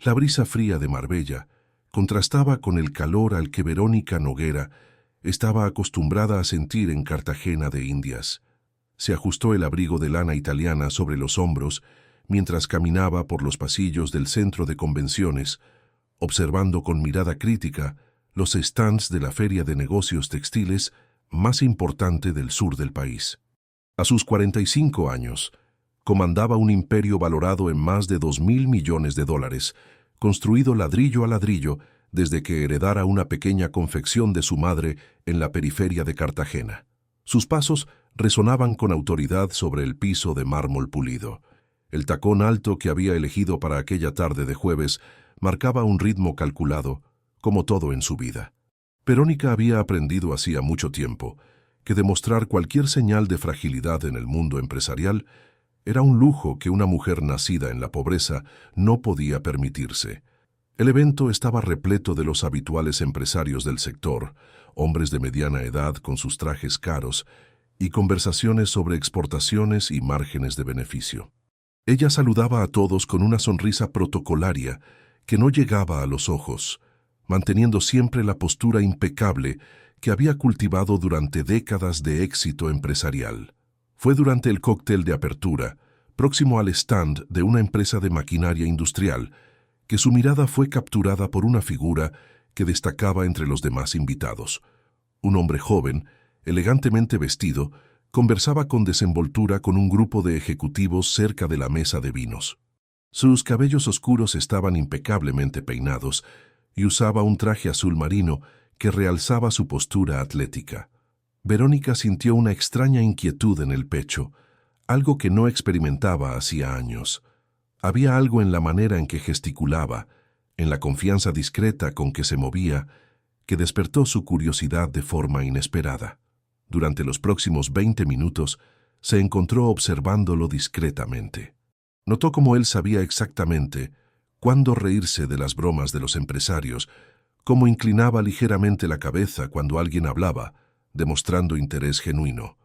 La brisa fría de Marbella contrastaba con el calor al que Verónica Noguera estaba acostumbrada a sentir en Cartagena de Indias. Se ajustó el abrigo de lana italiana sobre los hombros mientras caminaba por los pasillos del centro de convenciones, observando con mirada crítica los stands de la feria de negocios textiles más importante del sur del país. A sus 45 años, comandaba un imperio valorado en más de 2.000 millones de dólares, construido ladrillo a ladrillo desde que heredara una pequeña confección de su madre en la periferia de Cartagena. Sus pasos resonaban con autoridad sobre el piso de mármol pulido. El tacón alto que había elegido para aquella tarde de jueves marcaba un ritmo calculado, como todo en su vida. Verónica había aprendido hacía mucho tiempo que demostrar cualquier señal de fragilidad en el mundo empresarial era un lujo que una mujer nacida en la pobreza no podía permitirse. El evento estaba repleto de los habituales empresarios del sector, hombres de mediana edad con sus trajes caros y conversaciones sobre exportaciones y márgenes de beneficio. Ella saludaba a todos con una sonrisa protocolaria que no llegaba a los ojos, manteniendo siempre la postura impecable que había cultivado durante décadas de éxito empresarial. Fue durante el cóctel de apertura, próximo al stand de una empresa de maquinaria industrial, que su mirada fue capturada por una figura que destacaba entre los demás invitados. Un hombre joven, elegantemente vestido, conversaba con desenvoltura con un grupo de ejecutivos cerca de la mesa de vinos. Sus cabellos oscuros estaban impecablemente peinados y usaba un traje azul marino que realzaba su postura atlética. Verónica sintió una extraña inquietud en el pecho, algo que no experimentaba hacía años. Había algo en la manera en que gesticulaba, en la confianza discreta con que se movía, que despertó su curiosidad de forma inesperada. Durante los próximos 20 minutos se encontró observándolo discretamente. Notó cómo él sabía exactamente cuándo reírse de las bromas de los empresarios, cómo inclinaba ligeramente la cabeza cuando alguien hablaba, demostrando interés genuino.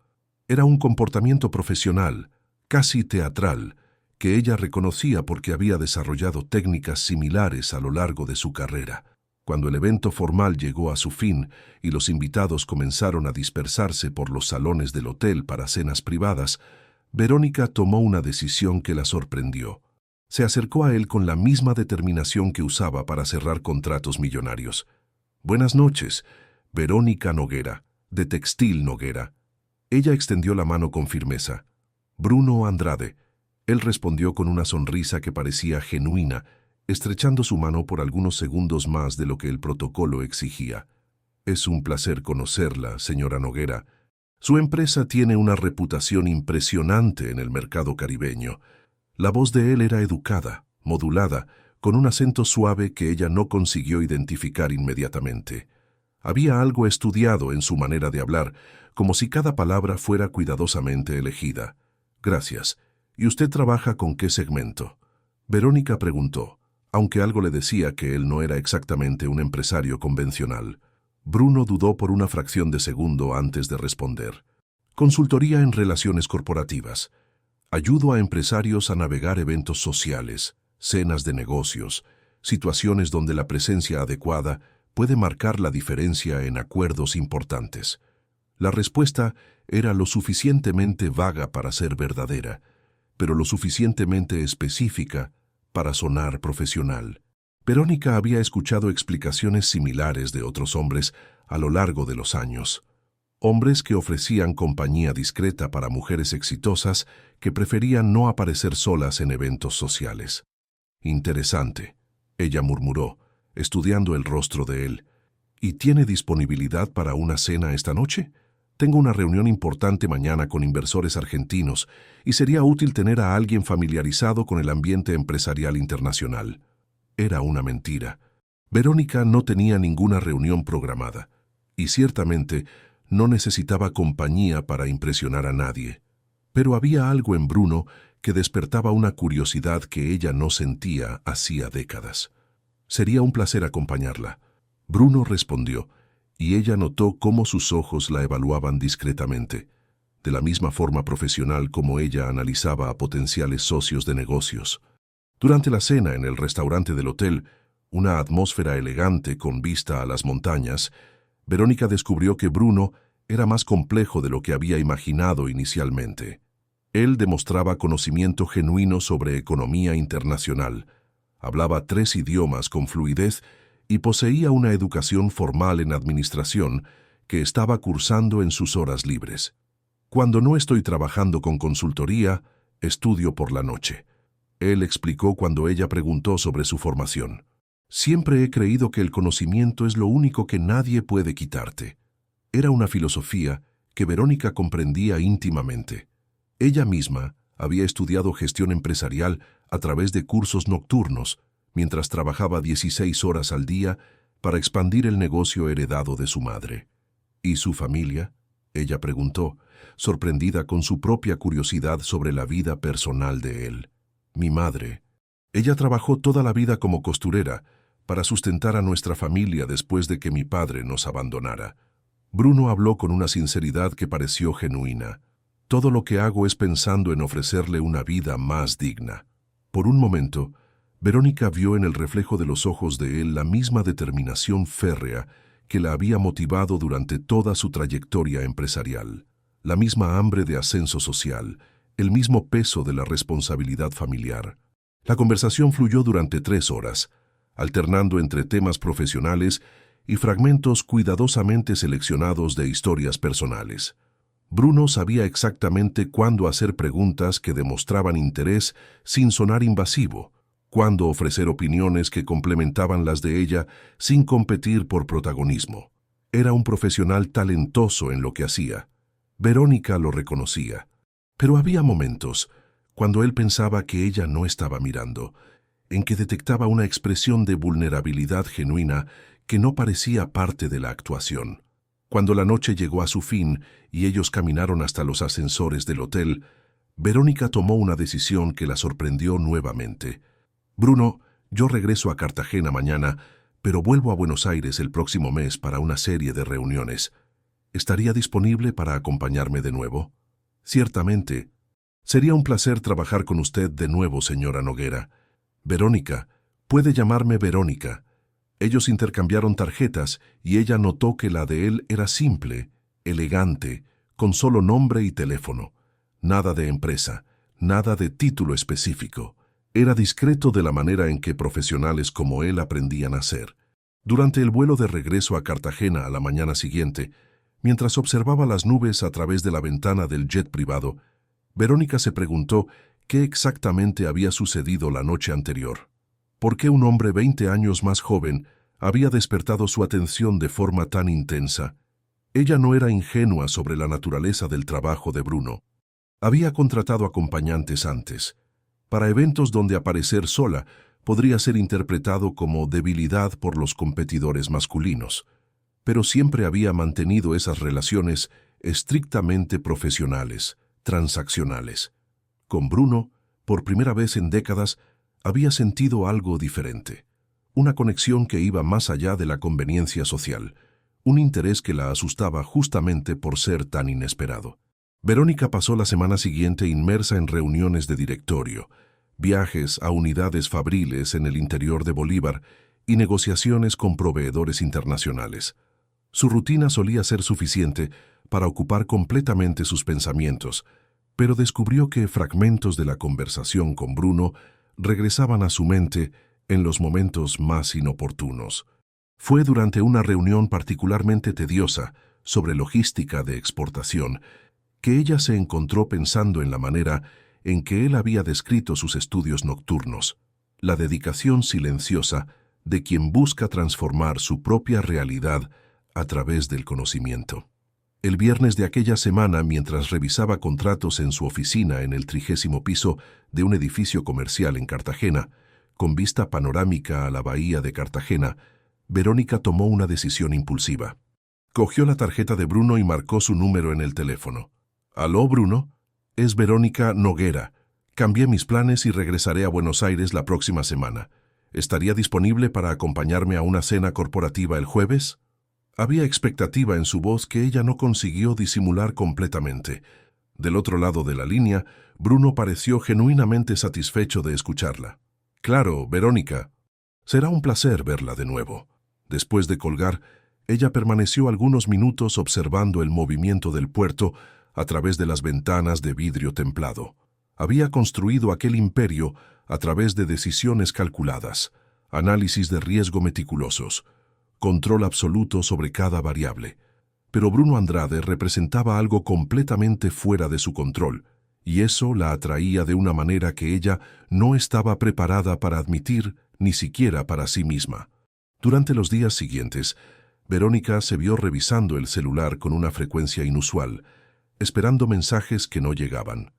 Era un comportamiento profesional, casi teatral, que ella reconocía porque había desarrollado técnicas similares a lo largo de su carrera. Cuando el evento formal llegó a su fin y los invitados comenzaron a dispersarse por los salones del hotel para cenas privadas, Verónica tomó una decisión que la sorprendió. Se acercó a él con la misma determinación que usaba para cerrar contratos millonarios. «Buenas noches, Verónica Noguera, de Textil Noguera». Ella extendió la mano con firmeza. «Bruno Andrade». Él respondió con una sonrisa que parecía genuina, estrechando su mano por algunos segundos más de lo que el protocolo exigía. «Es un placer conocerla, señora Noguera. Su empresa tiene una reputación impresionante en el mercado caribeño». La voz de él era educada, modulada, con un acento suave que ella no consiguió identificar inmediatamente. Había algo estudiado en su manera de hablar, como si cada palabra fuera cuidadosamente elegida. «Gracias. ¿Y usted trabaja con qué segmento?». Verónica preguntó, aunque algo le decía que él no era exactamente un empresario convencional. Bruno dudó por una fracción de segundo antes de responder. «Consultoría en relaciones corporativas. Ayudo a empresarios a navegar eventos sociales, cenas de negocios, situaciones donde la presencia adecuada puede marcar la diferencia en acuerdos importantes». La respuesta era lo suficientemente vaga para ser verdadera, pero lo suficientemente específica para sonar profesional. Verónica había escuchado explicaciones similares de otros hombres a lo largo de los años. Hombres que ofrecían compañía discreta para mujeres exitosas que preferían no aparecer solas en eventos sociales. «Interesante», ella murmuró, estudiando el rostro de él. «¿Y tiene disponibilidad para una cena esta noche? Tengo una reunión importante mañana con inversores argentinos y sería útil tener a alguien familiarizado con el ambiente empresarial internacional». Era una mentira. Verónica no tenía ninguna reunión programada y ciertamente no necesitaba compañía para impresionar a nadie. Pero había algo en Bruno que despertaba una curiosidad que ella no sentía hacía décadas. «Sería un placer acompañarla». Bruno respondió, y ella notó cómo sus ojos la evaluaban discretamente, de la misma forma profesional como ella analizaba a potenciales socios de negocios. Durante la cena en el restaurante del hotel, una atmósfera elegante con vista a las montañas, Verónica descubrió que Bruno era más complejo de lo que había imaginado inicialmente. Él demostraba conocimiento genuino sobre economía internacional, hablaba 3 idiomas con fluidez y poseía una educación formal en administración que estaba cursando en sus horas libres. Cuando no estoy trabajando con consultoría, estudio por la noche. Él explicó cuando ella preguntó sobre su formación. Siempre he creído que el conocimiento es lo único que nadie puede quitarte. Era una filosofía que Verónica comprendía íntimamente. Ella misma había estudiado gestión empresarial a través de cursos nocturnos, mientras trabajaba 16 horas al día para expandir el negocio heredado de su madre. ¿Y su familia?, ella preguntó, sorprendida con su propia curiosidad sobre la vida personal de él. Mi madre. Ella trabajó toda la vida como costurera para sustentar a nuestra familia después de que mi padre nos abandonara. Bruno habló con una sinceridad que pareció genuina. Todo lo que hago es pensando en ofrecerle una vida más digna. Por un momento, Verónica vio en el reflejo de los ojos de él la misma determinación férrea que la había motivado durante toda su trayectoria empresarial, la misma hambre de ascenso social, el mismo peso de la responsabilidad familiar. La conversación fluyó durante 3 horas, alternando entre temas profesionales y fragmentos cuidadosamente seleccionados de historias personales. Bruno sabía exactamente cuándo hacer preguntas que demostraban interés sin sonar invasivo, cuándo ofrecer opiniones que complementaban las de ella sin competir por protagonismo. Era un profesional talentoso en lo que hacía. Verónica lo reconocía. Pero había momentos, cuando él pensaba que ella no estaba mirando, en que detectaba una expresión de vulnerabilidad genuina que no parecía parte de la actuación. Cuando la noche llegó a su fin y ellos caminaron hasta los ascensores del hotel, Verónica tomó una decisión que la sorprendió nuevamente. Bruno, yo regreso a Cartagena mañana, pero vuelvo a Buenos Aires el próximo mes para una serie de reuniones. ¿Estaría disponible para acompañarme de nuevo? Ciertamente. Sería un placer trabajar con usted de nuevo, señora Noguera. Verónica, puede llamarme Verónica. Ellos intercambiaron tarjetas y ella notó que la de él era simple, elegante, con solo nombre y teléfono. Nada de empresa, nada de título específico. Era discreto de la manera en que profesionales como él aprendían a ser. Durante el vuelo de regreso a Cartagena a la mañana siguiente, mientras observaba las nubes a través de la ventana del jet privado, Verónica se preguntó qué exactamente había sucedido la noche anterior. ¿Por qué un hombre 20 años más joven había despertado su atención de forma tan intensa? Ella no era ingenua sobre la naturaleza del trabajo de Bruno. Había contratado acompañantes antes. Para eventos donde aparecer sola podría ser interpretado como debilidad por los competidores masculinos, pero siempre había mantenido esas relaciones estrictamente profesionales, transaccionales. Con Bruno, por primera vez en décadas, había sentido algo diferente, una conexión que iba más allá de la conveniencia social, un interés que la asustaba justamente por ser tan inesperado. Verónica pasó la semana siguiente inmersa en reuniones de directorio, viajes a unidades fabriles en el interior de Bolívar y negociaciones con proveedores internacionales. Su rutina solía ser suficiente para ocupar completamente sus pensamientos, pero descubrió que fragmentos de la conversación con Bruno regresaban a su mente en los momentos más inoportunos. Fue durante una reunión particularmente tediosa sobre logística de exportación que ella se encontró pensando en la manera en que él había descrito sus estudios nocturnos, la dedicación silenciosa de quien busca transformar su propia realidad a través del conocimiento. El viernes de aquella semana, mientras revisaba contratos en su oficina en el 30º piso de un edificio comercial en Cartagena, con vista panorámica a la bahía de Cartagena, Verónica tomó una decisión impulsiva. Cogió la tarjeta de Bruno y marcó su número en el teléfono. «¿Aló, Bruno? Es Verónica Noguera. Cambié mis planes y regresaré a Buenos Aires la próxima semana. ¿Estaría disponible para acompañarme a una cena corporativa el jueves?» Había expectativa en su voz que ella no consiguió disimular completamente. Del otro lado de la línea, Bruno pareció genuinamente satisfecho de escucharla. Claro, Verónica. Será un placer verla de nuevo. Después de colgar, ella permaneció algunos minutos observando el movimiento del puerto a través de las ventanas de vidrio templado. Había construido aquel imperio a través de decisiones calculadas, análisis de riesgo meticulosos, control absoluto sobre cada variable. Pero Bruno Andrade representaba algo completamente fuera de su control, y eso la atraía de una manera que ella no estaba preparada para admitir, ni siquiera para sí misma. Durante los días siguientes, Verónica se vio revisando el celular con una frecuencia inusual, esperando mensajes que no llegaban.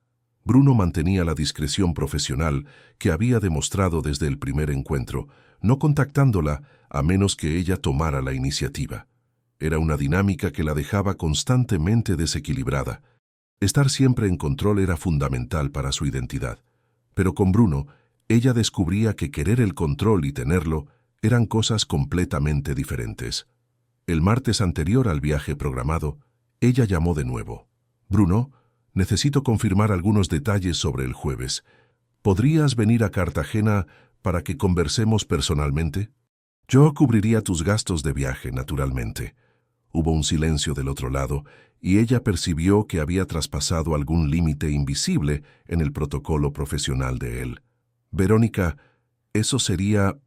Bruno mantenía la discreción profesional que había demostrado desde el primer encuentro, no contactándola a menos que ella tomara la iniciativa. Era una dinámica que la dejaba constantemente desequilibrada. Estar siempre en control era fundamental para su identidad. Pero con Bruno, ella descubría que querer el control y tenerlo eran cosas completamente diferentes. El martes anterior al viaje programado, ella llamó de nuevo. «Bruno, necesito confirmar algunos detalles sobre el jueves. ¿Podrías venir a Cartagena para que conversemos personalmente?» «Yo cubriría tus gastos de viaje, naturalmente». Hubo un silencio del otro lado, y ella percibió que había traspasado algún límite invisible en el protocolo profesional de él. «Verónica, eso sería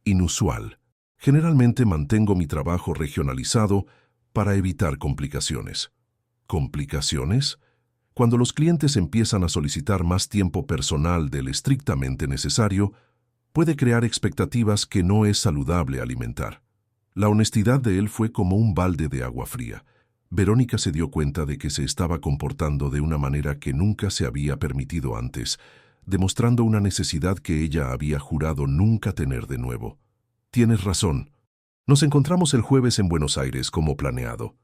inusual. Generalmente mantengo mi trabajo regionalizado para evitar complicaciones». ¿Complicaciones? Cuando los clientes empiezan a solicitar más tiempo personal del estrictamente necesario, puede crear expectativas que no es saludable alimentar. La honestidad de él fue como un balde de agua fría. Verónica se dio cuenta de que se estaba comportando de una manera que nunca se había permitido antes, demostrando una necesidad que ella había jurado nunca tener de nuevo. «Tienes razón. Nos encontramos el jueves en Buenos Aires como planeado».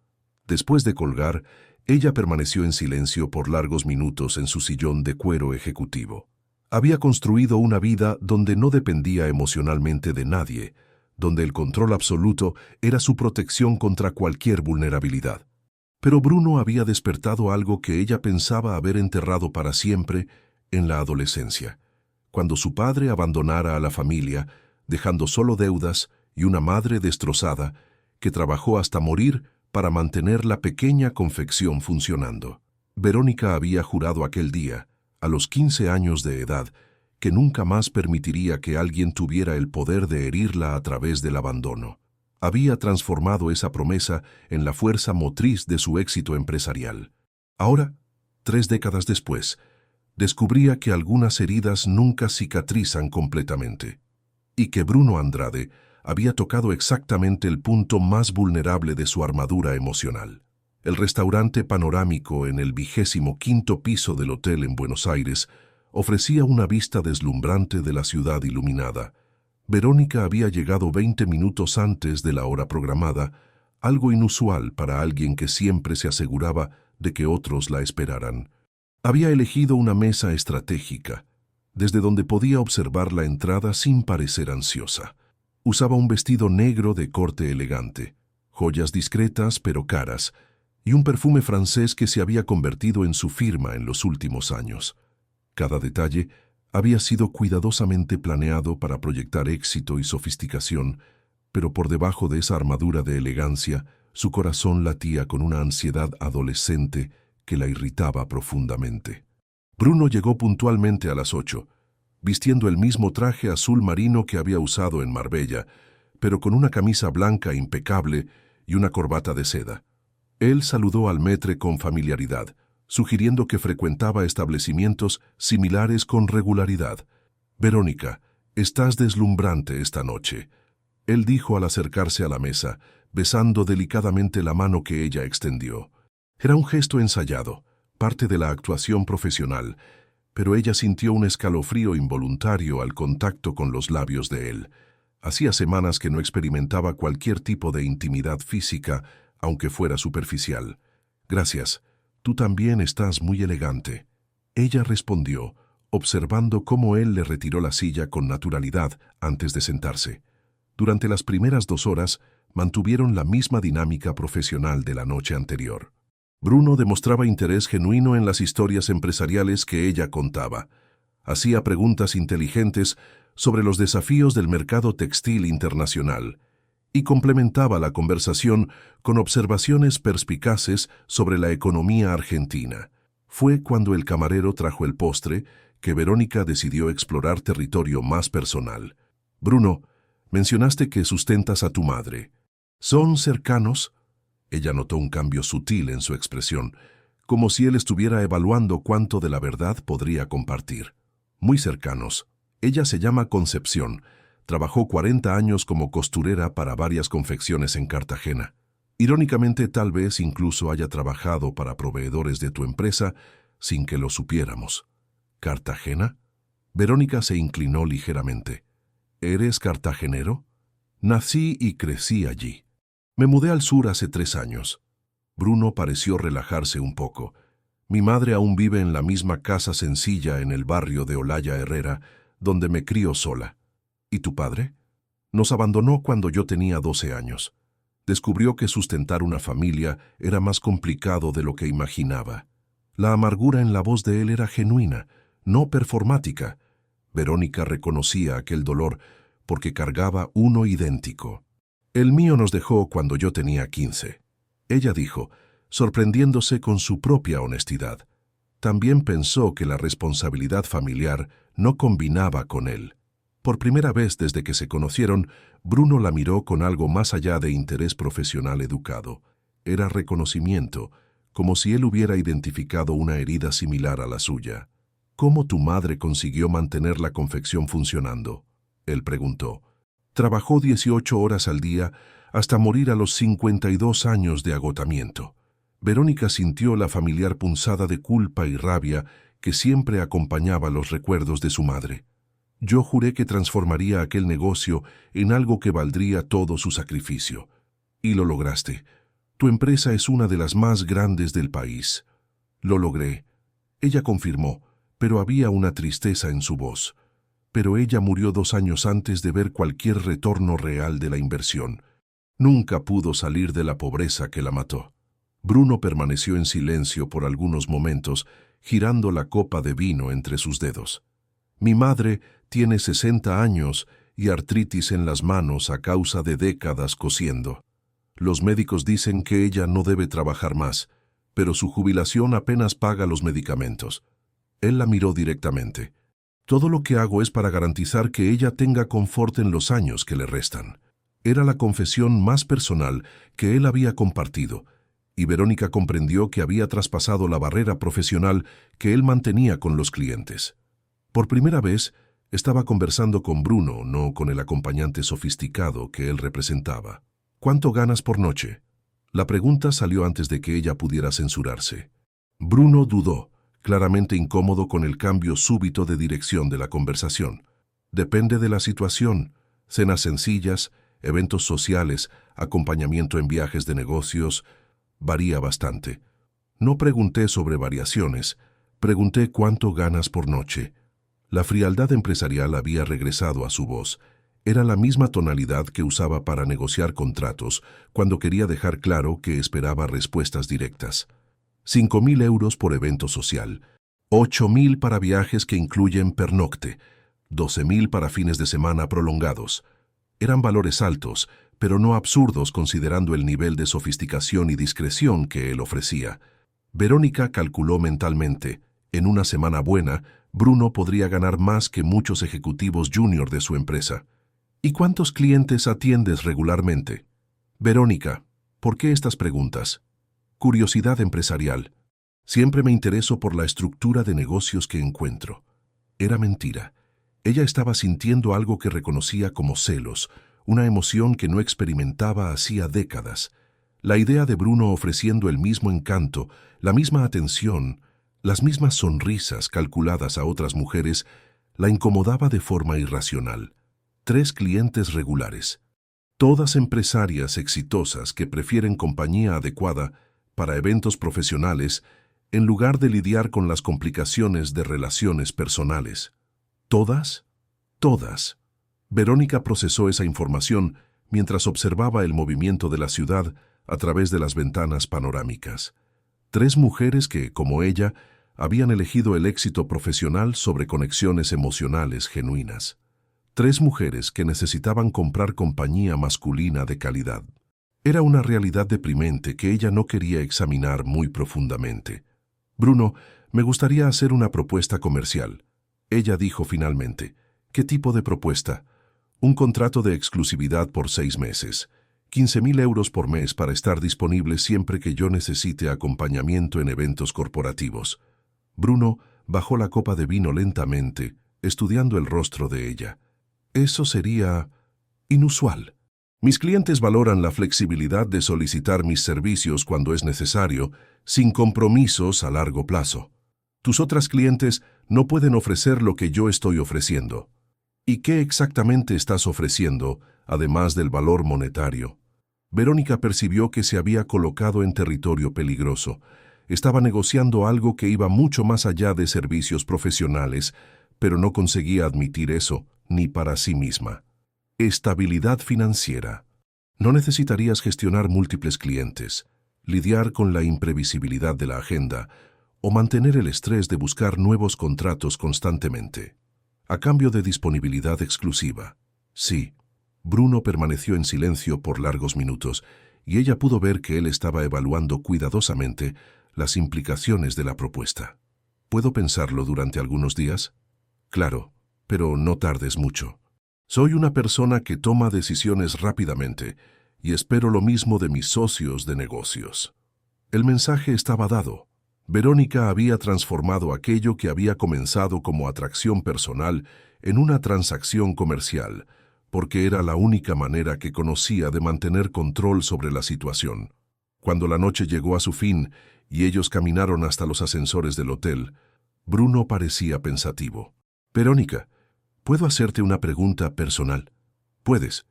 Después de colgar, ella permaneció en silencio por largos minutos en su sillón de cuero ejecutivo. Había construido una vida donde no dependía emocionalmente de nadie, donde el control absoluto era su protección contra cualquier vulnerabilidad. Pero Bruno había despertado algo que ella pensaba haber enterrado para siempre en la adolescencia, cuando su padre abandonara a la familia, dejando solo deudas y una madre destrozada que trabajó hasta morir para mantener la pequeña confección funcionando. Verónica había jurado aquel día, a los 15 años de edad, que nunca más permitiría que alguien tuviera el poder de herirla a través del abandono. Había transformado esa promesa en la fuerza motriz de su éxito empresarial. Ahora, 3 décadas después, descubría que algunas heridas nunca cicatrizan completamente, y que Bruno Andrade había tocado exactamente el punto más vulnerable de su armadura emocional. El restaurante panorámico en el 25º piso del hotel en Buenos Aires ofrecía una vista deslumbrante de la ciudad iluminada. Verónica había llegado 20 minutos antes de la hora programada, algo inusual para alguien que siempre se aseguraba de que otros la esperaran. Había elegido una mesa estratégica, desde donde podía observar la entrada sin parecer ansiosa. Usaba un vestido negro de corte elegante, joyas discretas pero caras, y un perfume francés que se había convertido en su firma en los últimos años. Cada detalle había sido cuidadosamente planeado para proyectar éxito y sofisticación, pero por debajo de esa armadura de elegancia, su corazón latía con una ansiedad adolescente que la irritaba profundamente. Bruno llegó puntualmente a las 8, vistiendo el mismo traje azul marino que había usado en Marbella, pero con una camisa blanca impecable y una corbata de seda. Él saludó al maître con familiaridad, sugiriendo que frecuentaba establecimientos similares con regularidad. «Verónica, estás deslumbrante esta noche», él dijo al acercarse a la mesa, besando delicadamente la mano que ella extendió. Era un gesto ensayado, parte de la actuación profesional, pero ella sintió un escalofrío involuntario al contacto con los labios de él. Hacía semanas que no experimentaba cualquier tipo de intimidad física, aunque fuera superficial. «Gracias, tú también estás muy elegante». Ella respondió, observando cómo él le retiró la silla con naturalidad antes de sentarse. Durante las primeras 2 horas, mantuvieron la misma dinámica profesional de la noche anterior. Bruno demostraba interés genuino en las historias empresariales que ella contaba. Hacía preguntas inteligentes sobre los desafíos del mercado textil internacional y complementaba la conversación con observaciones perspicaces sobre la economía argentina. Fue cuando el camarero trajo el postre que Verónica decidió explorar territorio más personal. «Bruno, mencionaste que sustentas a tu madre. ¿Son cercanos?» Ella notó un cambio sutil en su expresión, como si él estuviera evaluando cuánto de la verdad podría compartir. «Muy cercanos. Ella se llama Concepción. Trabajó 40 años como costurera para varias confecciones en Cartagena. Irónicamente, tal vez incluso haya trabajado para proveedores de tu empresa sin que lo supiéramos». «¿Cartagena?» Verónica se inclinó ligeramente. «¿Eres cartagenero?» «Nací y crecí allí. Me mudé al sur hace 3 años». Bruno pareció relajarse un poco. «Mi madre aún vive en la misma casa sencilla en el barrio de Olaya Herrera, donde me crío sola». «¿Y tu padre?» «Nos abandonó cuando yo tenía 12 años. Descubrió que sustentar una familia era más complicado de lo que imaginaba». La amargura en la voz de él era genuina, no performática. Verónica reconocía aquel dolor porque cargaba uno idéntico. «El mío nos dejó cuando yo tenía 15. Ella dijo, sorprendiéndose con su propia honestidad. También pensó que la responsabilidad familiar no combinaba con él. Por primera vez desde que se conocieron, Bruno la miró con algo más allá de interés profesional educado. Era reconocimiento, como si él hubiera identificado una herida similar a la suya. «¿Cómo tu madre consiguió mantener la confección funcionando?», él preguntó. «Trabajó 18 horas al día hasta morir a los 52 años de agotamiento». Verónica sintió la familiar punzada de culpa y rabia que siempre acompañaba los recuerdos de su madre. «Yo juré que transformaría aquel negocio en algo que valdría todo su sacrificio. Y lo lograste. Tu empresa es una de las más grandes del país». «Lo logré», ella confirmó, pero había una tristeza en su voz. «Pero ella murió 2 años antes de ver cualquier retorno real de la inversión. Nunca pudo salir de la pobreza que la mató». Bruno permaneció en silencio por algunos momentos, girando la copa de vino entre sus dedos. «Mi madre tiene 60 años y artritis en las manos a causa de décadas cosiendo. Los médicos dicen que ella no debe trabajar más, pero su jubilación apenas paga los medicamentos». Él la miró directamente. «Todo lo que hago es para garantizar que ella tenga confort en los años que le restan». Era la confesión más personal que él había compartido, y Verónica comprendió que había traspasado la barrera profesional que él mantenía con los clientes. Por primera vez, estaba conversando con Bruno, no con el acompañante sofisticado que él representaba. «¿Cuánto ganas por noche?». La pregunta salió antes de que ella pudiera censurarse. Bruno dudó, claramente incómodo con el cambio súbito de dirección de la conversación. «Depende de la situación. Cenas sencillas, eventos sociales, acompañamiento en viajes de negocios. Varía bastante». «No pregunté sobre variaciones, pregunté cuánto ganas por noche». La frialdad empresarial había regresado a su voz. Era la misma tonalidad que usaba para negociar contratos cuando quería dejar claro que esperaba respuestas directas. 5.000 euros por evento social, 8.000 para viajes que incluyen pernocte, 12.000 para fines de semana prolongados. Eran valores altos, pero no absurdos considerando el nivel de sofisticación y discreción que él ofrecía. Verónica calculó mentalmente. En una semana buena, Bruno podría ganar más que muchos ejecutivos junior de su empresa. «¿Y cuántos clientes atiendes regularmente?». «Verónica, ¿por qué estas preguntas?». «Curiosidad empresarial. Siempre me intereso por la estructura de negocios que encuentro». Era mentira. Ella estaba sintiendo algo que reconocía como celos, una emoción que no experimentaba hacía décadas. La idea de Bruno ofreciendo el mismo encanto, la misma atención, las mismas sonrisas calculadas a otras mujeres, la incomodaba de forma irracional. 3 clientes regulares. Todas empresarias exitosas que prefieren compañía adecuada para eventos profesionales en lugar de lidiar con las complicaciones de relaciones personales. ¿Todas? Todas. Verónica procesó esa información mientras observaba el movimiento de la ciudad a través de las ventanas panorámicas. 3 mujeres que, como ella, habían elegido el éxito profesional sobre conexiones emocionales genuinas. 3 mujeres que necesitaban comprar compañía masculina de calidad. Era una realidad deprimente que ella no quería examinar muy profundamente. Bruno, me gustaría hacer una propuesta comercial. Ella dijo finalmente. ¿Qué tipo de propuesta? Un contrato de exclusividad por 6 meses. 15.000 euros por mes para estar disponible siempre que yo necesite acompañamiento en eventos corporativos. Bruno bajó la copa de vino lentamente, estudiando el rostro de ella. Eso sería inusual. Mis clientes valoran la flexibilidad de solicitar mis servicios cuando es necesario, sin compromisos a largo plazo. Tus otras clientes no pueden ofrecer lo que yo estoy ofreciendo. ¿Y qué exactamente estás ofreciendo, además del valor monetario? Verónica percibió que se había colocado en territorio peligroso. Estaba negociando algo que iba mucho más allá de servicios profesionales, pero no conseguía admitir eso, ni para sí misma. Estabilidad financiera. No necesitarías gestionar múltiples clientes, lidiar con la imprevisibilidad de la agenda o mantener el estrés de buscar nuevos contratos constantemente. A cambio de disponibilidad exclusiva. Sí. Bruno permaneció en silencio por largos minutos y ella pudo ver que él estaba evaluando cuidadosamente las implicaciones de la propuesta. ¿Puedo pensarlo durante algunos días? Claro, pero no tardes mucho. Soy una persona que toma decisiones rápidamente y espero lo mismo de mis socios de negocios. El mensaje estaba dado. Verónica había transformado aquello que había comenzado como atracción personal en una transacción comercial, porque era la única manera que conocía de mantener control sobre la situación. Cuando la noche llegó a su fin y ellos caminaron hasta los ascensores del hotel, Bruno parecía pensativo. Verónica, ¿puedo hacerte una pregunta personal? Puedes.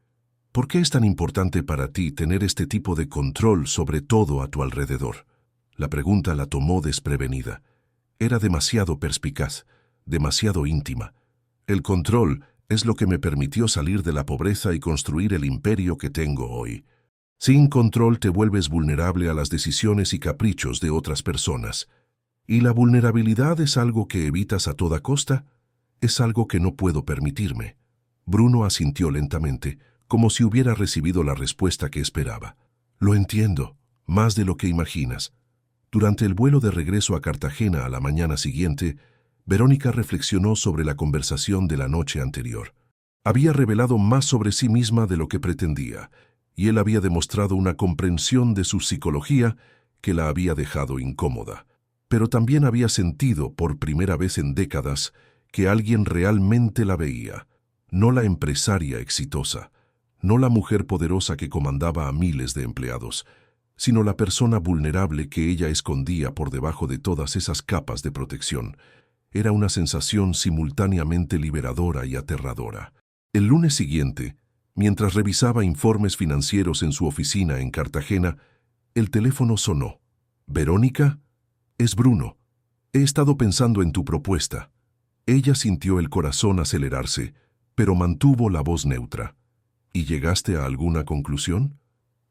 ¿Por qué es tan importante para ti tener este tipo de control sobre todo a tu alrededor? La pregunta la tomó desprevenida. Era demasiado perspicaz, demasiado íntima. El control es lo que me permitió salir de la pobreza y construir el imperio que tengo hoy. Sin control te vuelves vulnerable a las decisiones y caprichos de otras personas. ¿Y la vulnerabilidad es algo que evitas a toda costa? Es algo que no puedo permitirme. Bruno asintió lentamente, como si hubiera recibido la respuesta que esperaba. Lo entiendo, más de lo que imaginas. Durante el vuelo de regreso a Cartagena a la mañana siguiente, Verónica reflexionó sobre la conversación de la noche anterior. Había revelado más sobre sí misma de lo que pretendía, y él había demostrado una comprensión de su psicología que la había dejado incómoda. Pero también había sentido, por primera vez en décadas, que alguien realmente la veía, no la empresaria exitosa, no la mujer poderosa que comandaba a miles de empleados, sino la persona vulnerable que ella escondía por debajo de todas esas capas de protección. Era una sensación simultáneamente liberadora y aterradora. El lunes siguiente, mientras revisaba informes financieros en su oficina en Cartagena, el teléfono sonó. «¿Verónica? Es Bruno. He estado pensando en tu propuesta». Ella sintió el corazón acelerarse, pero mantuvo la voz neutra. «¿Y llegaste a alguna conclusión?»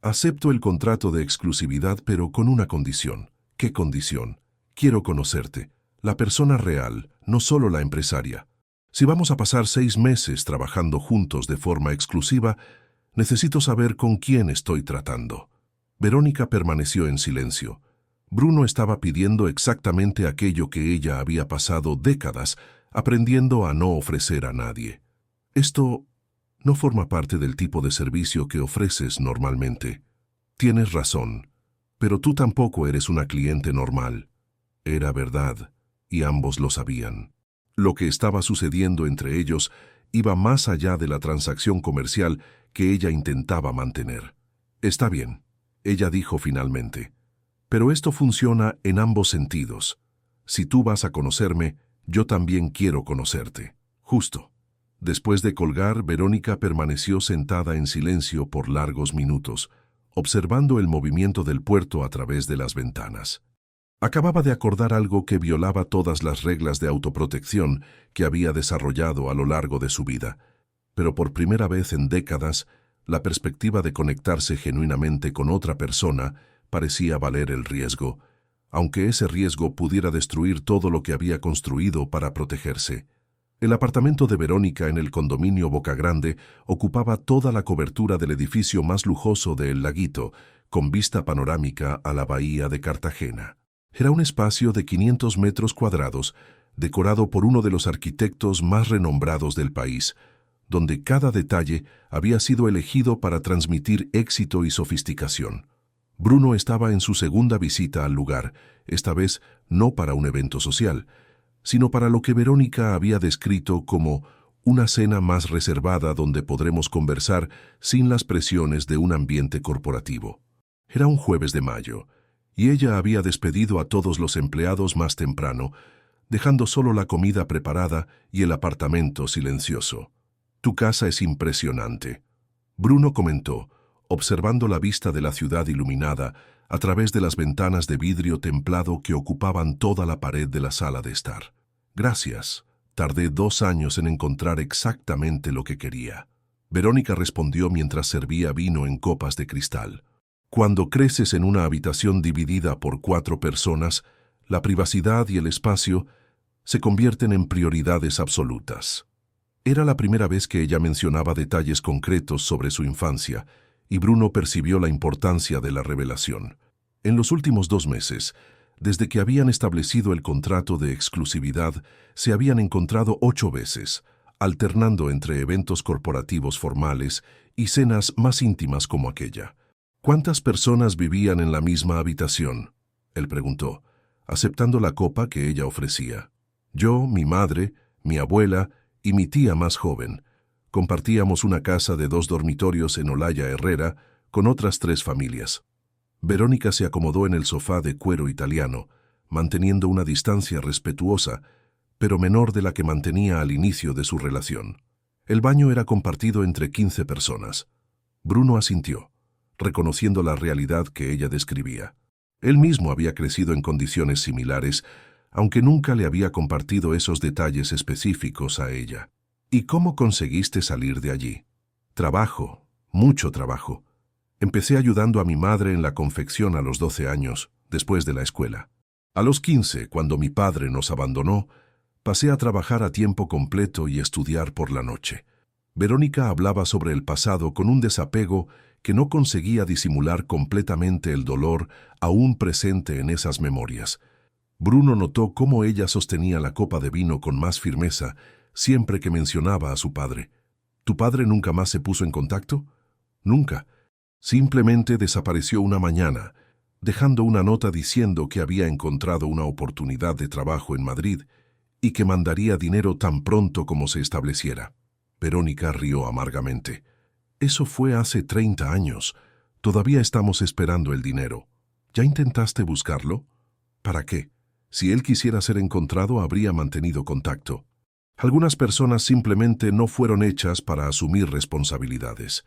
«Acepto el contrato de exclusividad, pero con una condición». «¿Qué condición?» «Quiero conocerte, la persona real, no solo la empresaria. Si vamos a pasar 6 meses trabajando juntos de forma exclusiva, necesito saber con quién estoy tratando». Verónica permaneció en silencio. Bruno estaba pidiendo exactamente aquello que ella había pasado décadas aprendiendo a no ofrecer a nadie. «Esto no forma parte del tipo de servicio que ofreces normalmente». «Tienes razón, pero tú tampoco eres una cliente normal». Era verdad, y ambos lo sabían. Lo que estaba sucediendo entre ellos iba más allá de la transacción comercial que ella intentaba mantener. «Está bien», ella dijo finalmente. «Pero esto funciona en ambos sentidos. Si tú vas a conocerme, yo también quiero conocerte». Justo. Después de colgar, Verónica permaneció sentada en silencio por largos minutos, observando el movimiento del puerto a través de las ventanas. Acababa de acordar algo que violaba todas las reglas de autoprotección que había desarrollado a lo largo de su vida, pero por primera vez en décadas, la perspectiva de conectarse genuinamente con otra persona parecía valer el riesgo, aunque ese riesgo pudiera destruir todo lo que había construido para protegerse. El apartamento de Verónica en el condominio Boca Grande ocupaba toda la cobertura del edificio más lujoso de El Laguito, con vista panorámica a la bahía de Cartagena. Era un espacio de 500 metros cuadrados, decorado por uno de los arquitectos más renombrados del país, donde cada detalle había sido elegido para transmitir éxito y sofisticación. Bruno estaba en su segunda visita al lugar, esta vez no para un evento social, sino para lo que Verónica había descrito como una cena más reservada donde podremos conversar sin las presiones de un ambiente corporativo. Era un jueves de mayo, y ella había despedido a todos los empleados más temprano, dejando solo la comida preparada y el apartamento silencioso. «Tu casa es impresionante», Bruno comentó, observando la vista de la ciudad iluminada a través de las ventanas de vidrio templado que ocupaban toda la pared de la sala de estar. «Gracias. Tardé 2 años en encontrar exactamente lo que quería». Verónica respondió mientras servía vino en copas de cristal. Cuando creces en una habitación dividida por 4 personas, la privacidad y el espacio se convierten en prioridades absolutas. Era la primera vez que ella mencionaba detalles concretos sobre su infancia, y Bruno percibió la importancia de la revelación. En los últimos 2 meses, desde que habían establecido el contrato de exclusividad, se habían encontrado 8 veces, alternando entre eventos corporativos formales y cenas más íntimas como aquella. «¿Cuántas personas vivían en la misma habitación?», él preguntó, aceptando la copa que ella ofrecía. «Yo, mi madre, mi abuela y mi tía más joven. Compartíamos una casa de 2 dormitorios en Olaya Herrera con otras 3 familias». Verónica se acomodó en el sofá de cuero italiano, manteniendo una distancia respetuosa, pero menor de la que mantenía al inicio de su relación. El baño era compartido entre 15 personas. Bruno asintió, reconociendo la realidad que ella describía. Él mismo había crecido en condiciones similares, aunque nunca le había compartido esos detalles específicos a ella. «¿Y cómo conseguiste salir de allí?» «Trabajo, mucho trabajo. Empecé ayudando a mi madre en la confección a los 12 años, después de la escuela. A los 15, cuando mi padre nos abandonó, pasé a trabajar a tiempo completo y estudiar por la noche». Verónica hablaba sobre el pasado con un desapego que no conseguía disimular completamente el dolor aún presente en esas memorias. Bruno notó cómo ella sostenía la copa de vino con más firmeza siempre que mencionaba a su padre. «¿Tu padre nunca más se puso en contacto?» «Nunca. Simplemente desapareció una mañana, dejando una nota diciendo que había encontrado una oportunidad de trabajo en Madrid y que mandaría dinero tan pronto como se estableciera». Verónica rió amargamente. «Eso fue hace 30 años. Todavía estamos esperando el dinero. ¿Ya intentaste buscarlo?» «¿Para qué? Si él quisiera ser encontrado, habría mantenido contacto. Algunas personas simplemente no fueron hechas para asumir responsabilidades».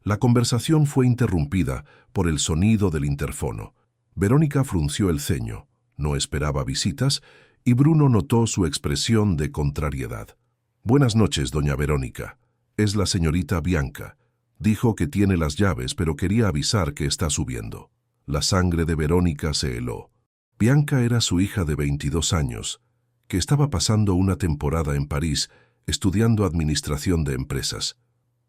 La conversación fue interrumpida por el sonido del interfono. Verónica frunció el ceño, no esperaba visitas, y Bruno notó su expresión de contrariedad. «Buenas noches, doña Verónica. Es la señorita Bianca. Dijo que tiene las llaves, pero quería avisar que está subiendo». La sangre de Verónica se heló. Bianca era su hija de 22 años, que estaba pasando una temporada en París estudiando administración de empresas.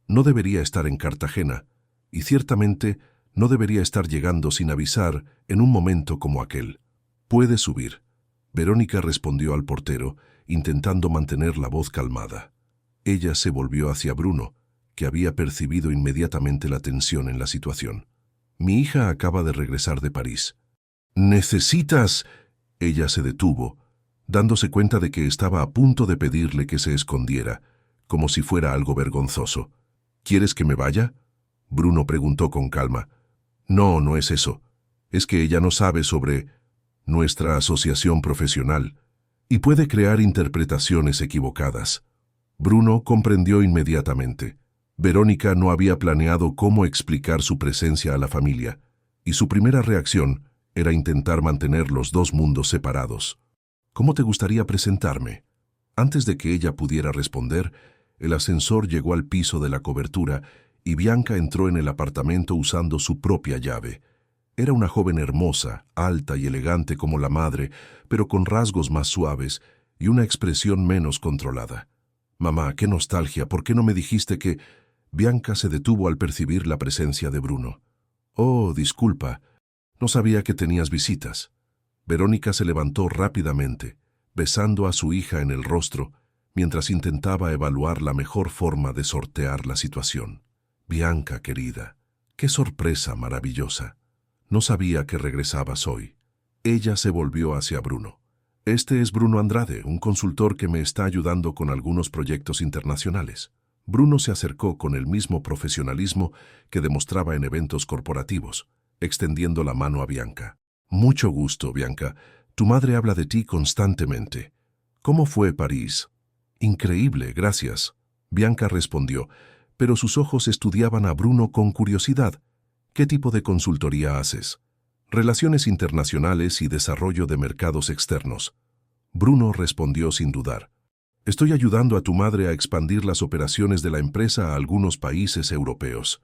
No debería estar en Cartagena, y ciertamente no debería estar llegando sin avisar en un momento como aquel. «Puede subir», Verónica respondió al portero, intentando mantener la voz calmada. Ella se volvió hacia Bruno, que había percibido inmediatamente la tensión en la situación. «Mi hija acaba de regresar de París». «¿Necesitas...?» Ella se detuvo, dándose cuenta de que estaba a punto de pedirle que se escondiera, como si fuera algo vergonzoso. «¿Quieres que me vaya?», Bruno preguntó con calma. «No, no es eso. Es que ella no sabe sobre nuestra asociación profesional y puede crear interpretaciones equivocadas». Bruno comprendió inmediatamente. Verónica no había planeado cómo explicar su presencia a la familia, y su primera reacción era intentar mantener los 2 mundos separados. «¿Cómo te gustaría presentarme?». Antes de que ella pudiera responder, el ascensor llegó al piso de la cobertura y Bianca entró en el apartamento usando su propia llave. Era una joven hermosa, alta y elegante como la madre, pero con rasgos más suaves y una expresión menos controlada. Mamá, qué nostalgia, ¿por qué no me dijiste que...? Bianca se detuvo al percibir la presencia de Bruno. Oh, disculpa, no sabía que tenías visitas. Verónica se levantó rápidamente, besando a su hija en el rostro, mientras intentaba evaluar la mejor forma de sortear la situación. Bianca, querida, qué sorpresa maravillosa. No sabía que regresabas hoy. Ella se volvió hacia Bruno. Este es Bruno Andrade, un consultor que me está ayudando con algunos proyectos internacionales. Bruno se acercó con el mismo profesionalismo que demostraba en eventos corporativos, extendiendo la mano a Bianca. Mucho gusto, Bianca. Tu madre habla de ti constantemente. ¿Cómo fue París? Increíble, gracias. Bianca respondió, pero sus ojos estudiaban a Bruno con curiosidad. ¿Qué tipo de consultoría haces? Relaciones internacionales y desarrollo de mercados externos. Bruno respondió sin dudar. Estoy ayudando a tu madre a expandir las operaciones de la empresa a algunos países europeos.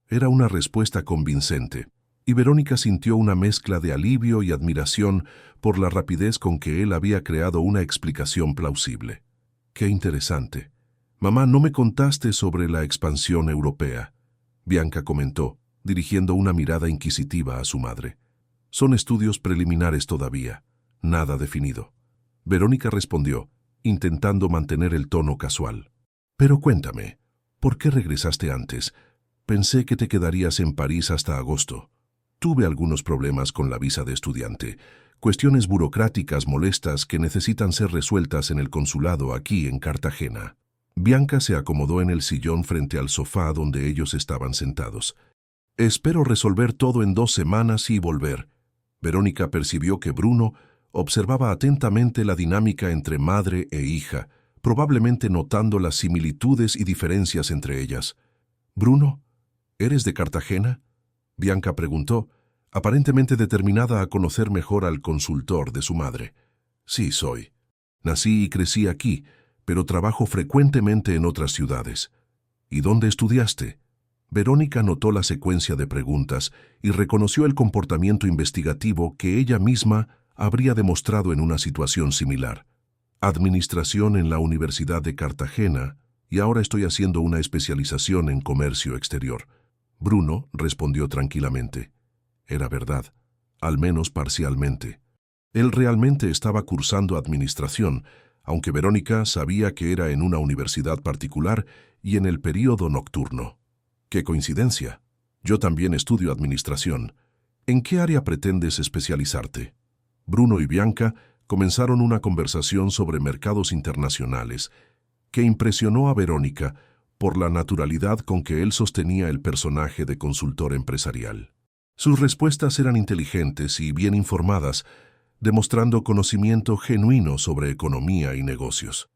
Era una respuesta convincente, y Verónica sintió una mezcla de alivio y admiración por la rapidez con que él había creado una explicación plausible. Qué interesante. Mamá, no me contaste sobre la expansión europea, Bianca comentó, dirigiendo una mirada inquisitiva a su madre. Son estudios preliminares todavía, nada definido. Verónica respondió, intentando mantener el tono casual. Pero cuéntame, ¿por qué regresaste antes? Pensé que te quedarías en París hasta agosto. Tuve algunos problemas con la visa de estudiante, cuestiones burocráticas molestas que necesitan ser resueltas en el consulado aquí en Cartagena. Bianca se acomodó en el sillón frente al sofá donde ellos estaban sentados. Espero resolver todo en 2 semanas y volver. Verónica percibió que Bruno observaba atentamente la dinámica entre madre e hija, probablemente notando las similitudes y diferencias entre ellas. «Bruno, ¿eres de Cartagena?», Bianca preguntó, aparentemente determinada a conocer mejor al consultor de su madre. «Sí, soy. Nací y crecí aquí, pero trabajo frecuentemente en otras ciudades». «¿Y dónde estudiaste?». Verónica notó la secuencia de preguntas y reconoció el comportamiento investigativo que ella misma habría demostrado en una situación similar. Administración en la Universidad de Cartagena, y ahora estoy haciendo una especialización en comercio exterior. Bruno respondió tranquilamente. Era verdad, al menos parcialmente. Él realmente estaba cursando administración, aunque Verónica sabía que era en una universidad particular y en el período nocturno. ¡Qué coincidencia! Yo también estudio administración. ¿En qué área pretendes especializarte? Bruno y Bianca comenzaron una conversación sobre mercados internacionales que impresionó a Verónica por la naturalidad con que él sostenía el personaje de consultor empresarial. Sus respuestas eran inteligentes y bien informadas, demostrando conocimiento genuino sobre economía y negocios.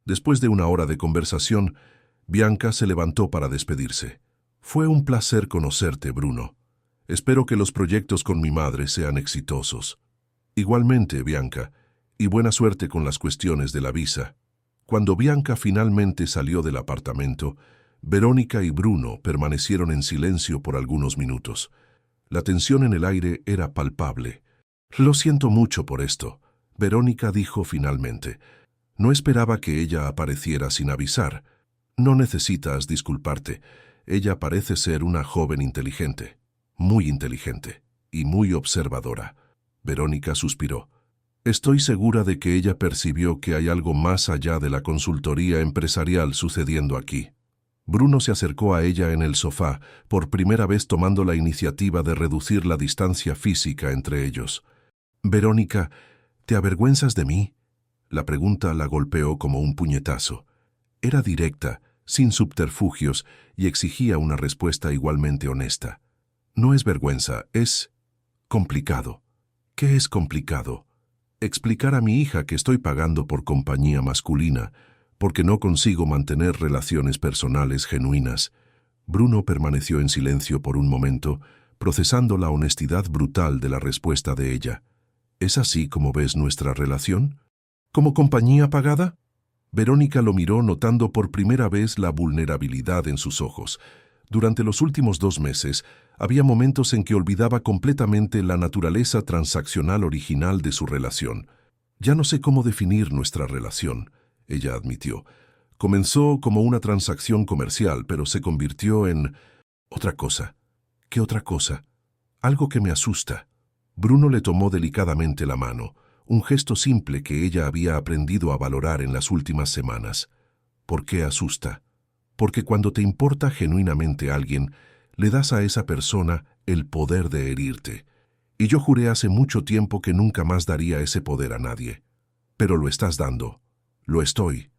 Después de 1 hora de conversación, Bianca se levantó para despedirse. Fue un placer conocerte, Bruno. Espero que los proyectos con mi madre sean exitosos. Igualmente, Bianca, y buena suerte con las cuestiones de la visa. Cuando Bianca finalmente salió del apartamento, Verónica y Bruno permanecieron en silencio por algunos minutos. La tensión en el aire era palpable. Lo siento mucho por esto, Verónica dijo finalmente. No esperaba que ella apareciera sin avisar. No necesitas disculparte. Ella parece ser una joven inteligente, muy inteligente y muy observadora. Verónica suspiró. Estoy segura de que ella percibió que hay algo más allá de la consultoría empresarial sucediendo aquí. Bruno se acercó a ella en el sofá, por primera vez tomando la iniciativa de reducir la distancia física entre ellos. «Verónica, ¿te avergüenzas de mí?». La pregunta la golpeó como un puñetazo. Era directa, sin subterfugios, y exigía una respuesta igualmente honesta. No es vergüenza, es complicado. ¿Qué es complicado? Explicar a mi hija que estoy pagando por compañía masculina, porque no consigo mantener relaciones personales genuinas. Bruno permaneció en silencio por un momento, procesando la honestidad brutal de la respuesta de ella. ¿Es así como ves nuestra relación? ¿Como compañía pagada? Verónica lo miró notando por primera vez la vulnerabilidad en sus ojos. Durante los últimos 2 meses, había momentos en que olvidaba completamente la naturaleza transaccional original de su relación. Ya no sé cómo definir nuestra relación, ella admitió. Comenzó como una transacción comercial, pero se convirtió en otra cosa. ¿Qué otra cosa? Algo que me asusta. Bruno le tomó delicadamente la mano, un gesto simple que ella había aprendido a valorar en las últimas semanas. ¿Por qué asusta? Porque cuando te importa genuinamente alguien, le das a esa persona el poder de herirte. Y yo juré hace mucho tiempo que nunca más daría ese poder a nadie. Pero lo estás dando. Lo estoy.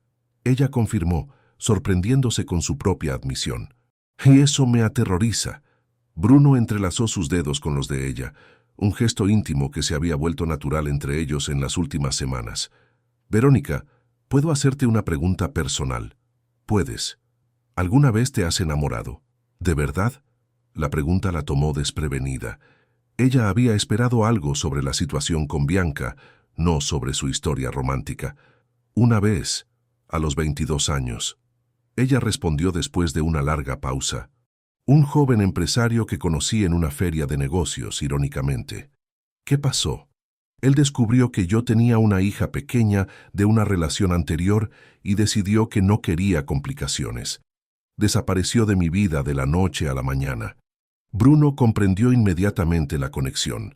Ella confirmó, sorprendiéndose con su propia admisión. Y eso me aterroriza. Bruno entrelazó sus dedos con los de ella, un gesto íntimo que se había vuelto natural entre ellos en las últimas semanas. Verónica, ¿puedo hacerte una pregunta personal? Puedes. ¿Alguna vez te has enamorado? ¿De verdad? La pregunta la tomó desprevenida. Ella había esperado algo sobre la situación con Bianca, no sobre su historia romántica. Una vez, a los 22 años. Ella respondió después de una larga pausa. Un joven empresario que conocí en una feria de negocios, irónicamente. ¿Qué pasó? Él descubrió que yo tenía una hija pequeña de una relación anterior y decidió que no quería complicaciones. Desapareció de mi vida de la noche a la mañana. Bruno comprendió inmediatamente la conexión.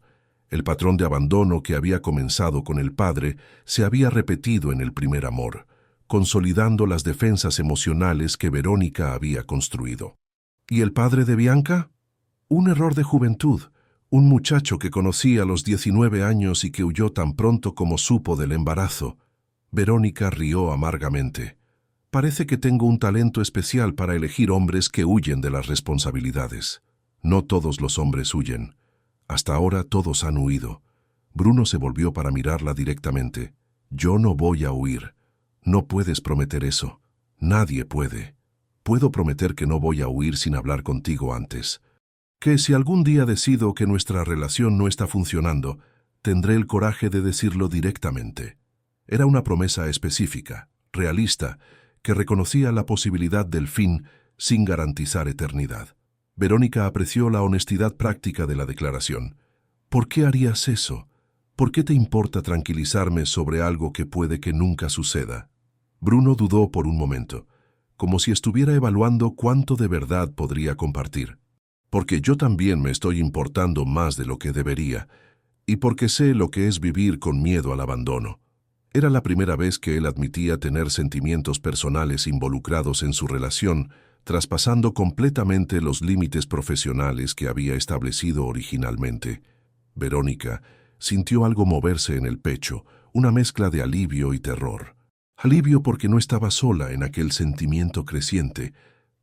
El patrón de abandono que había comenzado con el padre se había repetido en el primer amor, consolidando las defensas emocionales que Verónica había construido. ¿Y el padre de Bianca? Un error de juventud, un muchacho que conocí a los 19 años y que huyó tan pronto como supo del embarazo. Verónica rió amargamente. Parece que tengo un talento especial para elegir hombres que huyen de las responsabilidades. No todos los hombres huyen. Hasta ahora todos han huido. Bruno se volvió para mirarla directamente. Yo no voy a huir. No puedes prometer eso. Nadie puede. Puedo prometer que no voy a huir sin hablar contigo antes. Que si algún día decido que nuestra relación no está funcionando, tendré el coraje de decirlo directamente. Era una promesa específica, realista, que reconocía la posibilidad del fin sin garantizar eternidad. Verónica apreció la honestidad práctica de la declaración. ¿Por qué harías eso? ¿Por qué te importa tranquilizarme sobre algo que puede que nunca suceda? Bruno dudó por un momento, como si estuviera evaluando cuánto de verdad podría compartir. Porque yo también me estoy importando más de lo que debería, y porque sé lo que es vivir con miedo al abandono. Era la primera vez que él admitía tener sentimientos personales involucrados en su relación, traspasando completamente los límites profesionales que había establecido originalmente. Verónica sintió algo moverse en el pecho, una mezcla de alivio y terror. Alivio porque no estaba sola en aquel sentimiento creciente,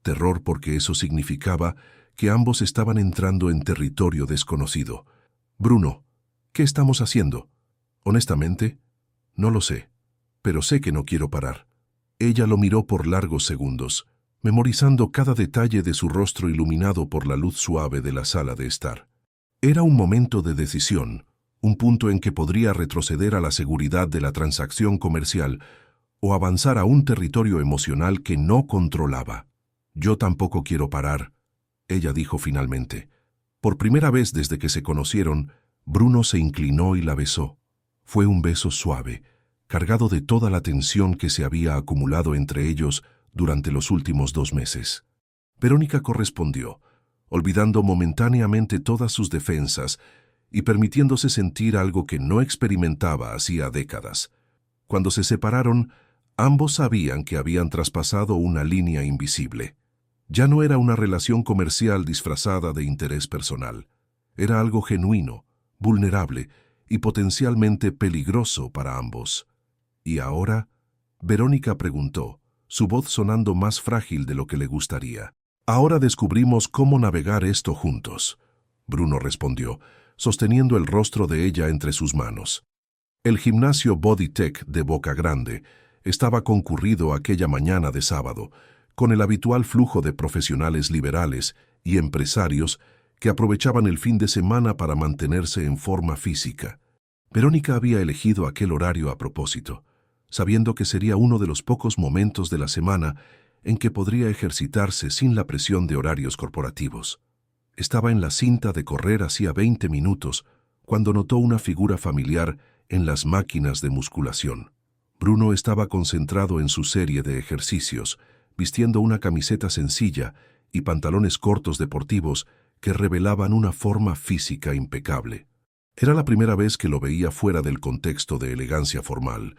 terror porque eso significaba que ambos estaban entrando en territorio desconocido. Bruno, ¿qué estamos haciendo? Honestamente, no lo sé, pero sé que no quiero parar. Ella lo miró por largos segundos, memorizando cada detalle de su rostro iluminado por la luz suave de la sala de estar. Era un momento de decisión, un punto en que podría retroceder a la seguridad de la transacción comercial o avanzar a un territorio emocional que no controlaba. Yo tampoco quiero parar, ella dijo finalmente. Por primera vez desde que se conocieron, Bruno se inclinó y la besó. Fue un beso suave, cargado de toda la tensión que se había acumulado entre ellos durante los últimos 2 meses. Verónica correspondió, olvidando momentáneamente todas sus defensas y permitiéndose sentir algo que no experimentaba hacía décadas. Cuando se separaron, ambos sabían que habían traspasado una línea invisible. Ya no era una relación comercial disfrazada de interés personal. Era algo genuino, vulnerable y potencialmente peligroso para ambos. ¿Y ahora? Verónica preguntó, su voz sonando más frágil de lo que le gustaría. Ahora descubrimos cómo navegar esto juntos, Bruno respondió, sosteniendo el rostro de ella entre sus manos. El gimnasio Bodytech de Boca Grande estaba concurrido aquella mañana de sábado, con el habitual flujo de profesionales liberales y empresarios que aprovechaban el fin de semana para mantenerse en forma física. Verónica había elegido aquel horario a propósito, sabiendo que sería uno de los pocos momentos de la semana en que podría ejercitarse sin la presión de horarios corporativos. Estaba en la cinta de correr hacía 20 minutos cuando notó una figura familiar en las máquinas de musculación. Bruno estaba concentrado en su serie de ejercicios, vistiendo una camiseta sencilla y pantalones cortos deportivos que revelaban una forma física impecable. Era la primera vez que lo veía fuera del contexto de elegancia formal,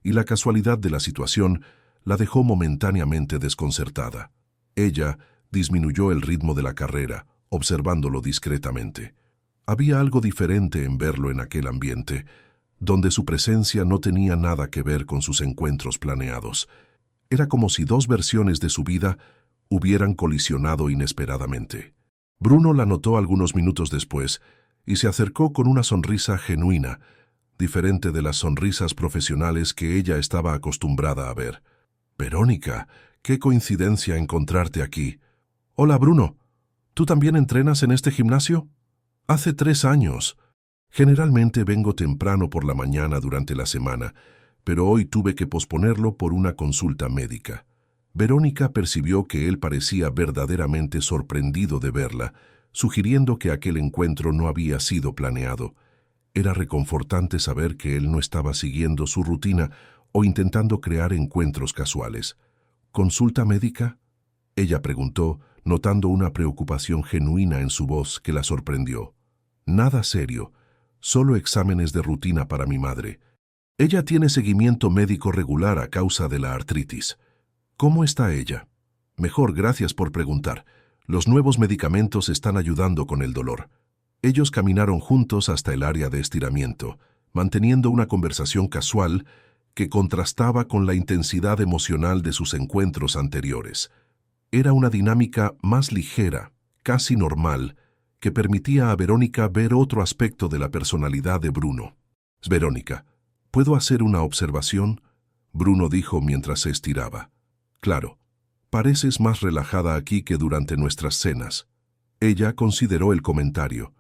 y la casualidad de la situación la dejó momentáneamente desconcertada. Ella disminuyó el ritmo de la carrera, observándolo discretamente. Había algo diferente en verlo en aquel ambiente, donde su presencia no tenía nada que ver con sus encuentros planeados. Era como si dos versiones de su vida hubieran colisionado inesperadamente. Bruno la notó algunos minutos después y se acercó con una sonrisa genuina, diferente de las sonrisas profesionales que ella estaba acostumbrada a ver. «Verónica, qué coincidencia encontrarte aquí». «Hola, Bruno. ¿Tú también entrenas en este gimnasio?» «Hace 3 años. Generalmente vengo temprano por la mañana durante la semana, pero hoy tuve que posponerlo por una consulta médica». Verónica percibió que él parecía verdaderamente sorprendido de verla, sugiriendo que aquel encuentro no había sido planeado. Era reconfortante saber que él no estaba siguiendo su rutina o intentando crear encuentros casuales. «¿Consulta médica?», ella preguntó, notando una preocupación genuina en su voz que la sorprendió. «Nada serio, solo exámenes de rutina para mi madre. Ella tiene seguimiento médico regular a causa de la artritis». «¿Cómo está ella?» «Mejor, gracias por preguntar. Los nuevos medicamentos están ayudando con el dolor». Ellos caminaron juntos hasta el área de estiramiento, manteniendo una conversación casual que contrastaba con la intensidad emocional de sus encuentros anteriores. Era una dinámica más ligera, casi normal, que permitía a Verónica ver otro aspecto de la personalidad de Bruno. «Verónica, ¿puedo hacer una observación?», Bruno dijo mientras se estiraba. «Claro, pareces más relajada aquí que durante nuestras cenas». Ella consideró el comentario.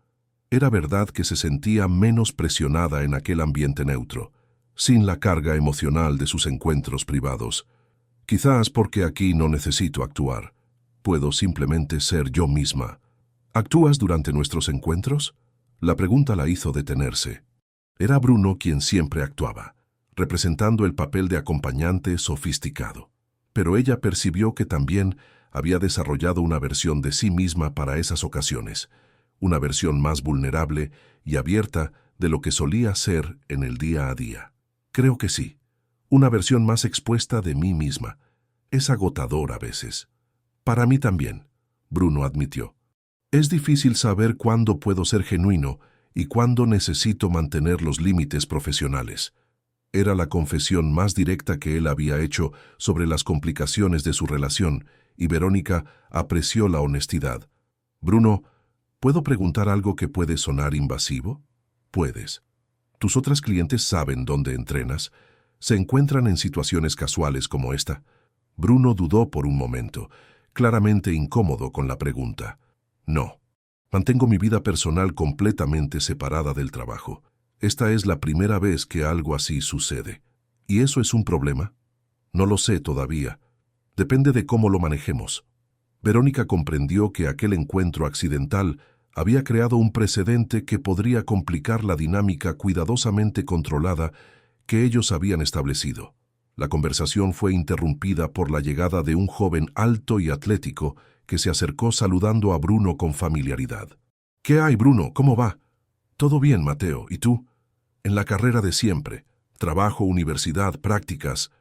Era verdad que se sentía menos presionada en aquel ambiente neutro, sin la carga emocional de sus encuentros privados. «Quizás porque aquí no necesito actuar. Puedo simplemente ser yo misma». «¿Actúas durante nuestros encuentros?», la pregunta la hizo detenerse. Era Bruno quien siempre actuaba, representando el papel de acompañante sofisticado. Pero ella percibió que también había desarrollado una versión de sí misma para esas ocasiones, una versión más vulnerable y abierta de lo que solía ser en el día a día. «Creo que sí, una versión más expuesta de mí misma. Es agotador a veces». «Para mí también», Bruno admitió. «Es difícil saber cuándo puedo ser genuino y cuándo necesito mantener los límites profesionales». Era la confesión más directa que él había hecho sobre las complicaciones de su relación, y Verónica apreció la honestidad. «Bruno, ¿puedo preguntar algo que puede sonar invasivo?» «Puedes. ¿Tus otras clientes saben dónde entrenas? ¿Se encuentran en situaciones casuales como esta?» Bruno dudó por un momento, claramente incómodo con la pregunta. «No. Mantengo mi vida personal completamente separada del trabajo. Esta es la primera vez que algo así sucede. ¿Y eso es un problema?» «No lo sé todavía. Depende de cómo lo manejemos». Verónica comprendió que aquel encuentro accidental había creado un precedente que podría complicar la dinámica cuidadosamente controlada que ellos habían establecido. La conversación fue interrumpida por la llegada de un joven alto y atlético que se acercó saludando a Bruno con familiaridad. «¿Qué hay, Bruno? ¿Cómo va?» «Todo bien, Mateo. ¿Y tú?» «En la carrera de siempre. Trabajo, universidad, prácticas».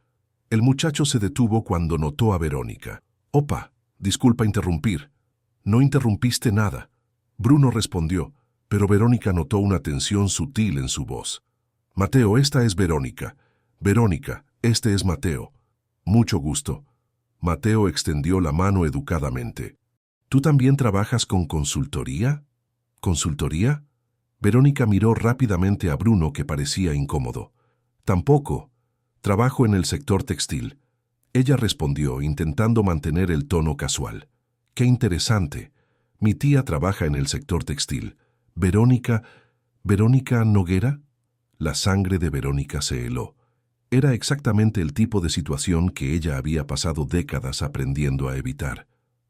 El muchacho se detuvo cuando notó a Verónica. «Opa, disculpa interrumpir». «No interrumpiste nada», Bruno respondió, pero Verónica notó una tensión sutil en su voz. «Mateo, esta es Verónica. Verónica, este es Mateo. Mucho gusto». Mateo extendió la mano educadamente. «¿Tú también trabajas con consultoría?» «¿Consultoría?» Verónica miró rápidamente a Bruno, que parecía incómodo. «Tampoco. Trabajo en el sector textil». Ella respondió, intentando mantener el tono casual. «Qué interesante. Mi tía trabaja en el sector textil. Verónica... ¿Verónica Noguera?» La sangre de Verónica se heló. Era exactamente el tipo de situación que ella había pasado décadas aprendiendo a evitar.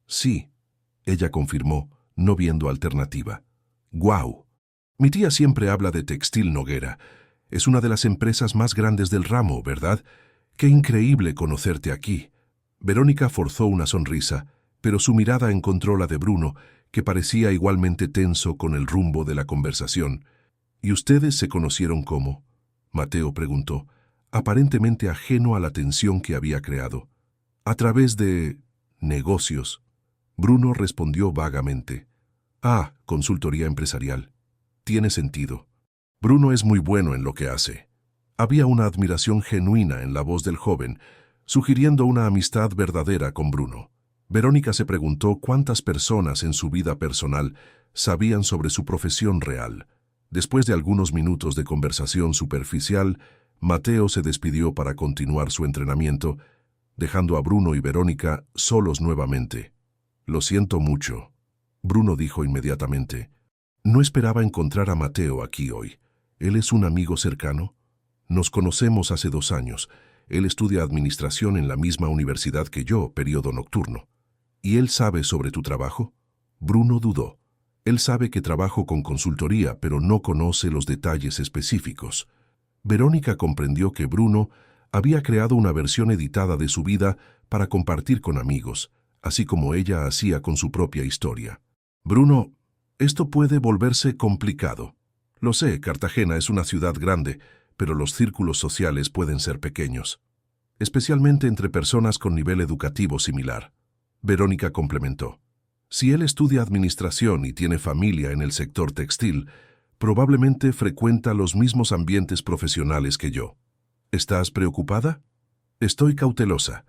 «Sí», ella confirmó, no viendo alternativa. «Guau. Mi tía siempre habla de Textil Noguera. Es una de las empresas más grandes del ramo, ¿verdad? Qué increíble conocerte aquí. Verónica forzó una sonrisa, pero su mirada encontró la de Bruno, que parecía igualmente tenso con el rumbo de la conversación. ¿Y ustedes se conocieron cómo? Mateo preguntó, aparentemente ajeno a la tensión que había creado. A través de negocios. Bruno respondió vagamente. Ah, consultoría empresarial. Tiene sentido. Bruno es muy bueno en lo que hace. Había una admiración genuina en la voz del joven, sugiriendo una amistad verdadera con Bruno. Verónica se preguntó cuántas personas en su vida personal sabían sobre su profesión real. Después de algunos minutos de conversación superficial, Mateo se despidió para continuar su entrenamiento, dejando a Bruno y Verónica solos nuevamente. Lo siento mucho, Bruno dijo inmediatamente. No esperaba encontrar a Mateo aquí hoy. Él es un amigo cercano. Nos conocemos hace 2 años. Él estudia administración en la misma universidad que yo, periodo nocturno. ¿Y él sabe sobre tu trabajo? Bruno dudó. Él sabe que trabajo con consultoría, pero no conoce los detalles específicos. Verónica comprendió que Bruno había creado una versión editada de su vida para compartir con amigos, así como ella hacía con su propia historia. Bruno, esto puede volverse complicado. Lo sé, Cartagena es una ciudad grande, pero los círculos sociales pueden ser pequeños, especialmente entre personas con nivel educativo similar. Verónica complementó. Si él estudia administración y tiene familia en el sector textil, probablemente frecuenta los mismos ambientes profesionales que yo. ¿Estás preocupada? Estoy cautelosa.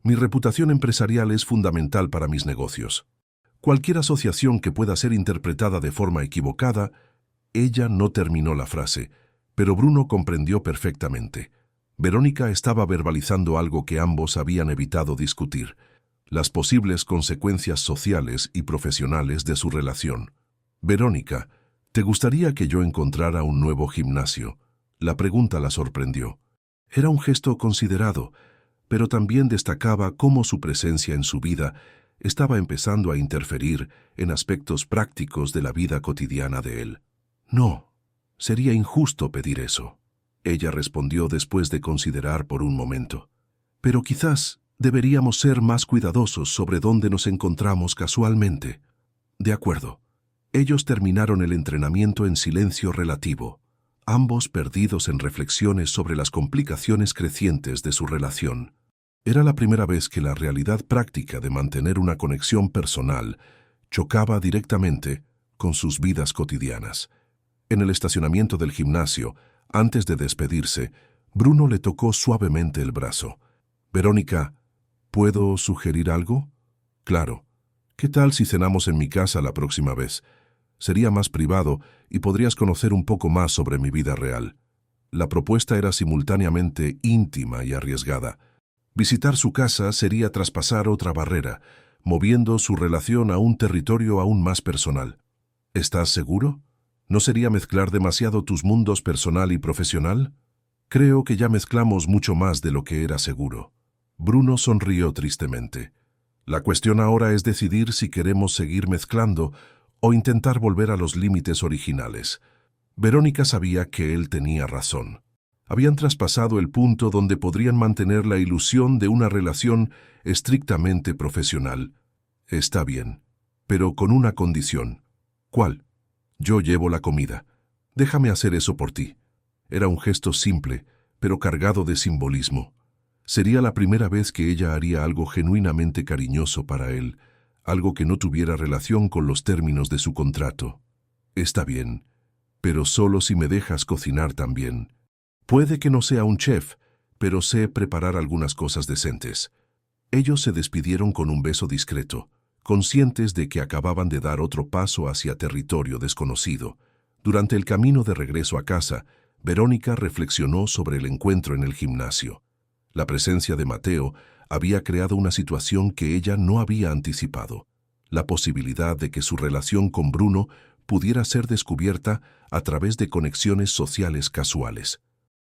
Mi reputación empresarial es fundamental para mis negocios. Cualquier asociación que pueda ser interpretada de forma equivocada. Ella no terminó la frase, pero Bruno comprendió perfectamente. Verónica estaba verbalizando algo que ambos habían evitado discutir: las posibles consecuencias sociales y profesionales de su relación. Verónica, ¿te gustaría que yo encontrara un nuevo gimnasio? La pregunta la sorprendió. Era un gesto considerado, pero también destacaba cómo su presencia en su vida estaba empezando a interferir en aspectos prácticos de la vida cotidiana de él. No, sería injusto pedir eso, ella respondió después de considerar por un momento. Pero quizás deberíamos ser más cuidadosos sobre dónde nos encontramos casualmente. De acuerdo. Ellos terminaron el entrenamiento en silencio relativo, ambos perdidos en reflexiones sobre las complicaciones crecientes de su relación. Era la primera vez que la realidad práctica de mantener una conexión personal chocaba directamente con sus vidas cotidianas. En el estacionamiento del gimnasio, antes de despedirse, Bruno le tocó suavemente el brazo. Verónica, ¿puedo sugerir algo? Claro. ¿Qué tal si cenamos en mi casa la próxima vez? Sería más privado y podrías conocer un poco más sobre mi vida real. La propuesta era simultáneamente íntima y arriesgada. Visitar su casa sería traspasar otra barrera, moviendo su relación a un territorio aún más personal. ¿Estás seguro? ¿No sería mezclar demasiado tus mundos personal y profesional? Creo que ya mezclamos mucho más de lo que era seguro. Bruno sonrió tristemente. La cuestión ahora es decidir si queremos seguir mezclando o intentar volver a los límites originales. Verónica sabía que él tenía razón. Habían traspasado el punto donde podrían mantener la ilusión de una relación estrictamente profesional. Está bien, pero con una condición. ¿Cuál? Yo llevo la comida. Déjame hacer eso por ti. Era un gesto simple, pero cargado de simbolismo. Sería la primera vez que ella haría algo genuinamente cariñoso para él, algo que no tuviera relación con los términos de su contrato. Está bien, pero solo si me dejas cocinar también. Puede que no sea un chef, pero sé preparar algunas cosas decentes. Ellos se despidieron con un beso discreto, conscientes de que acababan de dar otro paso hacia territorio desconocido. Durante el camino de regreso a casa, Verónica reflexionó sobre el encuentro en el gimnasio. La presencia de Mateo había creado una situación que ella no había anticipado: la posibilidad de que su relación con Bruno pudiera ser descubierta a través de conexiones sociales casuales.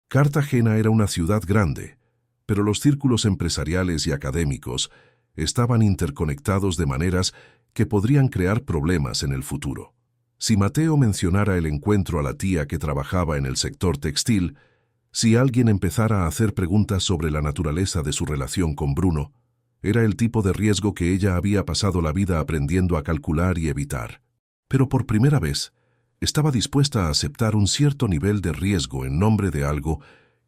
Cartagena era una ciudad grande, pero los círculos empresariales y académicos estaban interconectados de maneras que podrían crear problemas en el futuro. Si Mateo mencionara el encuentro a la tía que trabajaba en el sector textil, si alguien empezara a hacer preguntas sobre la naturaleza de su relación con Bruno, era el tipo de riesgo que ella había pasado la vida aprendiendo a calcular y evitar. Pero por primera vez, estaba dispuesta a aceptar un cierto nivel de riesgo en nombre de algo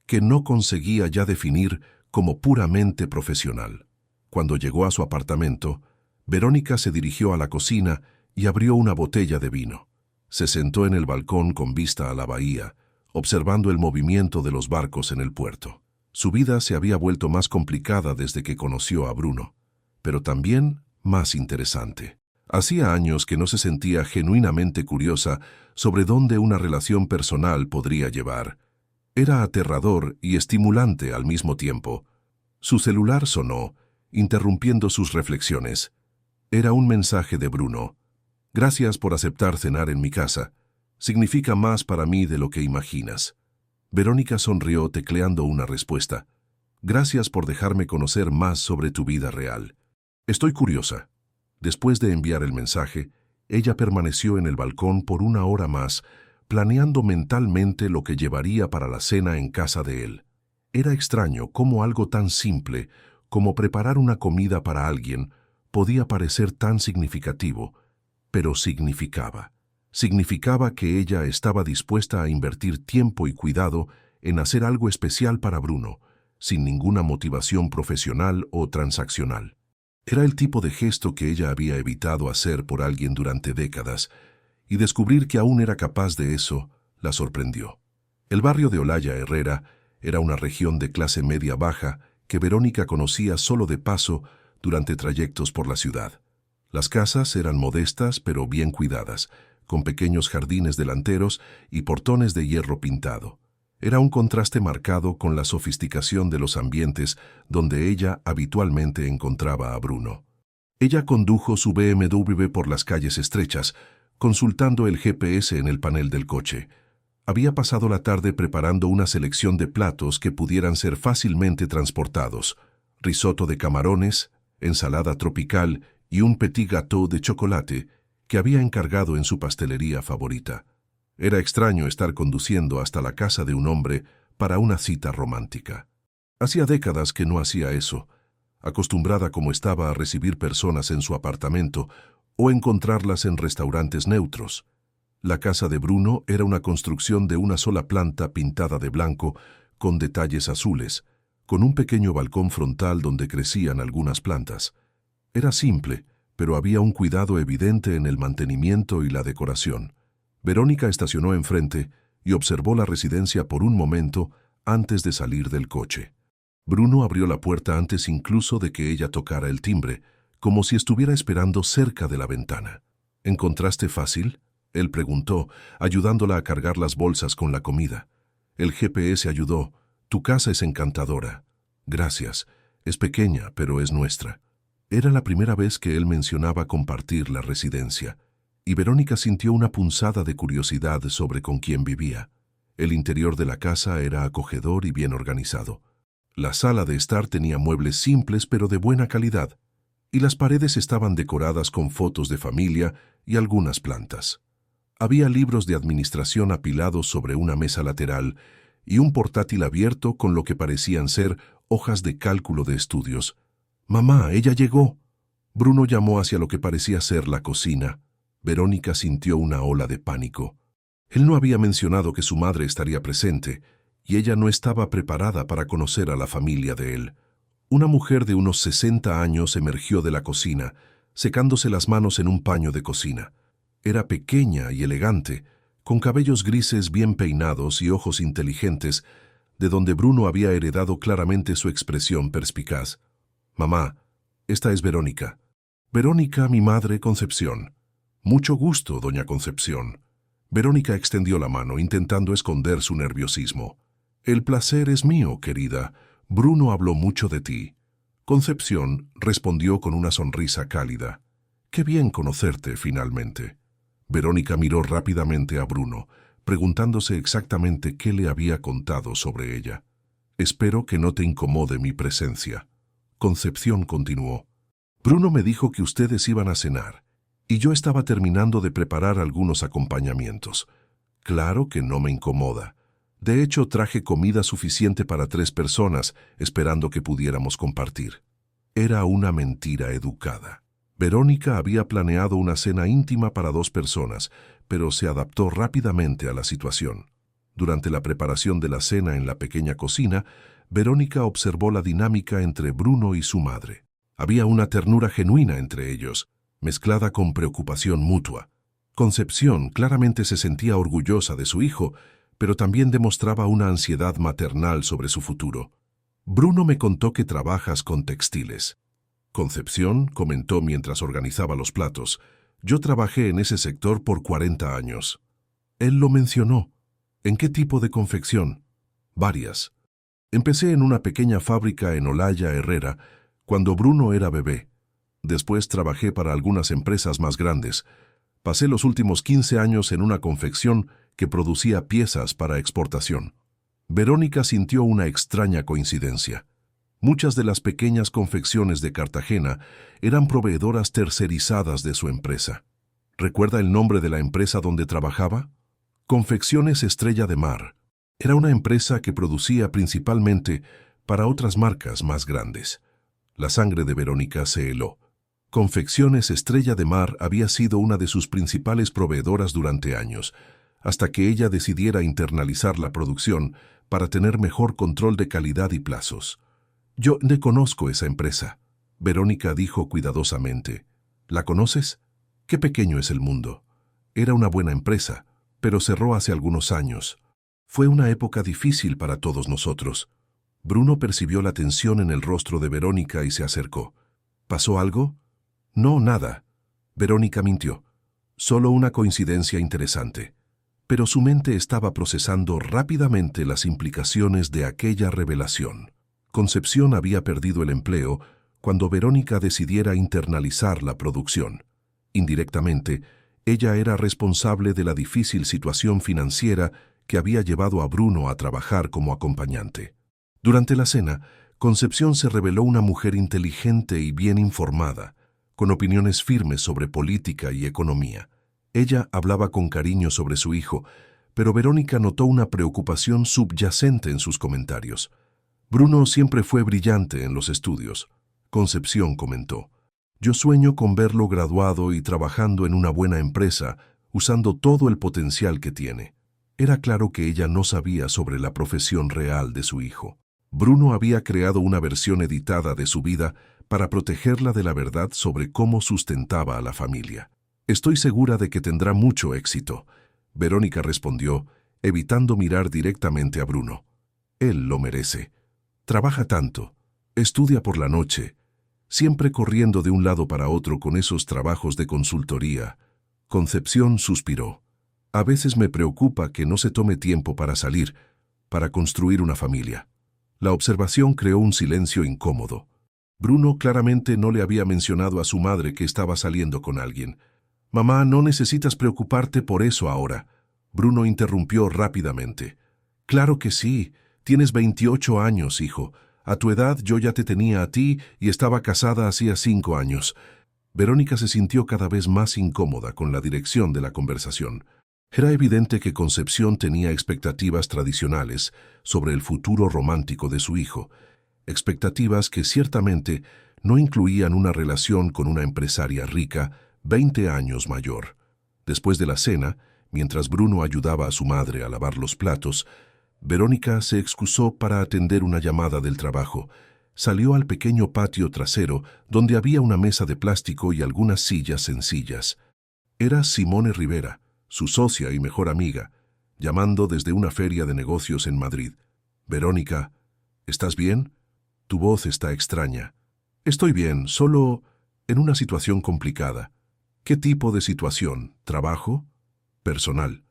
que no conseguía ya definir como puramente profesional. Cuando llegó a su apartamento, Verónica se dirigió a la cocina y abrió una botella de vino. Se sentó en el balcón con vista a la bahía, observando el movimiento de los barcos en el puerto. Su vida se había vuelto más complicada desde que conoció a Bruno, pero también más interesante. Hacía años que no se sentía genuinamente curiosa sobre dónde una relación personal podría llevar. Era aterrador y estimulante al mismo tiempo. Su celular sonó, interrumpiendo sus reflexiones. Era un mensaje de Bruno. «Gracias por aceptar cenar en mi casa. Significa más para mí de lo que imaginas». Verónica sonrió tecleando una respuesta. «Gracias por dejarme conocer más sobre tu vida real. Estoy curiosa». Después de enviar el mensaje, ella permaneció en el balcón por una hora más, planeando mentalmente lo que llevaría para la cena en casa de él. Era extraño cómo algo tan simple como preparar una comida para alguien podía parecer tan significativo, pero significaba. Significaba que ella estaba dispuesta a invertir tiempo y cuidado en hacer algo especial para Bruno, sin ninguna motivación profesional o transaccional. Era el tipo de gesto que ella había evitado hacer por alguien durante décadas, y descubrir que aún era capaz de eso la sorprendió. El barrio de Olaya Herrera era una región de clase media-baja que Verónica conocía solo de paso durante trayectos por la ciudad. Las casas eran modestas pero bien cuidadas, con pequeños jardines delanteros y portones de hierro pintado. Era un contraste marcado con la sofisticación de los ambientes donde ella habitualmente encontraba a Bruno. Ella condujo su BMW por las calles estrechas, consultando el GPS en el panel del coche. Había pasado la tarde preparando una selección de platos que pudieran ser fácilmente transportados: risotto de camarones, ensalada tropical y un petit gâteau de chocolate que había encargado en su pastelería favorita. Era extraño estar conduciendo hasta la casa de un hombre para una cita romántica. Hacía décadas que no hacía eso, acostumbrada como estaba a recibir personas en su apartamento o encontrarlas en restaurantes neutros. La casa de Bruno era una construcción de una sola planta pintada de blanco con detalles azules, con un pequeño balcón frontal donde crecían algunas plantas. Era simple, pero había un cuidado evidente en el mantenimiento y la decoración. Verónica estacionó enfrente y observó la residencia por un momento antes de salir del coche. Bruno abrió la puerta antes incluso de que ella tocara el timbre, como si estuviera esperando cerca de la ventana. «¿Encontraste fácil?», él preguntó, ayudándola a cargar las bolsas con la comida. El GPS ayudó. «Tu casa es encantadora». «Gracias. Es pequeña, pero es nuestra». Era la primera vez que él mencionaba compartir la residencia, y Verónica sintió una punzada de curiosidad sobre con quién vivía. El interior de la casa era acogedor y bien organizado. La sala de estar tenía muebles simples pero de buena calidad, y las paredes estaban decoradas con fotos de familia y algunas plantas. Había libros de administración apilados sobre una mesa lateral y un portátil abierto con lo que parecían ser hojas de cálculo de estudios. «Mamá, ella llegó». Bruno llamó hacia lo que parecía ser la cocina. Verónica sintió una ola de pánico. Él no había mencionado que su madre estaría presente, y ella no estaba preparada para conocer a la familia de él. Una mujer de unos 60 años emergió de la cocina, secándose las manos en un paño de cocina. Era pequeña y elegante, con cabellos grises bien peinados y ojos inteligentes, de donde Bruno había heredado claramente su expresión perspicaz. «Mamá, esta es Verónica». «Verónica, mi madre, Concepción». «Mucho gusto, doña Concepción». Verónica extendió la mano, intentando esconder su nerviosismo. «El placer es mío, querida. Bruno habló mucho de ti». Concepción respondió con una sonrisa cálida. «Qué bien conocerte, finalmente». Verónica miró rápidamente a Bruno, preguntándose exactamente qué le había contado sobre ella. «Espero que no te incomode mi presencia». Concepción continuó. «Bruno me dijo que ustedes iban a cenar, y yo estaba terminando de preparar algunos acompañamientos. Claro que no me incomoda. De hecho, traje comida suficiente para 3 personas, esperando que pudiéramos compartir. Era una mentira educada. Verónica había planeado una cena íntima para 2 personas, pero se adaptó rápidamente a la situación. Durante la preparación de la cena en la pequeña cocina, Verónica observó la dinámica entre Bruno y su madre. Había una ternura genuina entre ellos, mezclada con preocupación mutua. Concepción claramente se sentía orgullosa de su hijo, pero también demostraba una ansiedad maternal sobre su futuro. Bruno me contó que trabajas con textiles. Concepción comentó mientras organizaba los platos. Yo trabajé en ese sector por 40 años. Él lo mencionó. ¿En qué tipo de confección? Varias. Empecé en una pequeña fábrica en Olaya, Herrera, cuando Bruno era bebé. Después trabajé para algunas empresas más grandes. Pasé los últimos 15 años en una confección que producía piezas para exportación. Verónica sintió una extraña coincidencia. Muchas de las pequeñas confecciones de Cartagena eran proveedoras tercerizadas de su empresa. ¿Recuerda el nombre de la empresa donde trabajaba? Confecciones Estrella de Mar. Era una empresa que producía principalmente para otras marcas más grandes. La sangre de Verónica se heló. Confecciones Estrella de Mar había sido una de sus principales proveedoras durante años, hasta que ella decidiera internalizar la producción para tener mejor control de calidad y plazos. Yo ne conozco esa empresa, Verónica dijo cuidadosamente. ¿La conoces? Qué pequeño es el mundo. Era una buena empresa, pero cerró hace algunos años. Fue una época difícil para todos nosotros. Bruno percibió la tensión en el rostro de Verónica y se acercó. ¿Pasó algo? No, nada. Verónica mintió. Solo una coincidencia interesante. Pero su mente estaba procesando rápidamente las implicaciones de aquella revelación. Concepción había perdido el empleo cuando Verónica decidiera internalizar la producción. Indirectamente, ella era responsable de la difícil situación financiera que había llevado a Bruno a trabajar como acompañante. Durante la cena, Concepción se reveló una mujer inteligente y bien informada, con opiniones firmes sobre política y economía. Ella hablaba con cariño sobre su hijo, pero Verónica notó una preocupación subyacente en sus comentarios. Bruno siempre fue brillante en los estudios. Concepción comentó. Yo sueño con verlo graduado y trabajando en una buena empresa, usando todo el potencial que tiene. Era claro que ella no sabía sobre la profesión real de su hijo. Bruno había creado una versión editada de su vida para protegerla de la verdad sobre cómo sustentaba a la familia. Estoy segura de que tendrá mucho éxito, Verónica respondió, evitando mirar directamente a Bruno. Él lo merece. Trabaja tanto, estudia por la noche, siempre corriendo de un lado para otro con esos trabajos de consultoría. Concepción suspiró. A veces me preocupa que no se tome tiempo para salir, para construir una familia. La observación creó un silencio incómodo. Bruno claramente no le había mencionado a su madre que estaba saliendo con alguien. «Mamá, no necesitas preocuparte por eso ahora», Bruno interrumpió rápidamente. «Claro que sí. Tienes 28 años, hijo. A tu edad yo ya te tenía a ti y estaba casada hacía 5 años». Verónica se sintió cada vez más incómoda con la dirección de la conversación. Era evidente que Concepción tenía expectativas tradicionales sobre el futuro romántico de su hijo, expectativas que ciertamente no incluían una relación con una empresaria rica 20 años mayor. Después de la cena, mientras Bruno ayudaba a su madre a lavar los platos, Verónica se excusó para atender una llamada del trabajo. Salió al pequeño patio trasero donde había una mesa de plástico y algunas sillas sencillas. Era Simone Rivera, su socia y mejor amiga, llamando desde una feria de negocios en Madrid. «Verónica, ¿estás bien? Tu voz está extraña». «Estoy bien, solo en una situación complicada». «¿Qué tipo de situación? ¿Trabajo? ¿Personal?»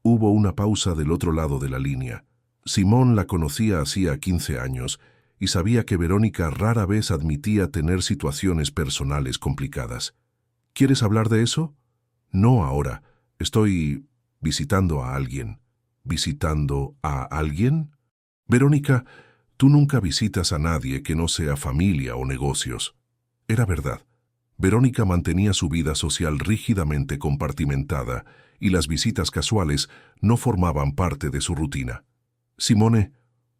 Hubo una pausa del otro lado de la línea. Simón la conocía hacía 15 años y sabía que Verónica rara vez admitía tener situaciones personales complicadas. «¿Quieres hablar de eso?» «No ahora. Estoy visitando a alguien». «¿Visitando a alguien?» «Verónica, tú nunca visitas a nadie que no sea familia o negocios». Era verdad. Verónica mantenía su vida social rígidamente compartimentada y las visitas casuales no formaban parte de su rutina. «Simone,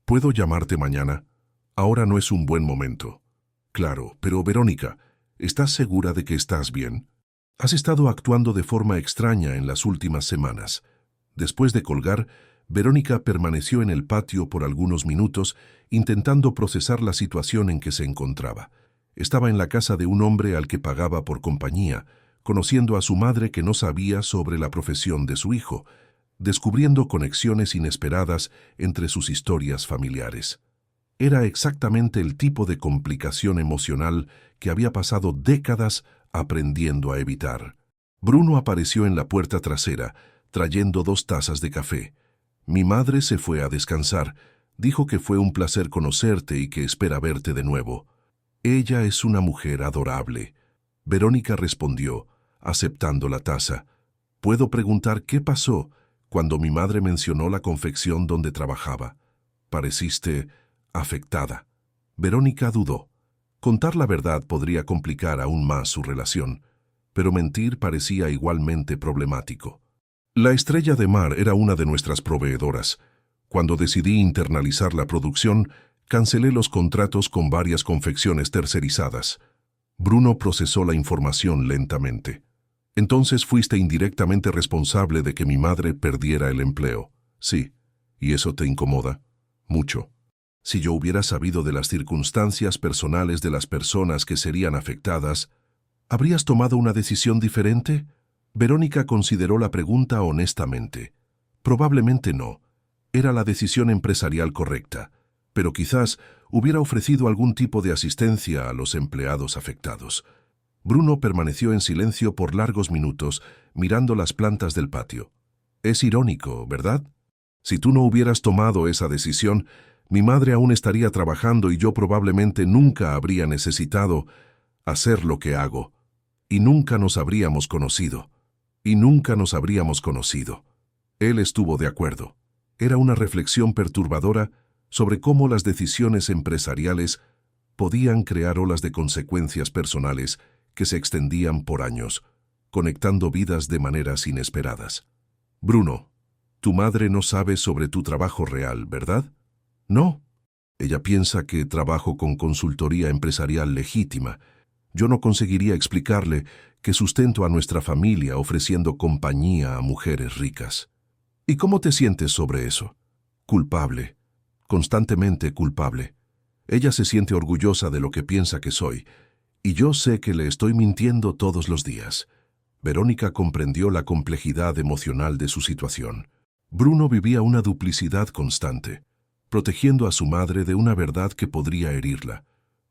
¿puedo llamarte mañana? Ahora no es un buen momento». «Claro, pero Verónica, ¿estás segura de que estás bien? Has estado actuando de forma extraña en las últimas semanas». Después de colgar, Verónica permaneció en el patio por algunos minutos intentando procesar la situación en que se encontraba. Estaba en la casa de un hombre al que pagaba por compañía, conociendo a su madre que no sabía sobre la profesión de su hijo, descubriendo conexiones inesperadas entre sus historias familiares. Era exactamente el tipo de complicación emocional que había pasado décadas aprendiendo a evitar. Bruno apareció en la puerta trasera, trayendo 2 tazas de café. «Mi madre se fue a descansar. Dijo que fue un placer conocerte y que espera verte de nuevo. Ella es una mujer adorable». Verónica respondió, aceptando la taza. «¿Puedo preguntar qué pasó cuando mi madre mencionó la confección donde trabajaba? Pareciste afectada». Verónica dudó. Contar la verdad podría complicar aún más su relación, pero mentir parecía igualmente problemático. «La Estrella de Mar era una de nuestras proveedoras. Cuando decidí internalizar la producción, cancelé los contratos con varias confecciones tercerizadas». Bruno procesó la información lentamente. «Entonces fuiste indirectamente responsable de que mi madre perdiera el empleo». «Sí. ¿Y eso te incomoda?» «Mucho. Si yo hubiera sabido de las circunstancias personales de las personas que serían afectadas, ¿habrías tomado una decisión diferente?» Verónica consideró la pregunta honestamente. Probablemente no. Era la decisión empresarial correcta, pero quizás hubiera ofrecido algún tipo de asistencia a los empleados afectados. Bruno permaneció en silencio por largos minutos, mirando las plantas del patio. «Es irónico, ¿verdad? Si tú no hubieras tomado esa decisión, mi madre aún estaría trabajando y yo probablemente nunca habría necesitado hacer lo que hago. Y nunca nos habríamos conocido. Él estuvo de acuerdo. Era una reflexión perturbadora sobre cómo las decisiones empresariales podían crear olas de consecuencias personales que se extendían por años, conectando vidas de maneras inesperadas. «Bruno, tu madre no sabe sobre tu trabajo real, ¿verdad?» «No. Ella piensa que trabajo con consultoría empresarial legítima. Yo no conseguiría explicarle que sustento a nuestra familia ofreciendo compañía a mujeres ricas». «¿Y cómo te sientes sobre eso?» «Culpable. Constantemente culpable. Ella se siente orgullosa de lo que piensa que soy, y yo sé que le estoy mintiendo todos los días». Verónica comprendió la complejidad emocional de su situación. Bruno vivía una duplicidad constante, protegiendo a su madre de una verdad que podría herirla,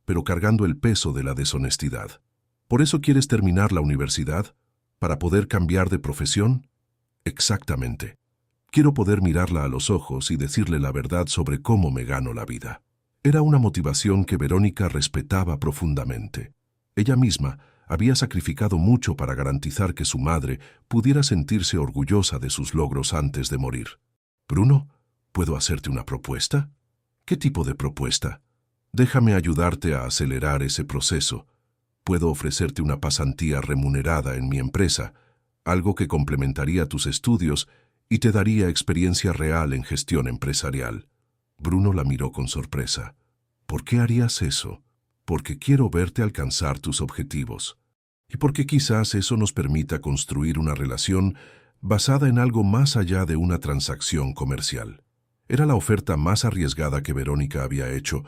pero cargando el peso de la deshonestidad. «¿Por eso quieres terminar la universidad? ¿Para poder cambiar de profesión?» «Exactamente. Quiero poder mirarla a los ojos y decirle la verdad sobre cómo me gano la vida». Era una motivación que Verónica respetaba profundamente. Ella misma había sacrificado mucho para garantizar que su madre pudiera sentirse orgullosa de sus logros antes de morir. «Bruno, ¿puedo hacerte una propuesta?» «¿Qué tipo de propuesta?» «Déjame ayudarte a acelerar ese proceso. Puedo ofrecerte una pasantía remunerada en mi empresa, algo que complementaría tus estudios y te daría experiencia real en gestión empresarial». Bruno la miró con sorpresa. «¿Por qué harías eso?» «Porque quiero verte alcanzar tus objetivos. Y porque quizás eso nos permita construir una relación basada en algo más allá de una transacción comercial». Era la oferta más arriesgada que Verónica había hecho,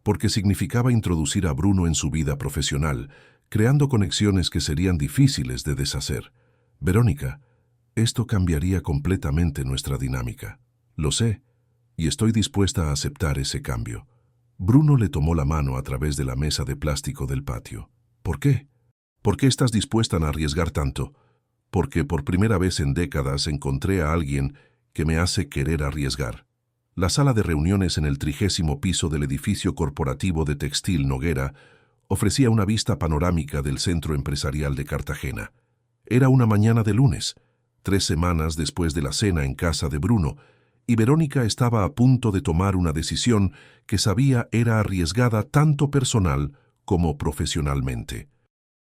porque significaba introducir a Bruno en su vida profesional, creando conexiones que serían difíciles de deshacer. «Verónica, esto cambiaría completamente nuestra dinámica. Lo sé, y estoy dispuesta a aceptar ese cambio». Bruno le tomó la mano a través de la mesa de plástico del patio. «¿Por qué? ¿Por qué estás dispuesta a arriesgar tanto?» «Porque por primera vez en décadas encontré a alguien que me hace querer arriesgar». La sala de reuniones en el 30º piso del edificio corporativo de Textil Noguera ofrecía una vista panorámica del centro empresarial de Cartagena. Era una mañana de lunes, 3 semanas después de la cena en casa de Bruno, y Verónica estaba a punto de tomar una decisión que sabía era arriesgada tanto personal como profesionalmente.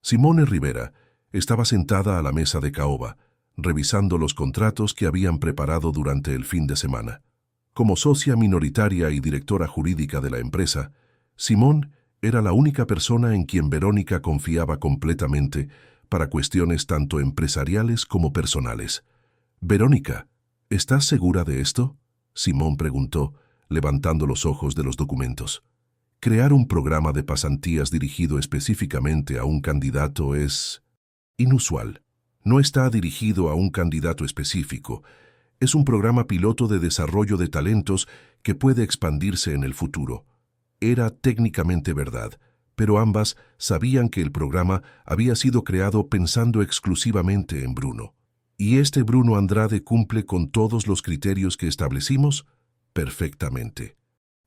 Simone Rivera estaba sentada a la mesa de caoba, revisando los contratos que habían preparado durante el fin de semana. Como socia minoritaria y directora jurídica de la empresa, Simone era la única persona en quien Verónica confiaba completamente para cuestiones tanto empresariales como personales. «Verónica, ¿estás segura de esto?», Simone preguntó, levantando los ojos de los documentos. Crear un programa de pasantías dirigido específicamente a un candidato es inusual. No está dirigido a un candidato específico. Es un programa piloto de desarrollo de talentos que puede expandirse en el futuro. Era técnicamente verdad, pero ambas sabían que el programa había sido creado pensando exclusivamente en Bruno. ¿Y este Bruno Andrade cumple con todos los criterios que establecimos? Perfectamente.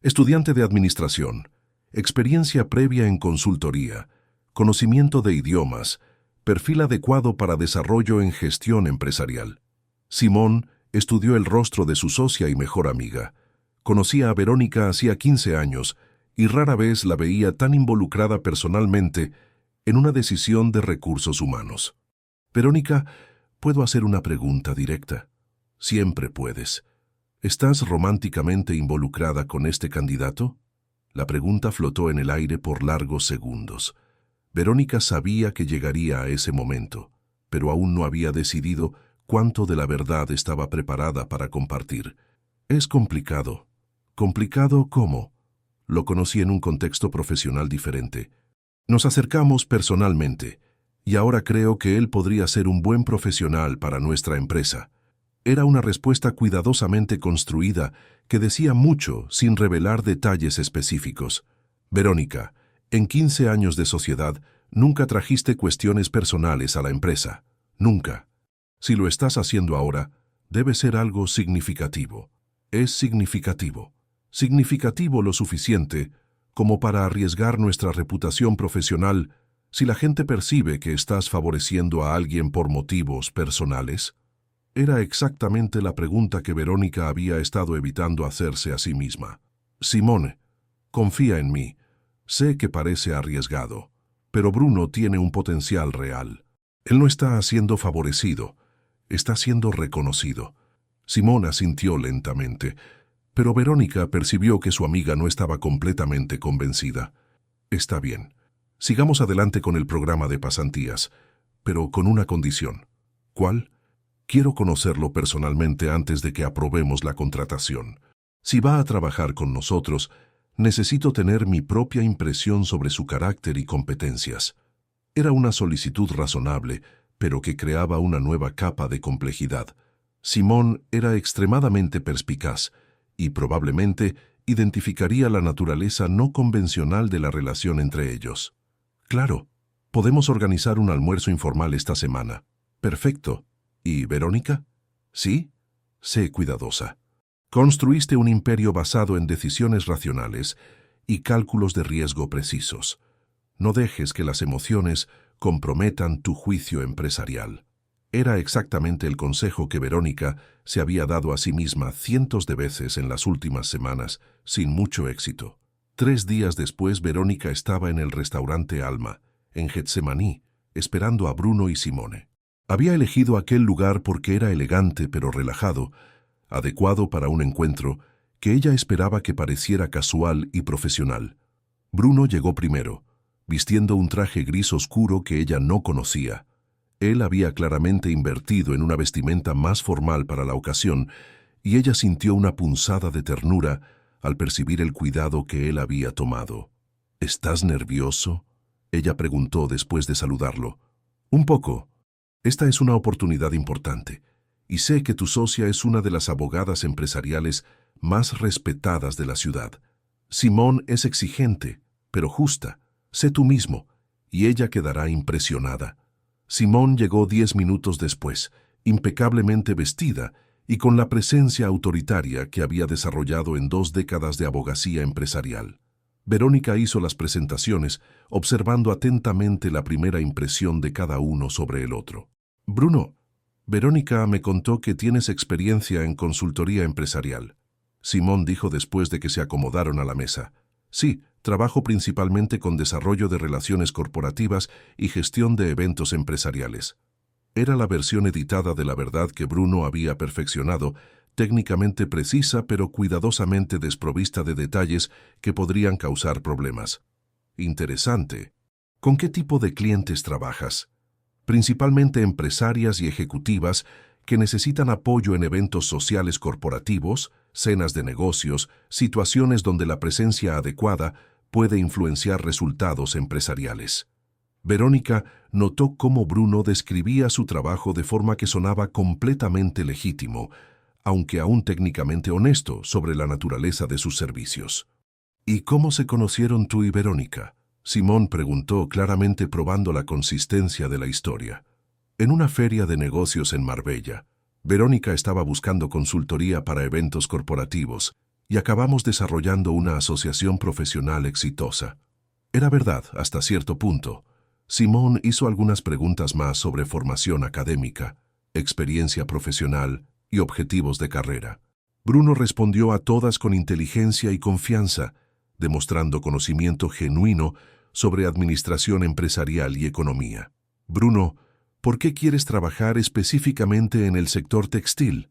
Estudiante de administración, experiencia previa en consultoría, conocimiento de idiomas, perfil adecuado para desarrollo en gestión empresarial. Simone estudió el rostro de su socia y mejor amiga. Conocía a Verónica hacía 15 años y rara vez la veía tan involucrada personalmente en una decisión de recursos humanos. «Verónica, ¿puedo hacer una pregunta directa?». «Siempre puedes. ¿Estás románticamente involucrada con este candidato?». La pregunta flotó en el aire por largos segundos. Verónica sabía que llegaría a ese momento, pero aún no había decidido cuánto de la verdad estaba preparada para compartir. «Es complicado». «¿Complicado cómo?». «Lo conocí en un contexto profesional diferente. Nos acercamos personalmente, y ahora creo que él podría ser un buen profesional para nuestra empresa». Era una respuesta cuidadosamente construida que decía mucho sin revelar detalles específicos. «Verónica, en 15 años de sociedad, nunca trajiste cuestiones personales a la empresa. Nunca. Si lo estás haciendo ahora, debe ser algo significativo. Es significativo. Significativo lo suficiente como para arriesgar nuestra reputación profesional si la gente percibe que estás favoreciendo a alguien por motivos personales». Era exactamente la pregunta que Verónica había estado evitando hacerse a sí misma. «Simone, confía en mí. Sé que parece arriesgado, pero Bruno tiene un potencial real. Él no está siendo favorecido, está siendo reconocido». Simone asintió lentamente, pero Verónica percibió que su amiga no estaba completamente convencida. «Está bien. Sigamos adelante con el programa de pasantías, pero con una condición». «¿Cuál?». «Quiero conocerlo personalmente antes de que aprobemos la contratación. Si va a trabajar con nosotros, necesito tener mi propia impresión sobre su carácter y competencias». Era una solicitud razonable, pero que creaba una nueva capa de complejidad. Simone era extremadamente perspicaz y probablemente identificaría la naturaleza no convencional de la relación entre ellos. «Claro, podemos organizar un almuerzo informal esta semana». «Perfecto. ¿Y Verónica?». «Sí». «Sé cuidadosa. Construiste un imperio basado en decisiones racionales y cálculos de riesgo precisos. No dejes que las emociones comprometan tu juicio empresarial». Era exactamente el consejo que Verónica se había dado a sí misma cientos de veces en las últimas semanas, sin mucho éxito. 3 días después, Verónica estaba en el restaurante Alma, en Getsemaní, esperando a Bruno y Simone. Había elegido aquel lugar porque era elegante pero relajado, adecuado para un encuentro que ella esperaba que pareciera casual y profesional. Bruno llegó primero, vistiendo un traje gris oscuro que ella no conocía. Él había claramente invertido en una vestimenta más formal para la ocasión, y ella sintió una punzada de ternura al percibir el cuidado que él había tomado. «¿Estás nervioso?», ella preguntó después de saludarlo. «Un poco. Esta es una oportunidad importante, y sé que tu socia es una de las abogadas empresariales más respetadas de la ciudad. Simone es exigente, pero justa. Sé tú mismo, y ella quedará impresionada». Simone llegó 10 minutos después, impecablemente vestida y con la presencia autoritaria que había desarrollado en 2 décadas de abogacía empresarial. Verónica hizo las presentaciones, observando atentamente la primera impresión de cada uno sobre el otro. «Bruno, Verónica me contó que tienes experiencia en consultoría empresarial». Simone dijo después de que se acomodaron a la mesa. «Sí, Trabajo principalmente con desarrollo de relaciones corporativas y gestión de eventos empresariales. Era la versión editada de la verdad que Bruno había perfeccionado, técnicamente precisa pero cuidadosamente desprovista de detalles que podrían causar problemas. Interesante. ¿Con qué tipo de clientes trabajas? Principalmente empresarias y ejecutivas que necesitan apoyo en eventos sociales corporativos, cenas de negocios, situaciones donde la presencia adecuada puede influenciar resultados empresariales. Verónica notó cómo Bruno describía su trabajo de forma que sonaba completamente legítimo, aunque aún técnicamente honesto sobre la naturaleza de sus servicios. ¿Y cómo se conocieron tú y Verónica? Simón preguntó, claramente probando la consistencia de la historia. En una feria de negocios en Marbella, Verónica estaba buscando consultoría para eventos corporativos y acabamos desarrollando una asociación profesional exitosa. Era verdad hasta cierto punto. Simón hizo algunas preguntas más sobre formación académica, experiencia profesional y objetivos de carrera. Bruno respondió a todas con inteligencia y confianza, demostrando conocimiento genuino sobre administración empresarial y economía. Bruno, ¿por qué quieres trabajar específicamente en el sector textil?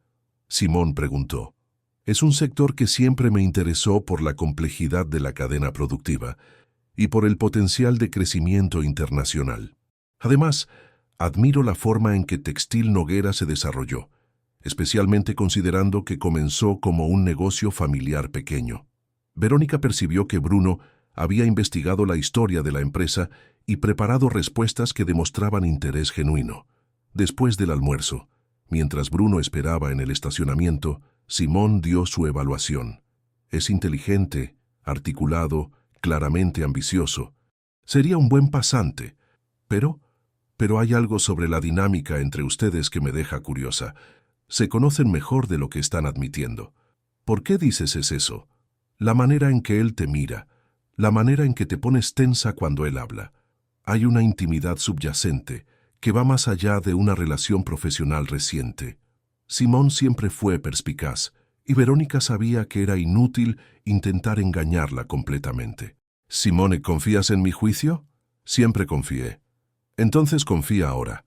Simón preguntó. Es un sector que siempre me interesó por la complejidad de la cadena productiva y por el potencial de crecimiento internacional. Además, admiro la forma en que Textil Noguera se desarrolló, especialmente considerando que comenzó como un negocio familiar pequeño. Verónica percibió que Bruno había investigado la historia de la empresa y preparado respuestas que demostraban interés genuino. Después del almuerzo, mientras Bruno esperaba en el estacionamiento, Simón dio su evaluación. Es inteligente, articulado, claramente ambicioso. Sería un buen pasante, pero hay algo sobre la dinámica entre ustedes que me deja curiosa. Se conocen mejor de lo que están admitiendo. ¿Por qué dices eso? La manera en que él te mira, la manera en que te pones tensa cuando él habla. Hay una intimidad subyacente que va más allá de una relación profesional reciente. Simón siempre fue perspicaz, y Verónica sabía que era inútil intentar engañarla completamente. «Simone, ¿confías en mi juicio?» «Siempre confié». «Entonces confía ahora.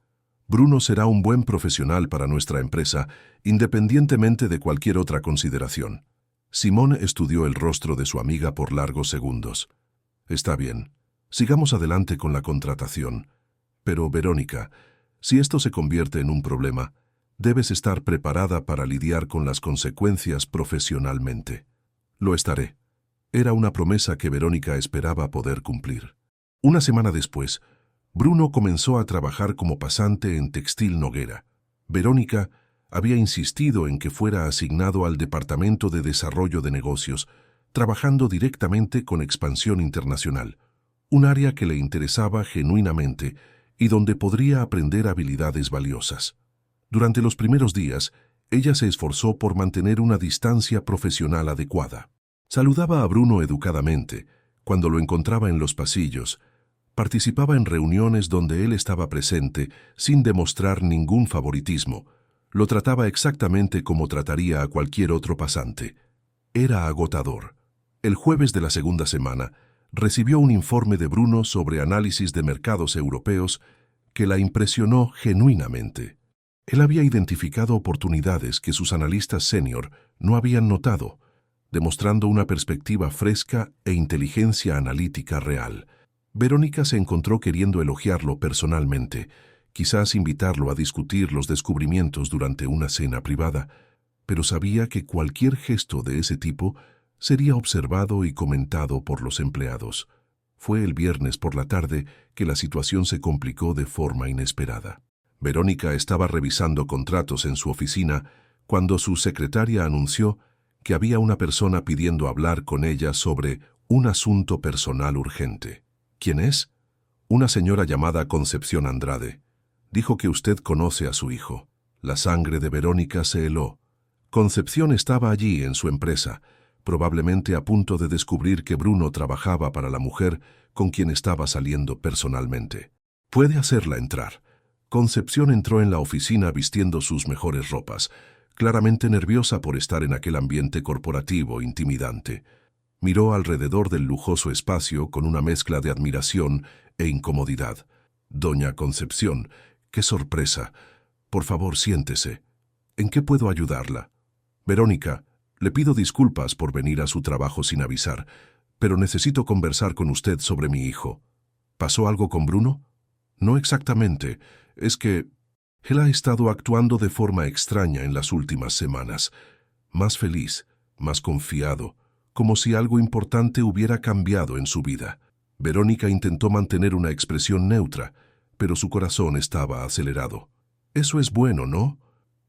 Bruno será un buen profesional para nuestra empresa, independientemente de cualquier otra consideración». Simón estudió el rostro de su amiga por largos segundos. «Está bien. Sigamos adelante con la contratación. Pero, Verónica, si esto se convierte en un problema, debes estar preparada para lidiar con las consecuencias profesionalmente». «Lo estaré». Era una promesa que Verónica esperaba poder cumplir. Una semana después, Bruno comenzó a trabajar como pasante en Textil Noguera. Verónica había insistido en que fuera asignado al Departamento de Desarrollo de Negocios, trabajando directamente con expansión internacional, un área que le interesaba genuinamente y donde podría aprender habilidades valiosas. Durante los primeros días, ella se esforzó por mantener una distancia profesional adecuada. Saludaba a Bruno educadamente cuando lo encontraba en los pasillos. Participaba en reuniones donde él estaba presente sin demostrar ningún favoritismo. Lo trataba exactamente como trataría a cualquier otro pasante. Era agotador. El jueves de la segunda semana, recibió un informe de Bruno sobre análisis de mercados europeos que la impresionó genuinamente. Él había identificado oportunidades que sus analistas senior no habían notado, demostrando una perspectiva fresca e inteligencia analítica real. Verónica se encontró queriendo elogiarlo personalmente, quizás invitarlo a discutir los descubrimientos durante una cena privada, pero sabía que cualquier gesto de ese tipo sería observado y comentado por los empleados. Fue el viernes por la tarde que la situación se complicó de forma inesperada. Verónica estaba revisando contratos en su oficina cuando su secretaria anunció que había una persona pidiendo hablar con ella sobre un asunto personal urgente. ¿Quién es? Una señora llamada Concepción Andrade. Dijo que usted conoce a su hijo. La sangre de Verónica se heló. Concepción estaba allí en su empresa, probablemente a punto de descubrir que Bruno trabajaba para la mujer con quien estaba saliendo personalmente. Puede hacerla entrar. Concepción entró en la oficina vistiendo sus mejores ropas, claramente nerviosa por estar en aquel ambiente corporativo intimidante. Miró alrededor del lujoso espacio con una mezcla de admiración e incomodidad. Doña Concepción, qué sorpresa. Por favor, siéntese. ¿En qué puedo ayudarla? Verónica, le pido disculpas por venir a su trabajo sin avisar, pero necesito conversar con usted sobre mi hijo. ¿Pasó algo con Bruno? No exactamente. Es que él ha estado actuando de forma extraña en las últimas semanas. Más feliz, más confiado, como si algo importante hubiera cambiado en su vida. Verónica intentó mantener una expresión neutra, pero su corazón estaba acelerado. Eso es bueno, ¿no?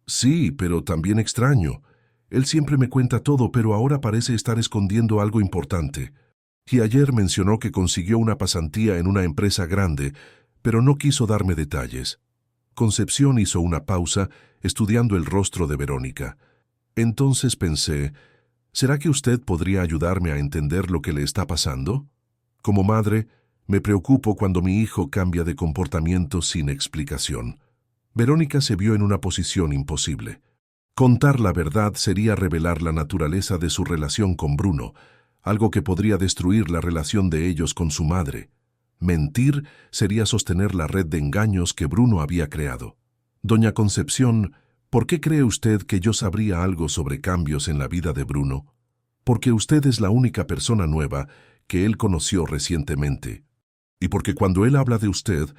Sí, pero también extraño. Él siempre me cuenta todo, pero ahora parece estar escondiendo algo importante. Y ayer mencionó que consiguió una pasantía en una empresa grande, pero no quiso darme detalles. Concepción hizo una pausa, estudiando el rostro de Verónica. Entonces pensé, ¿será que usted podría ayudarme a entender lo que le está pasando? Como madre, me preocupo cuando mi hijo cambia de comportamiento sin explicación. Verónica se vio en una posición imposible. Contar la verdad sería revelar la naturaleza de su relación con Bruno, algo que podría destruir la relación de ellos con su madre. Mentir sería sostener la red de engaños que Bruno había creado. Doña Concepción, ¿por qué cree usted que yo sabría algo sobre cambios en la vida de Bruno? Porque usted es la única persona nueva que él conoció recientemente. Y porque cuando él habla de usted,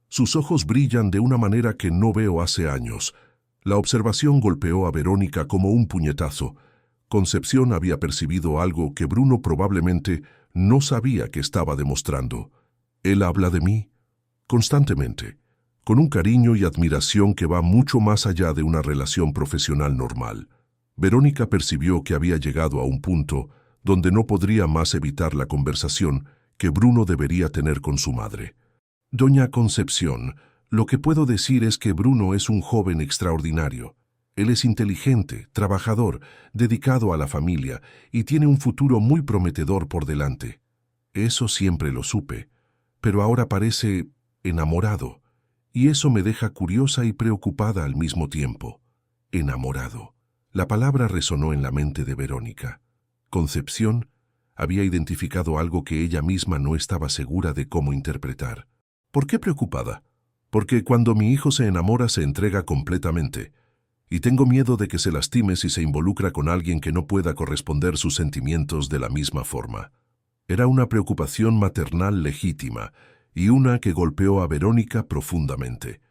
sus ojos brillan de una manera que no veo hace años. La observación golpeó a Verónica como un puñetazo. Concepción había percibido algo que Bruno probablemente no sabía que estaba demostrando. Él habla de mí constantemente, con un cariño y admiración que va mucho más allá de una relación profesional normal. Verónica percibió que había llegado a un punto donde no podría más evitar la conversación que Bruno debería tener con su madre. Doña Concepción, lo que puedo decir es que Bruno es un joven extraordinario. Él es inteligente, trabajador, dedicado a la familia y tiene un futuro muy prometedor por delante. Eso siempre lo supe, pero ahora parece enamorado, y eso me deja curiosa y preocupada al mismo tiempo. Enamorado. La palabra resonó en la mente de Verónica. Concepción había identificado algo que ella misma no estaba segura de cómo interpretar. ¿Por qué preocupada? Porque cuando mi hijo se enamora se entrega completamente, y tengo miedo de que se lastime si se involucra con alguien que no pueda corresponder sus sentimientos de la misma forma. Era una preocupación maternal legítima, y una que golpeó a Verónica profundamente.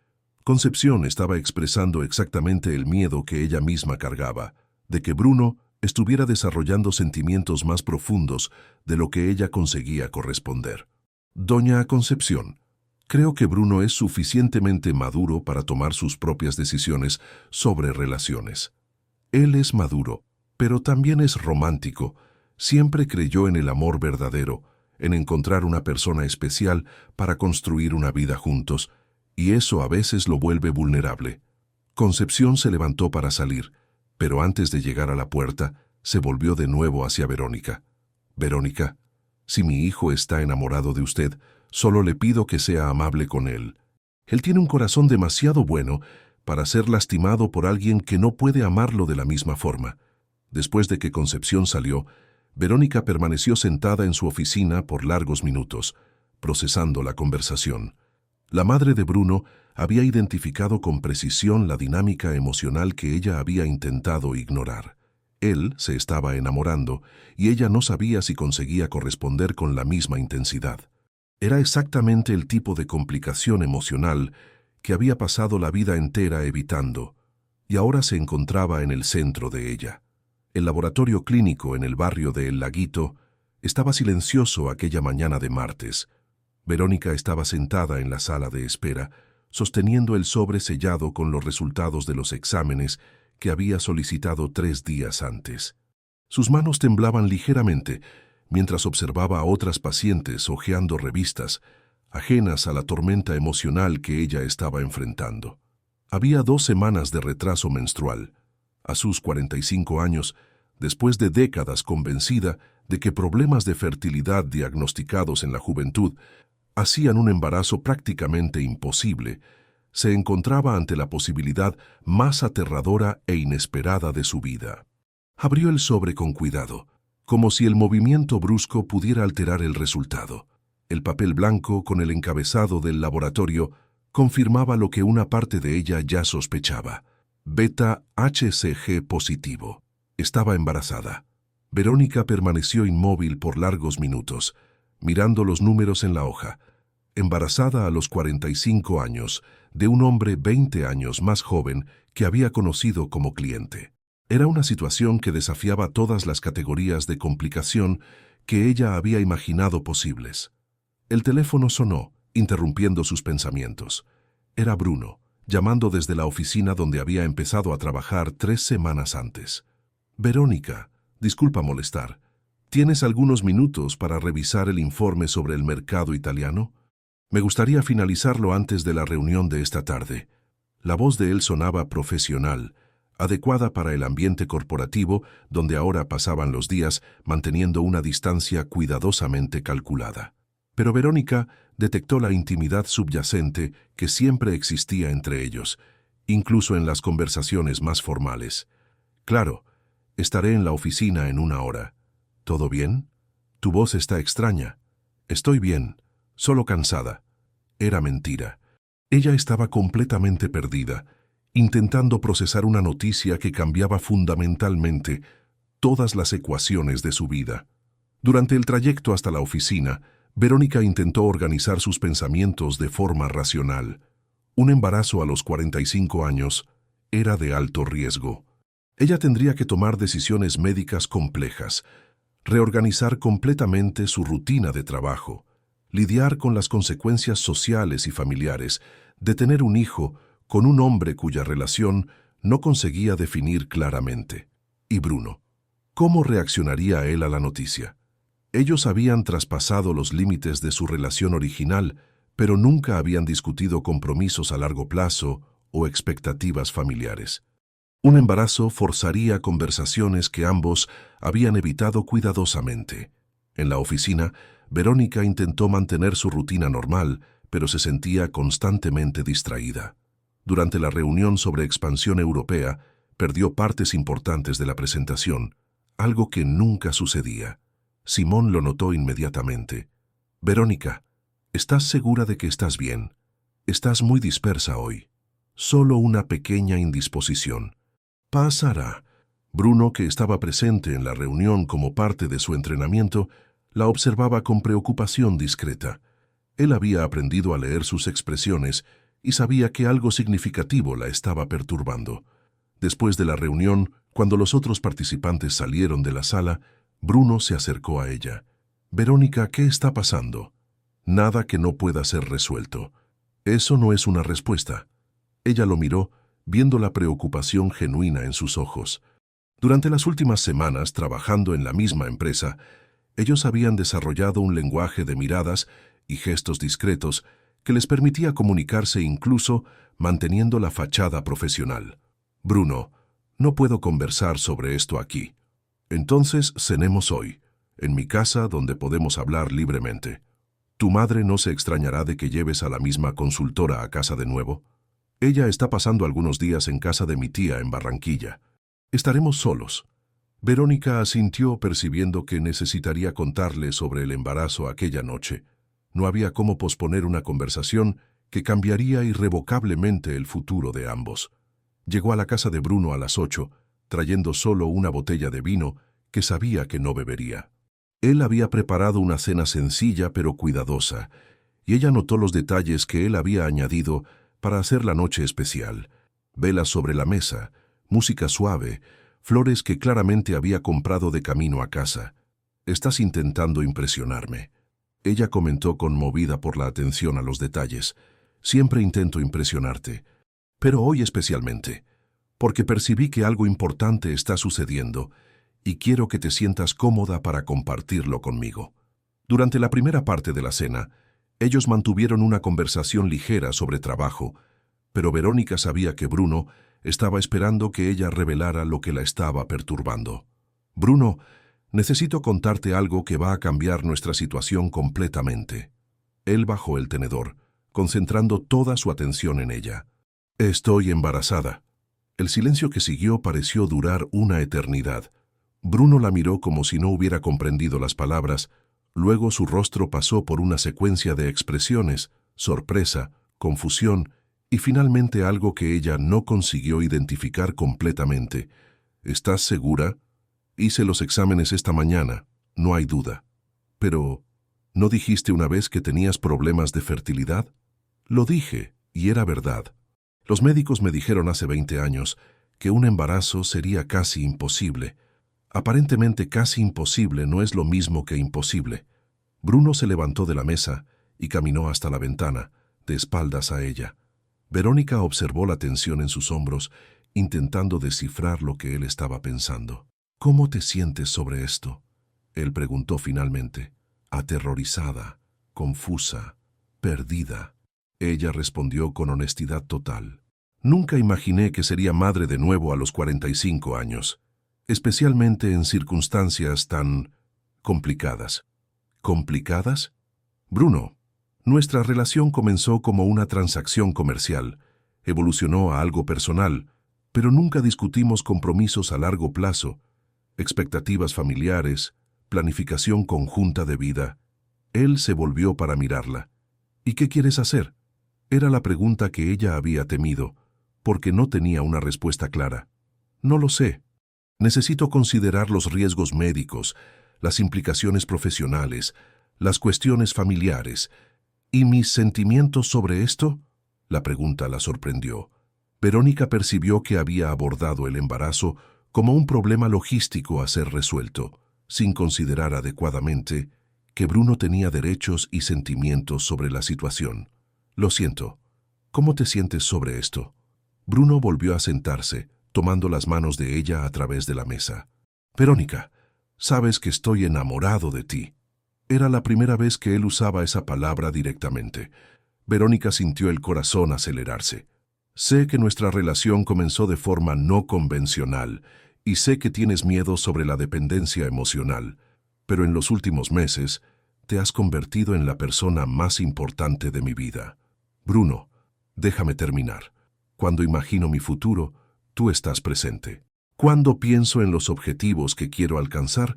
Concepción estaba expresando exactamente el miedo que ella misma cargaba, de que Bruno estuviera desarrollando sentimientos más profundos de lo que ella conseguía corresponder. Doña Concepción, creo que Bruno es suficientemente maduro para tomar sus propias decisiones sobre relaciones. Él es maduro, pero también es romántico. Siempre creyó en el amor verdadero, en encontrar una persona especial para construir una vida juntos, y eso a veces lo vuelve vulnerable. Concepción se levantó para salir, pero antes de llegar a la puerta, se volvió de nuevo hacia Verónica. Verónica, si mi hijo está enamorado de usted, solo le pido que sea amable con él. Él tiene un corazón demasiado bueno para ser lastimado por alguien que no puede amarlo de la misma forma. Después de que Concepción salió, Verónica permaneció sentada en su oficina por largos minutos, procesando la conversación. La madre de Bruno había identificado con precisión la dinámica emocional que ella había intentado ignorar. Él se estaba enamorando y ella no sabía si conseguía corresponder con la misma intensidad. Era exactamente el tipo de complicación emocional que había pasado la vida entera evitando, y ahora se encontraba en el centro de ella. El laboratorio clínico en el barrio de El Laguito estaba silencioso aquella mañana de martes. Verónica estaba sentada en la sala de espera, sosteniendo el sobre sellado con los resultados de los exámenes que había solicitado 3 días antes. Sus manos temblaban ligeramente mientras observaba a otras pacientes hojeando revistas, ajenas a la tormenta emocional que ella estaba enfrentando. Había 2 semanas de retraso menstrual. A sus 45 años, después de décadas convencida de que problemas de fertilidad diagnosticados en la juventud hacían un embarazo prácticamente imposible, se encontraba ante la posibilidad más aterradora e inesperada de su vida. Abrió el sobre con cuidado. como si el movimiento brusco pudiera alterar el resultado. El papel blanco, con el encabezado del laboratorio, confirmaba lo que una parte de ella ya sospechaba. Beta HCG positivo. Estaba embarazada. Verónica permaneció inmóvil por largos minutos, mirando los números en la hoja. Embarazada a los 45 años, de un hombre 20 años más joven que había conocido como cliente. Era una situación que desafiaba todas las categorías de complicación que ella había imaginado posibles. El teléfono sonó, interrumpiendo sus pensamientos. Era Bruno, llamando desde la oficina donde había empezado a trabajar 3 semanas antes. «Verónica, disculpa molestar. ¿Tienes algunos minutos para revisar el informe sobre el mercado italiano? Me gustaría finalizarlo antes de la reunión de esta tarde». La voz de él sonaba profesional, adecuada para el ambiente corporativo donde ahora pasaban los días manteniendo una distancia cuidadosamente calculada. Pero Verónica detectó la intimidad subyacente que siempre existía entre ellos, incluso en las conversaciones más formales. «Claro, estaré en la oficina en 1 hora. ¿Todo bien? Tu voz está extraña». «Estoy bien, solo cansada». Era mentira. Ella estaba completamente perdida, intentando procesar una noticia que cambiaba fundamentalmente todas las ecuaciones de su vida. Durante el trayecto hasta la oficina, Verónica intentó organizar sus pensamientos de forma racional. Un embarazo a los 45 años era de alto riesgo. Ella tendría que tomar decisiones médicas complejas, reorganizar completamente su rutina de trabajo, lidiar con las consecuencias sociales y familiares de tener un hijo con un hombre cuya relación no conseguía definir claramente. Y Bruno, ¿cómo reaccionaría él a la noticia? Ellos habían traspasado los límites de su relación original, pero nunca habían discutido compromisos a largo plazo o expectativas familiares. Un embarazo forzaría conversaciones que ambos habían evitado cuidadosamente. En la oficina, Verónica intentó mantener su rutina normal, pero se sentía constantemente distraída. Durante la reunión sobre expansión europea, perdió partes importantes de la presentación, algo que nunca sucedía. Simón lo notó inmediatamente. «Verónica, ¿estás segura de que estás bien? Estás muy dispersa hoy. Solo una pequeña indisposición. Pasará». Bruno, que estaba presente en la reunión como parte de su entrenamiento, la observaba con preocupación discreta. Él había aprendido a leer sus expresiones y sabía que algo significativo la estaba perturbando. Después de la reunión, cuando los otros participantes salieron de la sala, Bruno se acercó a ella. «Verónica, ¿qué está pasando?» «Nada que no pueda ser resuelto». «Eso no es una respuesta». Ella lo miró, viendo la preocupación genuina en sus ojos. Durante las últimas semanas, trabajando en la misma empresa, ellos habían desarrollado un lenguaje de miradas y gestos discretos que les permitía comunicarse incluso manteniendo la fachada profesional. «Bruno, no puedo conversar sobre esto aquí. Entonces cenemos hoy, en mi casa donde podemos hablar libremente. ¿Tu madre no se extrañará de que lleves a la misma consultora a casa de nuevo? Ella está pasando algunos días en casa de mi tía en Barranquilla. Estaremos solos». Verónica asintió percibiendo que necesitaría contarle sobre el embarazo aquella noche. No había cómo posponer una conversación que cambiaría irrevocablemente el futuro de ambos. Llegó a la casa de Bruno a las 8, trayendo solo una botella de vino que sabía que no bebería. Él había preparado una cena sencilla pero cuidadosa, y ella notó los detalles que él había añadido para hacer la noche especial. Velas sobre la mesa, música suave, flores que claramente había comprado de camino a casa. «Estás intentando impresionarme». Ella comentó conmovida por la atención a los detalles. «Siempre intento impresionarte, pero hoy especialmente, porque percibí que algo importante está sucediendo y quiero que te sientas cómoda para compartirlo conmigo». Durante la primera parte de la cena, ellos mantuvieron una conversación ligera sobre trabajo, pero Verónica sabía que Bruno estaba esperando que ella revelara lo que la estaba perturbando. «Bruno, necesito contarte algo que va a cambiar nuestra situación completamente». Él bajó el tenedor, concentrando toda su atención en ella. «Estoy embarazada». El silencio que siguió pareció durar una eternidad. Bruno la miró como si no hubiera comprendido las palabras, luego su rostro pasó por una secuencia de expresiones, sorpresa, confusión y finalmente algo que ella no consiguió identificar completamente. ¿Estás segura? Hice los exámenes esta mañana, no hay duda. Pero, ¿no dijiste una vez que tenías problemas de fertilidad? Lo dije, y era verdad. Los médicos me dijeron hace 20 años que un embarazo sería casi imposible. Aparentemente casi imposible no es lo mismo que imposible. Bruno se levantó de la mesa y caminó hasta la ventana, de espaldas a ella. Verónica observó la tensión en sus hombros, intentando descifrar lo que él estaba pensando. ¿Cómo te sientes sobre esto? Él preguntó finalmente, aterrorizada, confusa, perdida. Ella respondió con honestidad total. Nunca imaginé que sería madre de nuevo a los 45 años, especialmente en circunstancias tan complicadas. ¿Complicadas? Bruno, nuestra relación comenzó como una transacción comercial, evolucionó a algo personal, pero nunca discutimos compromisos a largo plazo, expectativas familiares, planificación conjunta de vida. Él se volvió para mirarla. ¿Y qué quieres hacer? Era la pregunta que ella había temido, porque no tenía una respuesta clara. No lo sé. Necesito considerar los riesgos médicos, las implicaciones profesionales, las cuestiones familiares. ¿Y mis sentimientos sobre esto? La pregunta la sorprendió. Verónica percibió que había abordado el embarazo como un problema logístico a ser resuelto, sin considerar adecuadamente que Bruno tenía derechos y sentimientos sobre la situación. Lo siento. ¿Cómo te sientes sobre esto? Bruno volvió a sentarse, tomando las manos de ella a través de la mesa. Verónica, sabes que estoy enamorado de ti. Era la primera vez que él usaba esa palabra directamente. Verónica sintió el corazón acelerarse. Sé que nuestra relación comenzó de forma no convencional y sé que tienes miedo sobre la dependencia emocional, pero en los últimos meses te has convertido en la persona más importante de mi vida. Bruno, déjame terminar. Cuando imagino mi futuro, tú estás presente. Cuando pienso en los objetivos que quiero alcanzar,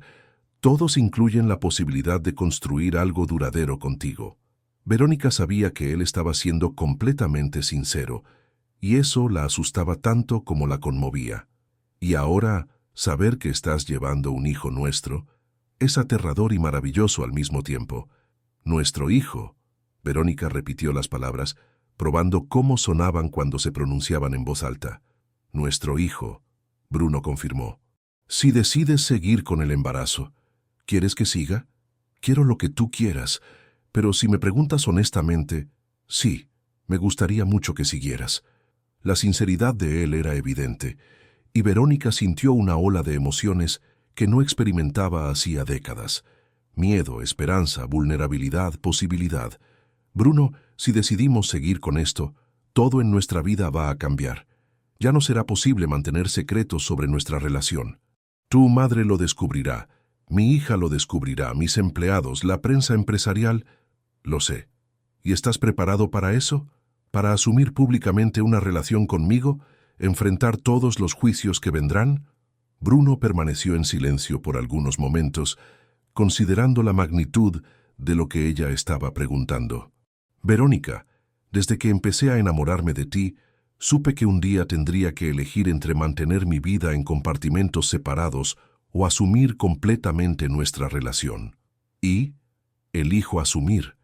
todos incluyen la posibilidad de construir algo duradero contigo. Verónica sabía que él estaba siendo completamente sincero, y eso la asustaba tanto como la conmovía. Y ahora, saber que estás llevando un hijo nuestro es aterrador y maravilloso al mismo tiempo. Nuestro hijo. Verónica repitió las palabras, probando cómo sonaban cuando se pronunciaban en voz alta. Nuestro hijo, Bruno confirmó. Si decides seguir con el embarazo, ¿quieres que siga? Quiero lo que tú quieras, pero si me preguntas honestamente, sí, me gustaría mucho que siguieras. La sinceridad de él era evidente, y Verónica sintió una ola de emociones que no experimentaba hacía décadas. Miedo, esperanza, vulnerabilidad, posibilidad. Bruno, si decidimos seguir con esto, todo en nuestra vida va a cambiar. Ya no será posible mantener secretos sobre nuestra relación. Tu madre lo descubrirá, mi hija lo descubrirá, mis empleados, la prensa empresarial. Lo sé. ¿Y estás preparado para eso? ¿Para asumir públicamente una relación conmigo? ¿Enfrentar todos los juicios que vendrán? Bruno permaneció en silencio por algunos momentos, considerando la magnitud de lo que ella estaba preguntando. Verónica, desde que empecé a enamorarme de ti, supe que un día tendría que elegir entre mantener mi vida en compartimentos separados o asumir completamente nuestra relación. Y elijo asumir,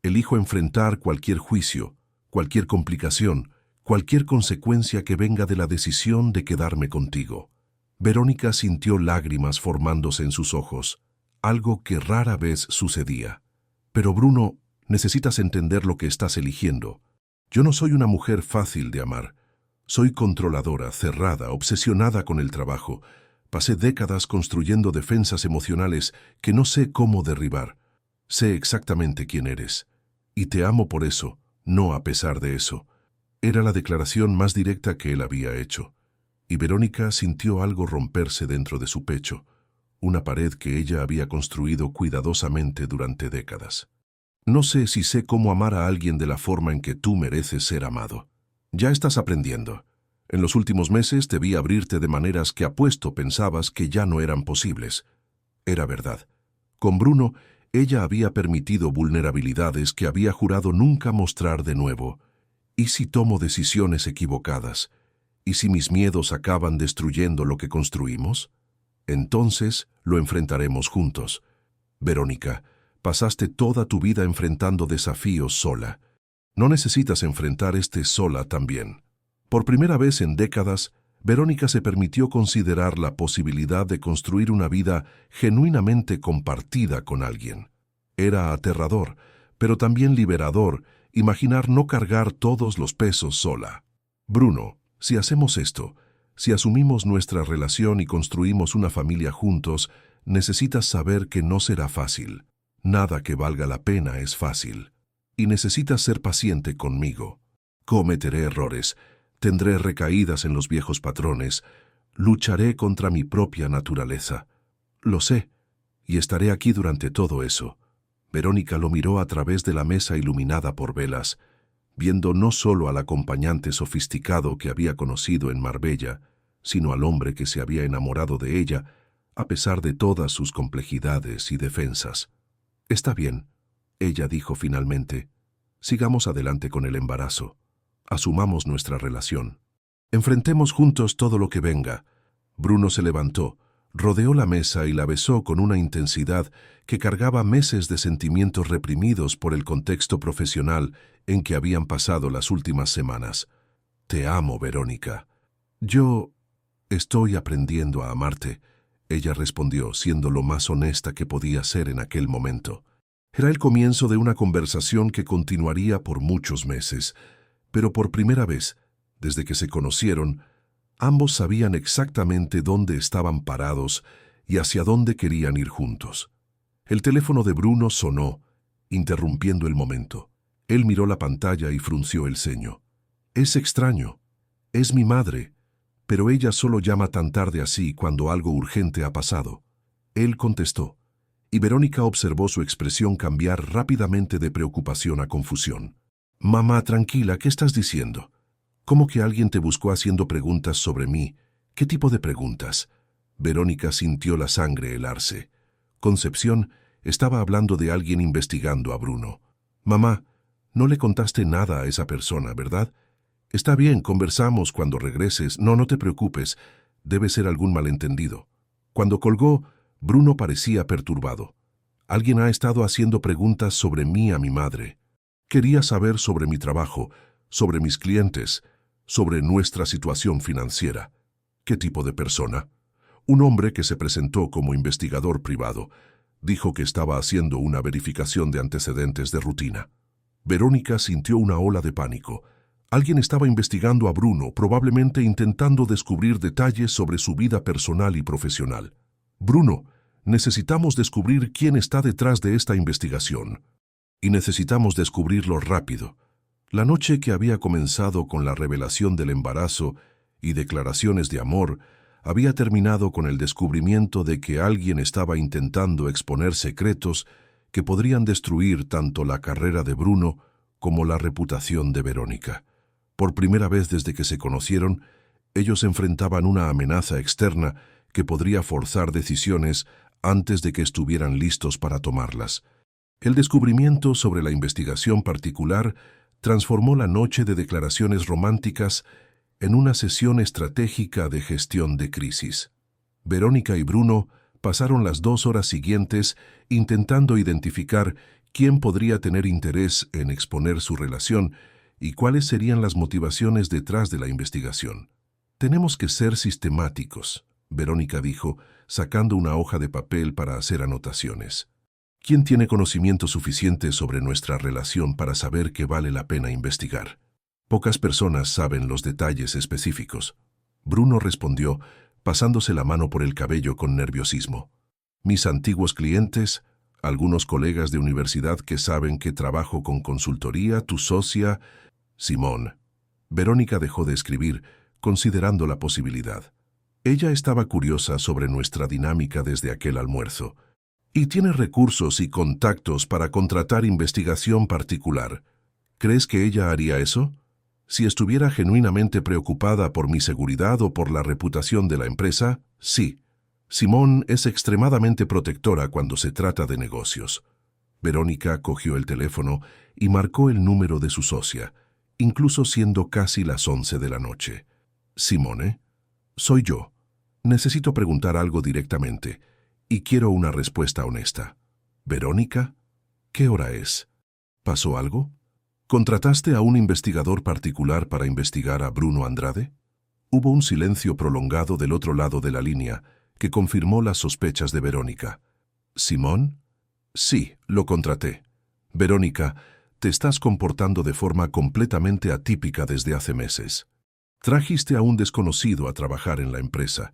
elijo enfrentar cualquier juicio, cualquier complicación, cualquier consecuencia que venga de la decisión de quedarme contigo. Verónica sintió lágrimas formándose en sus ojos, algo que rara vez sucedía. Pero Bruno, necesitas entender lo que estás eligiendo. Yo no soy una mujer fácil de amar. Soy controladora, cerrada, obsesionada con el trabajo. Pasé décadas construyendo defensas emocionales que no sé cómo derribar. Sé exactamente quién eres. Y te amo por eso, no a pesar de eso. Era la declaración más directa que él había hecho. Y Verónica sintió algo romperse dentro de su pecho, una pared que ella había construido cuidadosamente durante décadas. No sé si sé cómo amar a alguien de la forma en que tú mereces ser amado. Ya estás aprendiendo. En los últimos meses te vi abrirte de maneras que apuesto pensabas que ya no eran posibles. Era verdad. Con Bruno, ella había permitido vulnerabilidades que había jurado nunca mostrar de nuevo. ¿Y si tomo decisiones equivocadas? ¿Y si mis miedos acaban destruyendo lo que construimos? Entonces lo enfrentaremos juntos. Verónica, pasaste toda tu vida enfrentando desafíos sola. No necesitas enfrentar este sola también. Por primera vez en décadas, Verónica se permitió considerar la posibilidad de construir una vida genuinamente compartida con alguien. Era aterrador, pero también liberador, imaginar no cargar todos los pesos sola. Bruno, si hacemos esto, si asumimos nuestra relación y construimos una familia juntos, necesitas saber que no será fácil. Nada que valga la pena es fácil. Y necesitas ser paciente conmigo. Cometeré errores, tendré recaídas en los viejos patrones, lucharé contra mi propia naturaleza. Lo sé, y estaré aquí durante todo eso. Verónica lo miró a través de la mesa iluminada por velas, viendo no solo al acompañante sofisticado que había conocido en Marbella, sino al hombre que se había enamorado de ella, a pesar de todas sus complejidades y defensas. «Está bien», ella dijo finalmente. «Sigamos adelante con el embarazo. Asumamos nuestra relación. Enfrentemos juntos todo lo que venga». Bruno se levantó, rodeó la mesa y la besó con una intensidad que cargaba meses de sentimientos reprimidos por el contexto profesional en que habían pasado las últimas semanas. «Te amo, Verónica». «Yo estoy aprendiendo a amarte», ella respondió, siendo lo más honesta que podía ser en aquel momento. Era el comienzo de una conversación que continuaría por muchos meses, pero por primera vez, desde que se conocieron, ambos sabían exactamente dónde estaban parados y hacia dónde querían ir juntos. El teléfono de Bruno sonó, interrumpiendo el momento. Él miró la pantalla y frunció el ceño. «Es extraño. Es mi madre, pero ella solo llama tan tarde así cuando algo urgente ha pasado». Él contestó, y Verónica observó su expresión cambiar rápidamente de preocupación a confusión. «Mamá, tranquila, ¿qué estás diciendo? ¿Cómo que alguien te buscó haciendo preguntas sobre mí? ¿Qué tipo de preguntas?» Verónica sintió la sangre helarse. Concepción estaba hablando de alguien investigando a Bruno. «Mamá, no le contaste nada a esa persona, ¿verdad? Está bien, conversamos cuando regreses. No te preocupes. Debe ser algún malentendido». Cuando colgó, Bruno parecía perturbado. «Alguien ha estado haciendo preguntas sobre mí a mi madre. Quería saber sobre mi trabajo, sobre mis clientes, sobre nuestra situación financiera». «¿Qué tipo de persona?» «Un hombre que se presentó como investigador privado. Dijo que estaba haciendo una verificación de antecedentes de rutina». Verónica sintió una ola de pánico. Alguien estaba investigando a Bruno, probablemente intentando descubrir detalles sobre su vida personal y profesional. «Bruno, necesitamos descubrir quién está detrás de esta investigación. Y necesitamos descubrirlo rápido». La noche que había comenzado con la revelación del embarazo y declaraciones de amor, había terminado con el descubrimiento de que alguien estaba intentando exponer secretos que podrían destruir tanto la carrera de Bruno como la reputación de Verónica. Por primera vez desde que se conocieron, ellos enfrentaban una amenaza externa que podría forzar decisiones antes de que estuvieran listos para tomarlas. El descubrimiento sobre la investigación particular transformó la noche de declaraciones románticas en una sesión estratégica de gestión de crisis. Verónica y Bruno pasaron las 2 horas siguientes intentando identificar quién podría tener interés en exponer su relación y cuáles serían las motivaciones detrás de la investigación. «Tenemos que ser sistemáticos», Verónica dijo, sacando una hoja de papel para hacer anotaciones. «¿Quién tiene conocimiento suficiente sobre nuestra relación para saber que vale la pena investigar?» «Pocas personas saben los detalles específicos». Bruno respondió, pasándose la mano por el cabello con nerviosismo. «Mis antiguos clientes, algunos colegas de universidad que saben que trabajo con consultoría, tu socia, Simón». Verónica dejó de escribir, considerando la posibilidad. Ella estaba curiosa sobre nuestra dinámica desde aquel almuerzo. «Y tiene recursos y contactos para contratar investigación particular. ¿Crees que ella haría eso?» Si estuviera genuinamente preocupada por mi seguridad o por la reputación de la empresa, sí. Simone es extremadamente protectora cuando se trata de negocios. Verónica cogió el teléfono y marcó el número de su socia, incluso siendo casi las 11 de la noche. Simone, soy yo. Necesito preguntar algo directamente y quiero una respuesta honesta. Verónica, ¿qué hora es? ¿Pasó algo? ¿Contrataste a un investigador particular para investigar a Bruno Andrade? Hubo un silencio prolongado del otro lado de la línea que confirmó las sospechas de Verónica. ¿Simón? Sí, lo contraté. Verónica, te estás comportando de forma completamente atípica desde hace meses. Trajiste a un desconocido a trabajar en la empresa.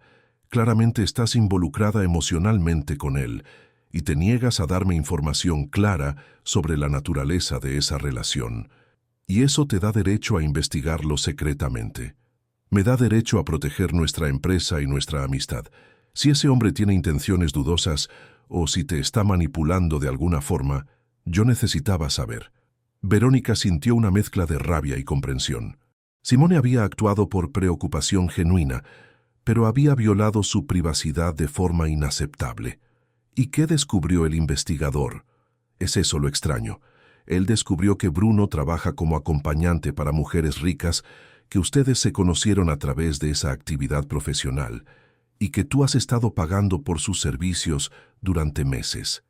Claramente estás involucrada emocionalmente con él y te niegas a darme información clara sobre la naturaleza de esa relación. Y eso te da derecho a investigarlo secretamente. Me da derecho a proteger nuestra empresa y nuestra amistad. Si ese hombre tiene intenciones dudosas o si te está manipulando de alguna forma, yo necesitaba saber. Verónica sintió una mezcla de rabia y comprensión. Simone había actuado por preocupación genuina, pero había violado su privacidad de forma inaceptable. ¿Y qué descubrió el investigador? Es eso lo extraño. Él descubrió que Bruno trabaja como acompañante para mujeres ricas, que ustedes se conocieron a través de esa actividad profesional y que tú has estado pagando por sus servicios durante meses.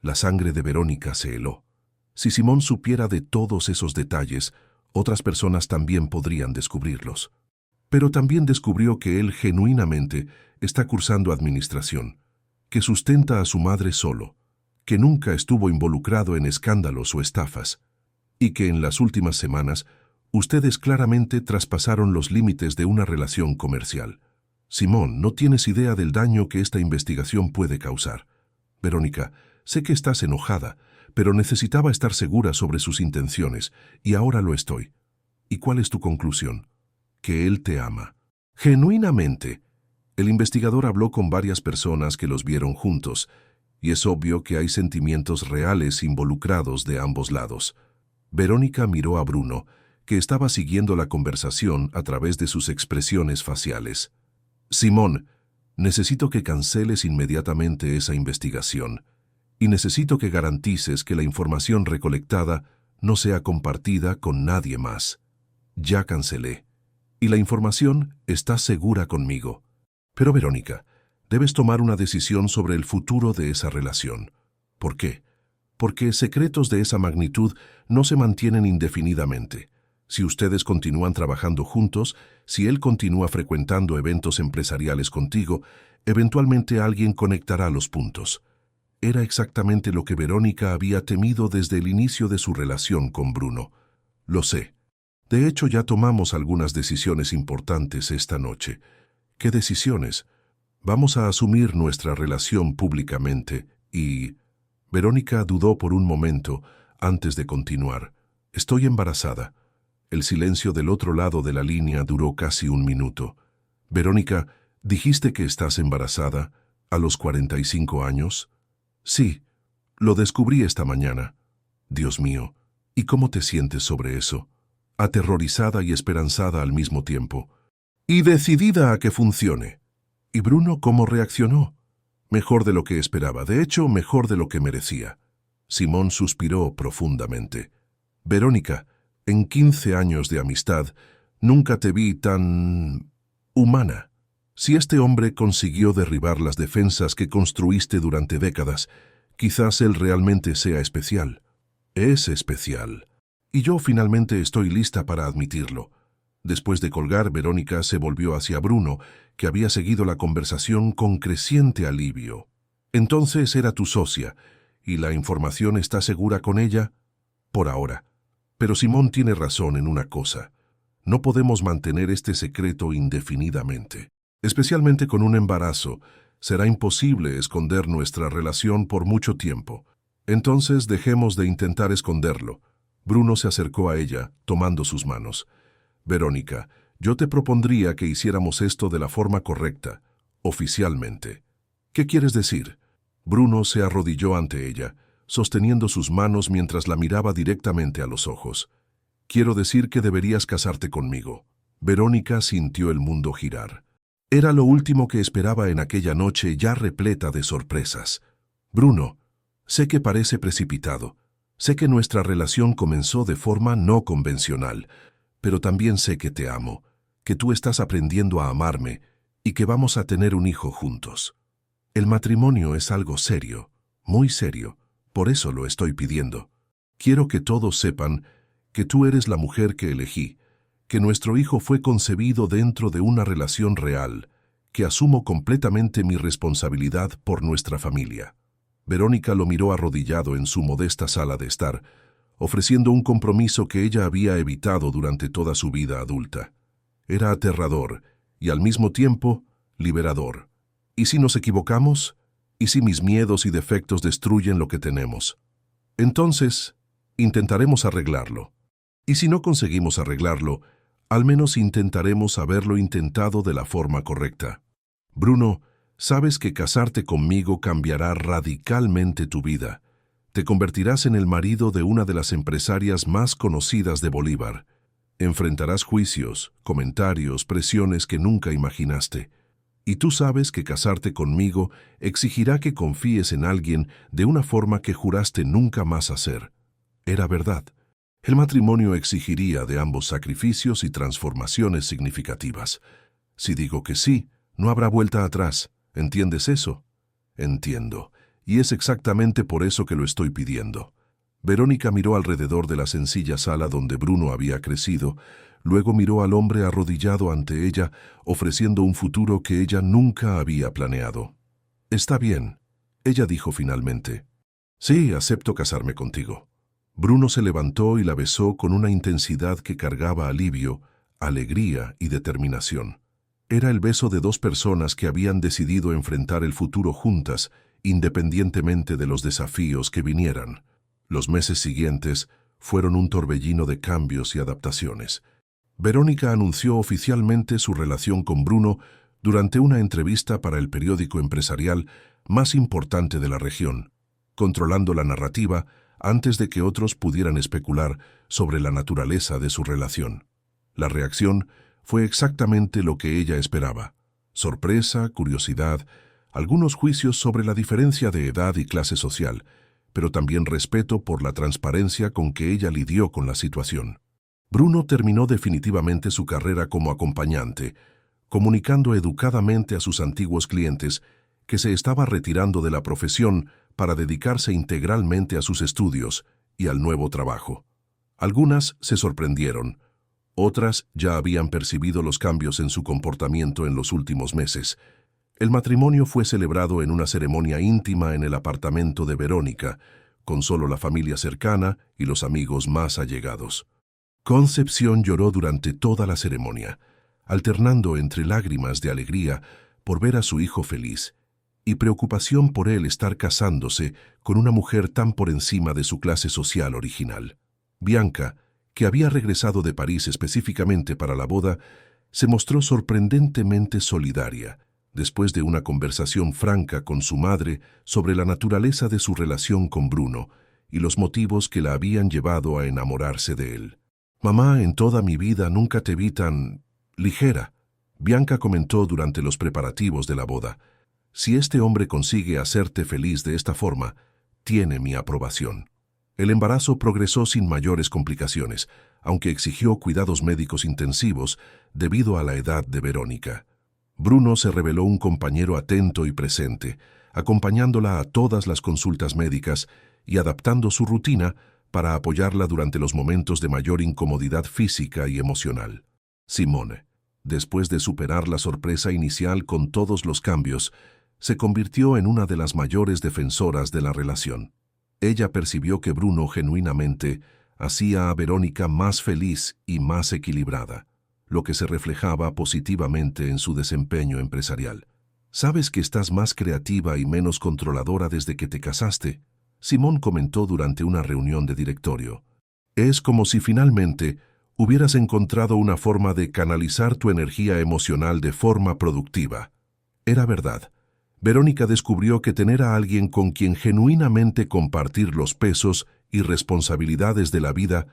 La sangre de Verónica se heló. Si Simón supiera de todos esos detalles, otras personas también podrían descubrirlos. Pero también descubrió que él genuinamente está cursando administración, que sustenta a su madre solo, que nunca estuvo involucrado en escándalos o estafas, y que en las últimas semanas ustedes claramente traspasaron los límites de una relación comercial. Simón, no tienes idea del daño que esta investigación puede causar. Verónica, sé que estás enojada, pero necesitaba estar segura sobre sus intenciones, y ahora lo estoy. ¿Y cuál es tu conclusión? Que él te ama. Genuinamente. El investigador habló con varias personas que los vieron juntos, y es obvio que hay sentimientos reales involucrados de ambos lados. Verónica miró a Bruno, que estaba siguiendo la conversación a través de sus expresiones faciales. Simón, necesito que canceles inmediatamente esa investigación, y necesito que garantices que la información recolectada no sea compartida con nadie más. Ya cancelé, y la información está segura conmigo. Pero Verónica, debes tomar una decisión sobre el futuro de esa relación. ¿Por qué? Porque secretos de esa magnitud no se mantienen indefinidamente. Si ustedes continúan trabajando juntos, si él continúa frecuentando eventos empresariales contigo, eventualmente alguien conectará los puntos. Era exactamente lo que Verónica había temido desde el inicio de su relación con Bruno. Lo sé. De hecho, ya tomamos algunas decisiones importantes esta noche. ¿Qué decisiones? Vamos a asumir nuestra relación públicamente y... Verónica dudó por un momento antes de continuar. Estoy embarazada. El silencio del otro lado de la línea duró casi un minuto. Verónica, ¿dijiste que estás embarazada a los 45 años? Sí, lo descubrí esta mañana. Dios mío, ¿y cómo te sientes sobre eso? Aterrorizada y esperanzada al mismo tiempo. Y decidida a que funcione. ¿Y Bruno cómo reaccionó? Mejor de lo que esperaba, de hecho, mejor de lo que merecía. Simón suspiró profundamente. Verónica, en 15 años de amistad, nunca te vi tan... humana. Si este hombre consiguió derribar las defensas que construiste durante décadas, quizás él realmente sea especial. Es especial. Y yo finalmente estoy lista para admitirlo. Después de colgar, Verónica se volvió hacia Bruno, que había seguido la conversación con creciente alivio. Entonces era tu socia, ¿y la información está segura con ella? Por ahora. Pero Simón tiene razón en una cosa. No podemos mantener este secreto indefinidamente. Especialmente con un embarazo, será imposible esconder nuestra relación por mucho tiempo. Entonces dejemos de intentar esconderlo. Bruno se acercó a ella, tomando sus manos. Verónica, yo te propondría que hiciéramos esto de la forma correcta, oficialmente. ¿Qué quieres decir? Bruno se arrodilló ante ella, sosteniendo sus manos mientras la miraba directamente a los ojos. Quiero decir que deberías casarte conmigo. Verónica sintió el mundo girar. Era lo último que esperaba en aquella noche ya repleta de sorpresas. Bruno, sé que parece precipitado. Sé que nuestra relación comenzó de forma no convencional, pero también sé que te amo, que tú estás aprendiendo a amarme y que vamos a tener un hijo juntos. El matrimonio es algo serio, muy serio, por eso lo estoy pidiendo. Quiero que todos sepan que tú eres la mujer que elegí, que nuestro hijo fue concebido dentro de una relación real, que asumo completamente mi responsabilidad por nuestra familia. Verónica lo miró arrodillado en su modesta sala de estar, ofreciendo un compromiso que ella había evitado durante toda su vida adulta. Era aterrador y al mismo tiempo liberador. ¿Y si nos equivocamos? ¿Y si mis miedos y defectos destruyen lo que tenemos? Entonces, intentaremos arreglarlo. Y si no conseguimos arreglarlo, al menos intentaremos haberlo intentado de la forma correcta. Bruno, sabes que casarte conmigo cambiará radicalmente tu vida. Te convertirás en el marido de una de las empresarias más conocidas de Bolívar. Enfrentarás juicios, comentarios, presiones que nunca imaginaste. Y tú sabes que casarte conmigo exigirá que confíes en alguien de una forma que juraste nunca más hacer. Era verdad. El matrimonio exigiría de ambos sacrificios y transformaciones significativas. Si digo que sí, no habrá vuelta atrás. ¿Entiendes eso? Entiendo. Y es exactamente por eso que lo estoy pidiendo. Verónica miró alrededor de la sencilla sala donde Bruno había crecido, luego miró al hombre arrodillado ante ella, ofreciendo un futuro que ella nunca había planeado. «Está bien», ella dijo finalmente. «Sí, acepto casarme contigo». Bruno se levantó y la besó con una intensidad que cargaba alivio, alegría y determinación. Era el beso de dos personas que habían decidido enfrentar el futuro juntas, independientemente de los desafíos que vinieran. Los meses siguientes fueron un torbellino de cambios y adaptaciones. Verónica anunció oficialmente su relación con Bruno durante una entrevista para el periódico empresarial más importante de la región, controlando la narrativa antes de que otros pudieran especular sobre la naturaleza de su relación. La reacción fue exactamente lo que ella esperaba: sorpresa, curiosidad, algunos juicios sobre la diferencia de edad y clase social, pero también respeto por la transparencia con que ella lidió con la situación. Bruno terminó definitivamente su carrera como acompañante, comunicando educadamente a sus antiguos clientes que se estaba retirando de la profesión para dedicarse integralmente a sus estudios y al nuevo trabajo. Algunas se sorprendieron, otras ya habían percibido los cambios en su comportamiento en los últimos meses. El matrimonio fue celebrado en una ceremonia íntima en el apartamento de Verónica, con solo la familia cercana y los amigos más allegados. Concepción lloró durante toda la ceremonia, alternando entre lágrimas de alegría por ver a su hijo feliz y preocupación por él estar casándose con una mujer tan por encima de su clase social original. Bianca, que había regresado de París específicamente para la boda, se mostró sorprendentemente solidaria, después de una conversación franca con su madre sobre la naturaleza de su relación con Bruno y los motivos que la habían llevado a enamorarse de él. «Mamá, en toda mi vida nunca te vi tan ligera», Bianca comentó durante los preparativos de la boda. «Si este hombre consigue hacerte feliz de esta forma, tiene mi aprobación». El embarazo progresó sin mayores complicaciones, aunque exigió cuidados médicos intensivos debido a la edad de Verónica. Bruno se reveló un compañero atento y presente, acompañándola a todas las consultas médicas y adaptando su rutina para apoyarla durante los momentos de mayor incomodidad física y emocional. Simone, después de superar la sorpresa inicial con todos los cambios, se convirtió en una de las mayores defensoras de la relación. Ella percibió que Bruno genuinamente hacía a Verónica más feliz y más equilibrada, lo que se reflejaba positivamente en su desempeño empresarial. «¿Sabes que estás más creativa y menos controladora desde que te casaste?», Simón comentó durante una reunión de directorio. «Es como si finalmente hubieras encontrado una forma de canalizar tu energía emocional de forma productiva». Era verdad. Verónica descubrió que tener a alguien con quien genuinamente compartir los pesos y responsabilidades de la vida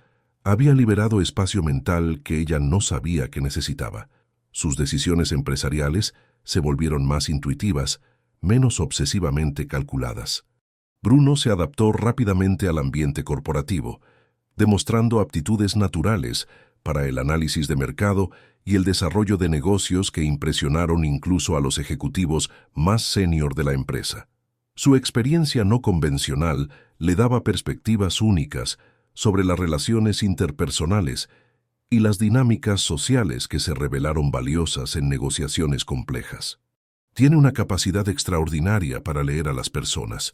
Había liberado espacio mental que ella no sabía que necesitaba. Sus decisiones empresariales se volvieron más intuitivas, menos obsesivamente calculadas. Bruno se adaptó rápidamente al ambiente corporativo, demostrando aptitudes naturales para el análisis de mercado y el desarrollo de negocios que impresionaron incluso a los ejecutivos más senior de la empresa. Su experiencia no convencional le daba perspectivas únicas sobre las relaciones interpersonales y las dinámicas sociales que se revelaron valiosas en negociaciones complejas. Tiene una capacidad extraordinaria para leer a las personas.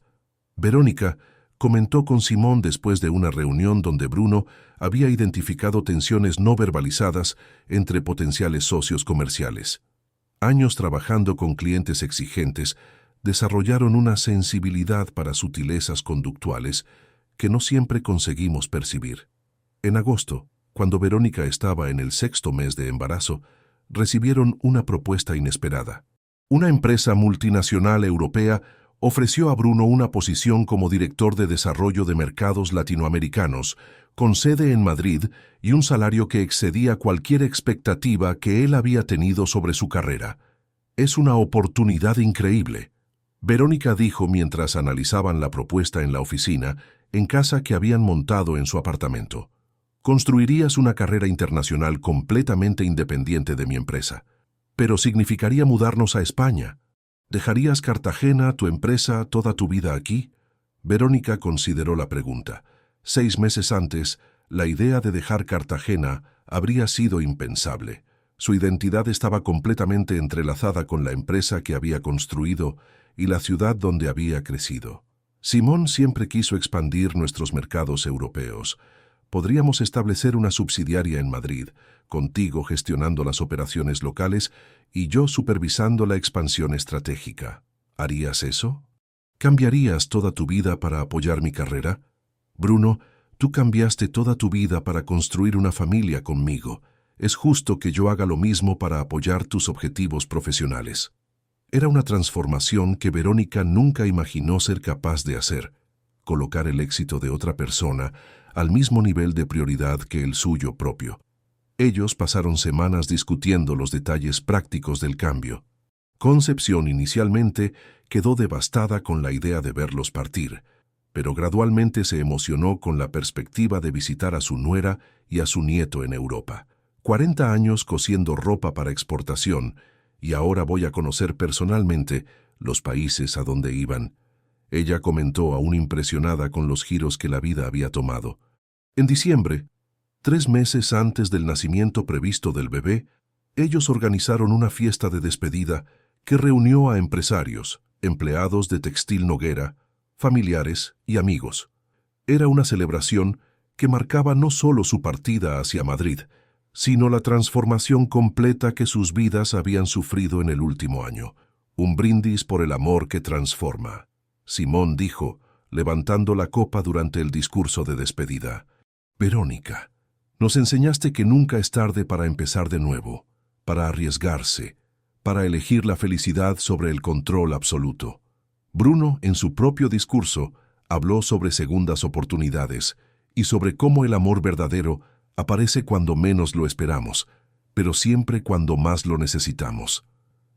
Verónica comentó con Simón después de una reunión donde Bruno había identificado tensiones no verbalizadas entre potenciales socios comerciales. Años trabajando con clientes exigentes desarrollaron una sensibilidad para sutilezas conductuales que no siempre conseguimos percibir. En agosto, cuando Verónica estaba en el 6º mes de embarazo, recibieron una propuesta inesperada. Una empresa multinacional europea ofreció a Bruno una posición como director de desarrollo de mercados latinoamericanos, con sede en Madrid y un salario que excedía cualquier expectativa que él había tenido sobre su carrera. «Es una oportunidad increíble», Verónica dijo mientras analizaban la propuesta en la oficina, en casa que habían montado en su apartamento. «Construirías una carrera internacional completamente independiente de mi empresa. Pero significaría mudarnos a España. ¿Dejarías Cartagena, tu empresa, toda tu vida aquí?» Verónica consideró la pregunta. 6 meses antes, la idea de dejar Cartagena habría sido impensable. Su identidad estaba completamente entrelazada con la empresa que había construido y la ciudad donde había crecido. «Simón siempre quiso expandir nuestros mercados europeos. Podríamos establecer una subsidiaria en Madrid, contigo gestionando las operaciones locales y yo supervisando la expansión estratégica. ¿Harías eso? ¿Cambiarías toda tu vida para apoyar mi carrera? Bruno, tú cambiaste toda tu vida para construir una familia conmigo. Es justo que yo haga lo mismo para apoyar tus objetivos profesionales». Era una transformación que Verónica nunca imaginó ser capaz de hacer, colocar el éxito de otra persona al mismo nivel de prioridad que el suyo propio. Ellos pasaron semanas discutiendo los detalles prácticos del cambio. Concepción inicialmente quedó devastada con la idea de verlos partir, pero gradualmente se emocionó con la perspectiva de visitar a su nuera y a su nieto en Europa. 40 años cosiendo ropa para exportación, y ahora voy a conocer personalmente los países a donde iban. Ella comentó aún impresionada con los giros que la vida había tomado. En diciembre, 3 meses antes del nacimiento previsto del bebé, ellos organizaron una fiesta de despedida que reunió a empresarios, empleados de Textil Noguera, familiares y amigos. Era una celebración que marcaba no solo su partida hacia Madrid, sino la transformación completa que sus vidas habían sufrido en el último año. Un brindis por el amor que transforma. Simón dijo, levantando la copa durante el discurso de despedida. «Verónica, nos enseñaste que nunca es tarde para empezar de nuevo, para arriesgarse, para elegir la felicidad sobre el control absoluto». Bruno, en su propio discurso, habló sobre segundas oportunidades y sobre cómo el amor verdadero aparece cuando menos lo esperamos, pero siempre cuando más lo necesitamos.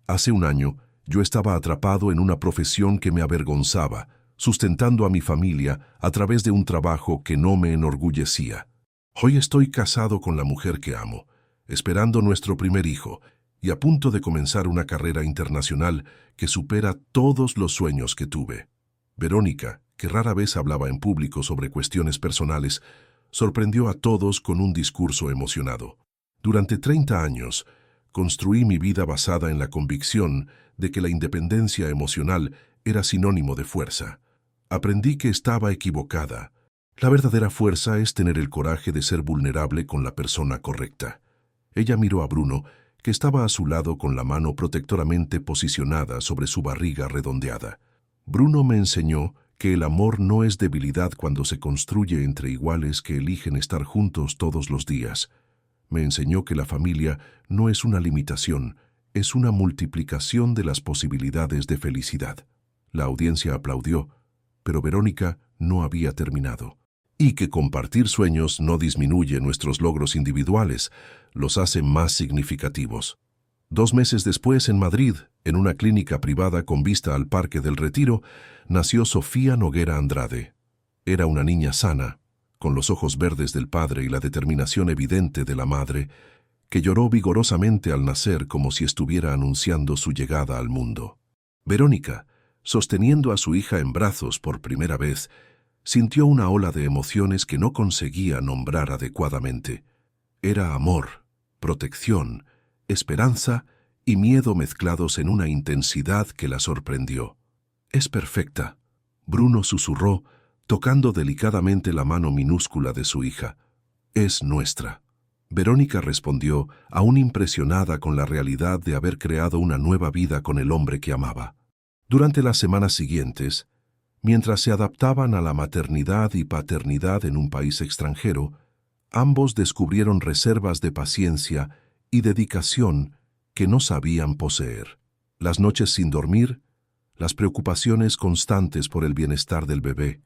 Hace un año, yo estaba atrapado en una profesión que me avergonzaba, sustentando a mi familia a través de un trabajo que no me enorgullecía. Hoy estoy casado con la mujer que amo, esperando nuestro primer hijo y a punto de comenzar una carrera internacional que supera todos los sueños que tuve. Verónica, que rara vez hablaba en público sobre cuestiones personales, sorprendió a todos con un discurso emocionado. «Durante 30 años, construí mi vida basada en la convicción de que la independencia emocional era sinónimo de fuerza. Aprendí que estaba equivocada. La verdadera fuerza es tener el coraje de ser vulnerable con la persona correcta». Ella miró a Bruno, que estaba a su lado con la mano protectoramente posicionada sobre su barriga redondeada. «Bruno me enseñó que el amor no es debilidad cuando se construye entre iguales que eligen estar juntos todos los días. Me enseñó que la familia no es una limitación, es una multiplicación de las posibilidades de felicidad». La audiencia aplaudió, pero Verónica no había terminado. y que compartir sueños no disminuye nuestros logros individuales, los hace más significativos. 2 meses después, en Madrid, en una clínica privada con vista al Parque del Retiro, nació Sofía Noguera Andrade. Era una niña sana, con los ojos verdes del padre y la determinación evidente de la madre, que lloró vigorosamente al nacer como si estuviera anunciando su llegada al mundo. Verónica, sosteniendo a su hija en brazos por primera vez, sintió una ola de emociones que no conseguía nombrar adecuadamente. Era amor, protección, esperanza y miedo mezclados en una intensidad que la sorprendió. «Es perfecta», Bruno susurró, tocando delicadamente la mano minúscula de su hija. «Es nuestra». Verónica respondió, aún impresionada con la realidad de haber creado una nueva vida con el hombre que amaba. Durante las semanas siguientes, mientras se adaptaban a la maternidad y paternidad en un país extranjero, ambos descubrieron reservas de paciencia y dedicación que no sabían poseer. Las noches sin dormir, las preocupaciones constantes por el bienestar del bebé,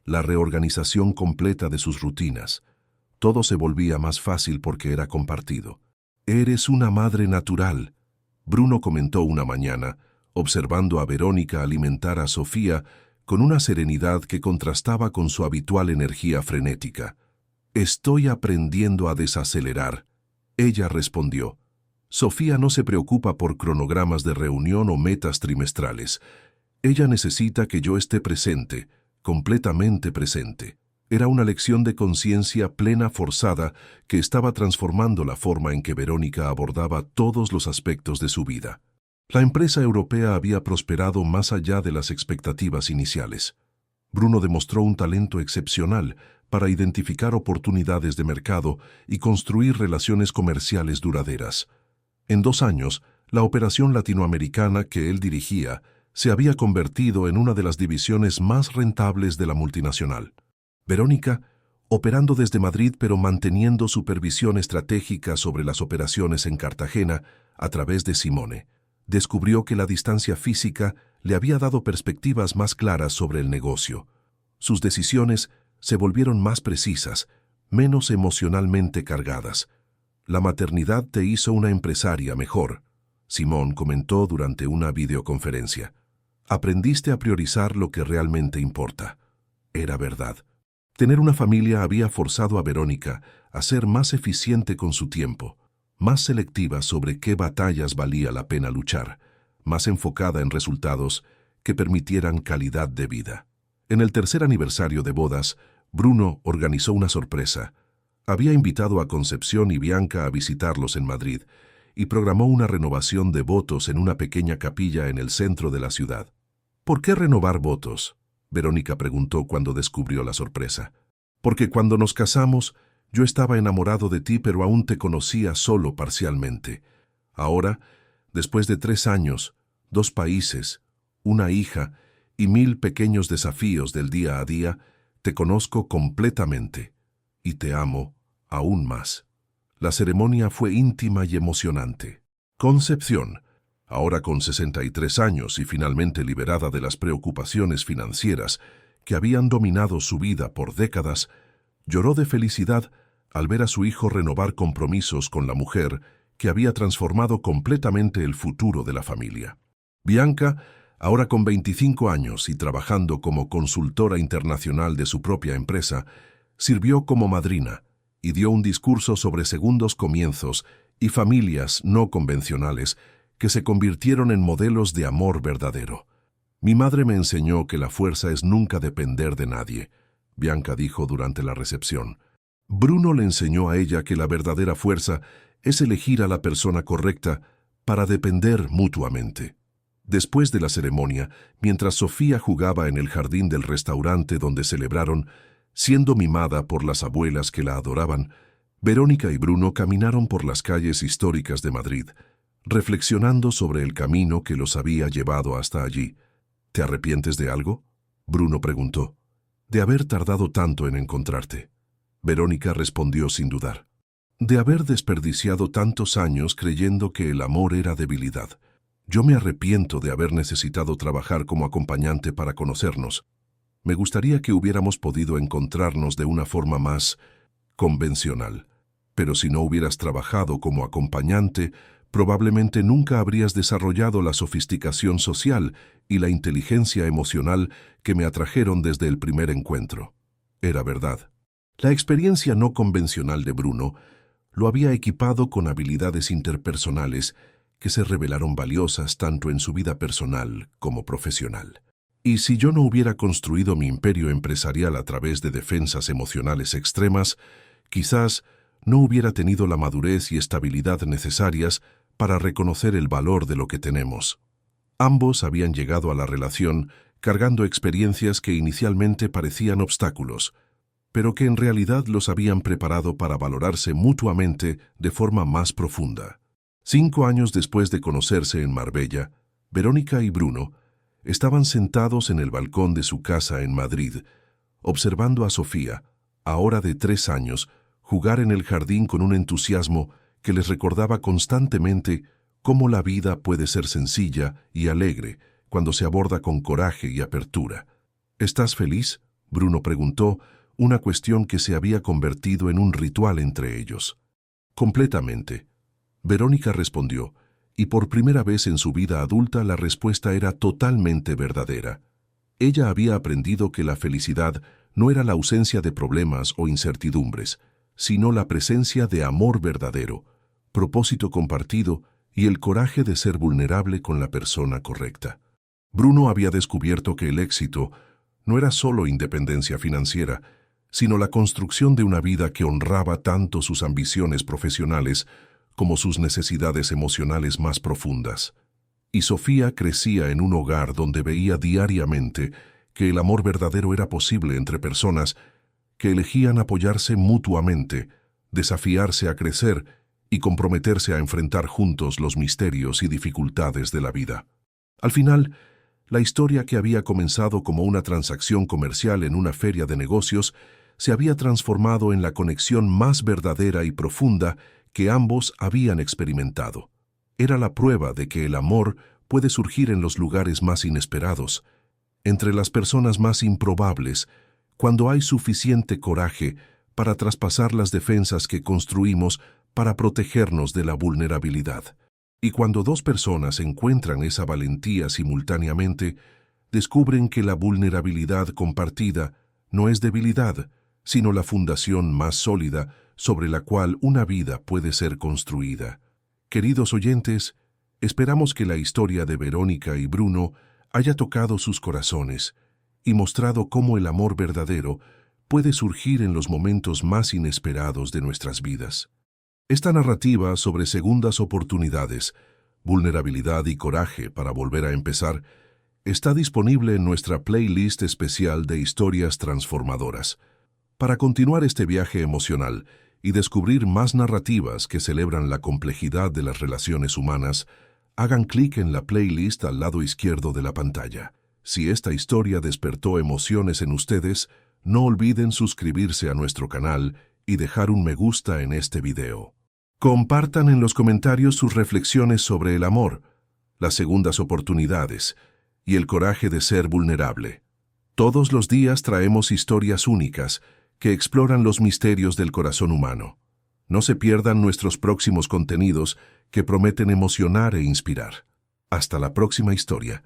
la reorganización completa de sus rutinas, todo se volvía más fácil porque era compartido. «Eres una madre natural», Bruno comentó una mañana, observando a Verónica alimentar a Sofía con una serenidad que contrastaba con su habitual energía frenética. «Estoy aprendiendo a desacelerar», ella respondió. «Sofía no se preocupa por cronogramas de reunión o metas trimestrales. Ella necesita que yo esté presente, completamente presente». Era una lección de conciencia plena forzada que estaba transformando la forma en que Verónica abordaba todos los aspectos de su vida. La empresa europea había prosperado más allá de las expectativas iniciales. Bruno demostró un talento excepcional para identificar oportunidades de mercado y construir relaciones comerciales duraderas. En 2 años, la operación latinoamericana que él dirigía se había convertido en una de las divisiones más rentables de la multinacional. Verónica, operando desde Madrid pero manteniendo supervisión estratégica sobre las operaciones en Cartagena a través de Simone, descubrió que la distancia física le había dado perspectivas más claras sobre el negocio. Sus decisiones se volvieron más precisas, menos emocionalmente cargadas. «La maternidad te hizo una empresaria mejor», Simone comentó durante una videoconferencia. «Aprendiste a priorizar lo que realmente importa». Era verdad. Tener una familia había forzado a Verónica a ser más eficiente con su tiempo, más selectiva sobre qué batallas valía la pena luchar, más enfocada en resultados que permitieran calidad de vida. En el 3er aniversario de bodas, Bruno organizó una sorpresa. Había invitado a Concepción y Bianca a visitarlos en Madrid y programó una renovación de votos en una pequeña capilla en el centro de la ciudad. «¿Por qué renovar votos?», Verónica preguntó cuando descubrió la sorpresa. «Porque cuando nos casamos, yo estaba enamorado de ti, pero aún te conocía solo parcialmente. Ahora, después de 3 años, 2 países, una hija y 1000 pequeños desafíos del día a día, te conozco completamente y te amo aún más». La ceremonia fue íntima y emocionante. Concepción, ahora con 63 años y finalmente liberada de las preocupaciones financieras que habían dominado su vida por décadas, lloró de felicidad al ver a su hijo renovar compromisos con la mujer que había transformado completamente el futuro de la familia. Bianca, ahora con 25 años y trabajando como consultora internacional de su propia empresa, sirvió como madrina y dio un discurso sobre segundos comienzos y familias no convencionales que se convirtieron en modelos de amor verdadero. «Mi madre me enseñó que la fuerza es nunca depender de nadie», Bianca dijo durante la recepción. Bruno le enseñó a ella que la verdadera fuerza es elegir a la persona correcta para depender mutuamente. Después de la ceremonia, mientras Sofía jugaba en el jardín del restaurante donde celebraron, siendo mimada por las abuelas que la adoraban, Verónica y Bruno caminaron por las calles históricas de Madrid, reflexionando sobre el camino que los había llevado hasta allí. «¿Te arrepientes de algo?», Bruno preguntó. «De haber tardado tanto en encontrarte». Verónica respondió sin dudar. «De haber desperdiciado tantos años creyendo que el amor era debilidad. Yo me arrepiento de haber necesitado trabajar como acompañante para conocernos». Me gustaría que hubiéramos podido encontrarnos de una forma más convencional. Pero si no hubieras trabajado como acompañante, probablemente nunca habrías desarrollado la sofisticación social y la inteligencia emocional que me atrajeron desde el primer encuentro. Era verdad. La experiencia no convencional de Bruno lo había equipado con habilidades interpersonales que se revelaron valiosas tanto en su vida personal como profesional. Y si yo no hubiera construido mi imperio empresarial a través de defensas emocionales extremas, quizás no hubiera tenido la madurez y estabilidad necesarias para reconocer el valor de lo que tenemos. Ambos habían llegado a la relación cargando experiencias que inicialmente parecían obstáculos, pero que en realidad los habían preparado para valorarse mutuamente de forma más profunda. 5 años después de conocerse en Marbella, Verónica y Bruno estaban sentados en el balcón de su casa en Madrid, observando a Sofía, ahora de 3 años, jugar en el jardín con un entusiasmo que les recordaba constantemente cómo la vida puede ser sencilla y alegre cuando se aborda con coraje y apertura. ¿Estás feliz?, Bruno preguntó, una cuestión que se había convertido en un ritual entre ellos. Completamente. Verónica respondió, y por primera vez en su vida adulta la respuesta era totalmente verdadera. Ella había aprendido que la felicidad no era la ausencia de problemas o incertidumbres, sino la presencia de amor verdadero, propósito compartido y el coraje de ser vulnerable con la persona correcta. Bruno había descubierto que el éxito no era solo independencia financiera, sino la construcción de una vida que honraba tanto sus ambiciones profesionales como sus necesidades emocionales más profundas. Y Sofía crecía en un hogar donde veía diariamente que el amor verdadero era posible entre personas que elegían apoyarse mutuamente, desafiarse a crecer y comprometerse a enfrentar juntos los misterios y dificultades de la vida. Al final, la historia que había comenzado como una transacción comercial en una feria de negocios se había transformado en la conexión más verdadera y profunda que ambos habían experimentado. Era la prueba de que el amor puede surgir en los lugares más inesperados, entre las personas más improbables, cuando hay suficiente coraje para traspasar las defensas que construimos para protegernos de la vulnerabilidad. Y cuando dos personas encuentran esa valentía simultáneamente, descubren que la vulnerabilidad compartida no es debilidad, sino la fundación más sólida sobre la cual una vida puede ser construida. Queridos oyentes, esperamos que la historia de Verónica y Bruno haya tocado sus corazones y mostrado cómo el amor verdadero puede surgir en los momentos más inesperados de nuestras vidas. Esta narrativa sobre segundas oportunidades, vulnerabilidad y coraje para volver a empezar está disponible en nuestra playlist especial de historias transformadoras. Para continuar este viaje emocional y descubrir más narrativas que celebran la complejidad de las relaciones humanas, hagan clic en la playlist al lado izquierdo de la pantalla. Si esta historia despertó emociones en ustedes, no olviden suscribirse a nuestro canal y dejar un me gusta en este video. Compartan en los comentarios sus reflexiones sobre el amor, las segundas oportunidades y el coraje de ser vulnerable. Todos los días traemos historias únicas que exploran los misterios del corazón humano. No se pierdan nuestros próximos contenidos que prometen emocionar e inspirar. Hasta la próxima historia.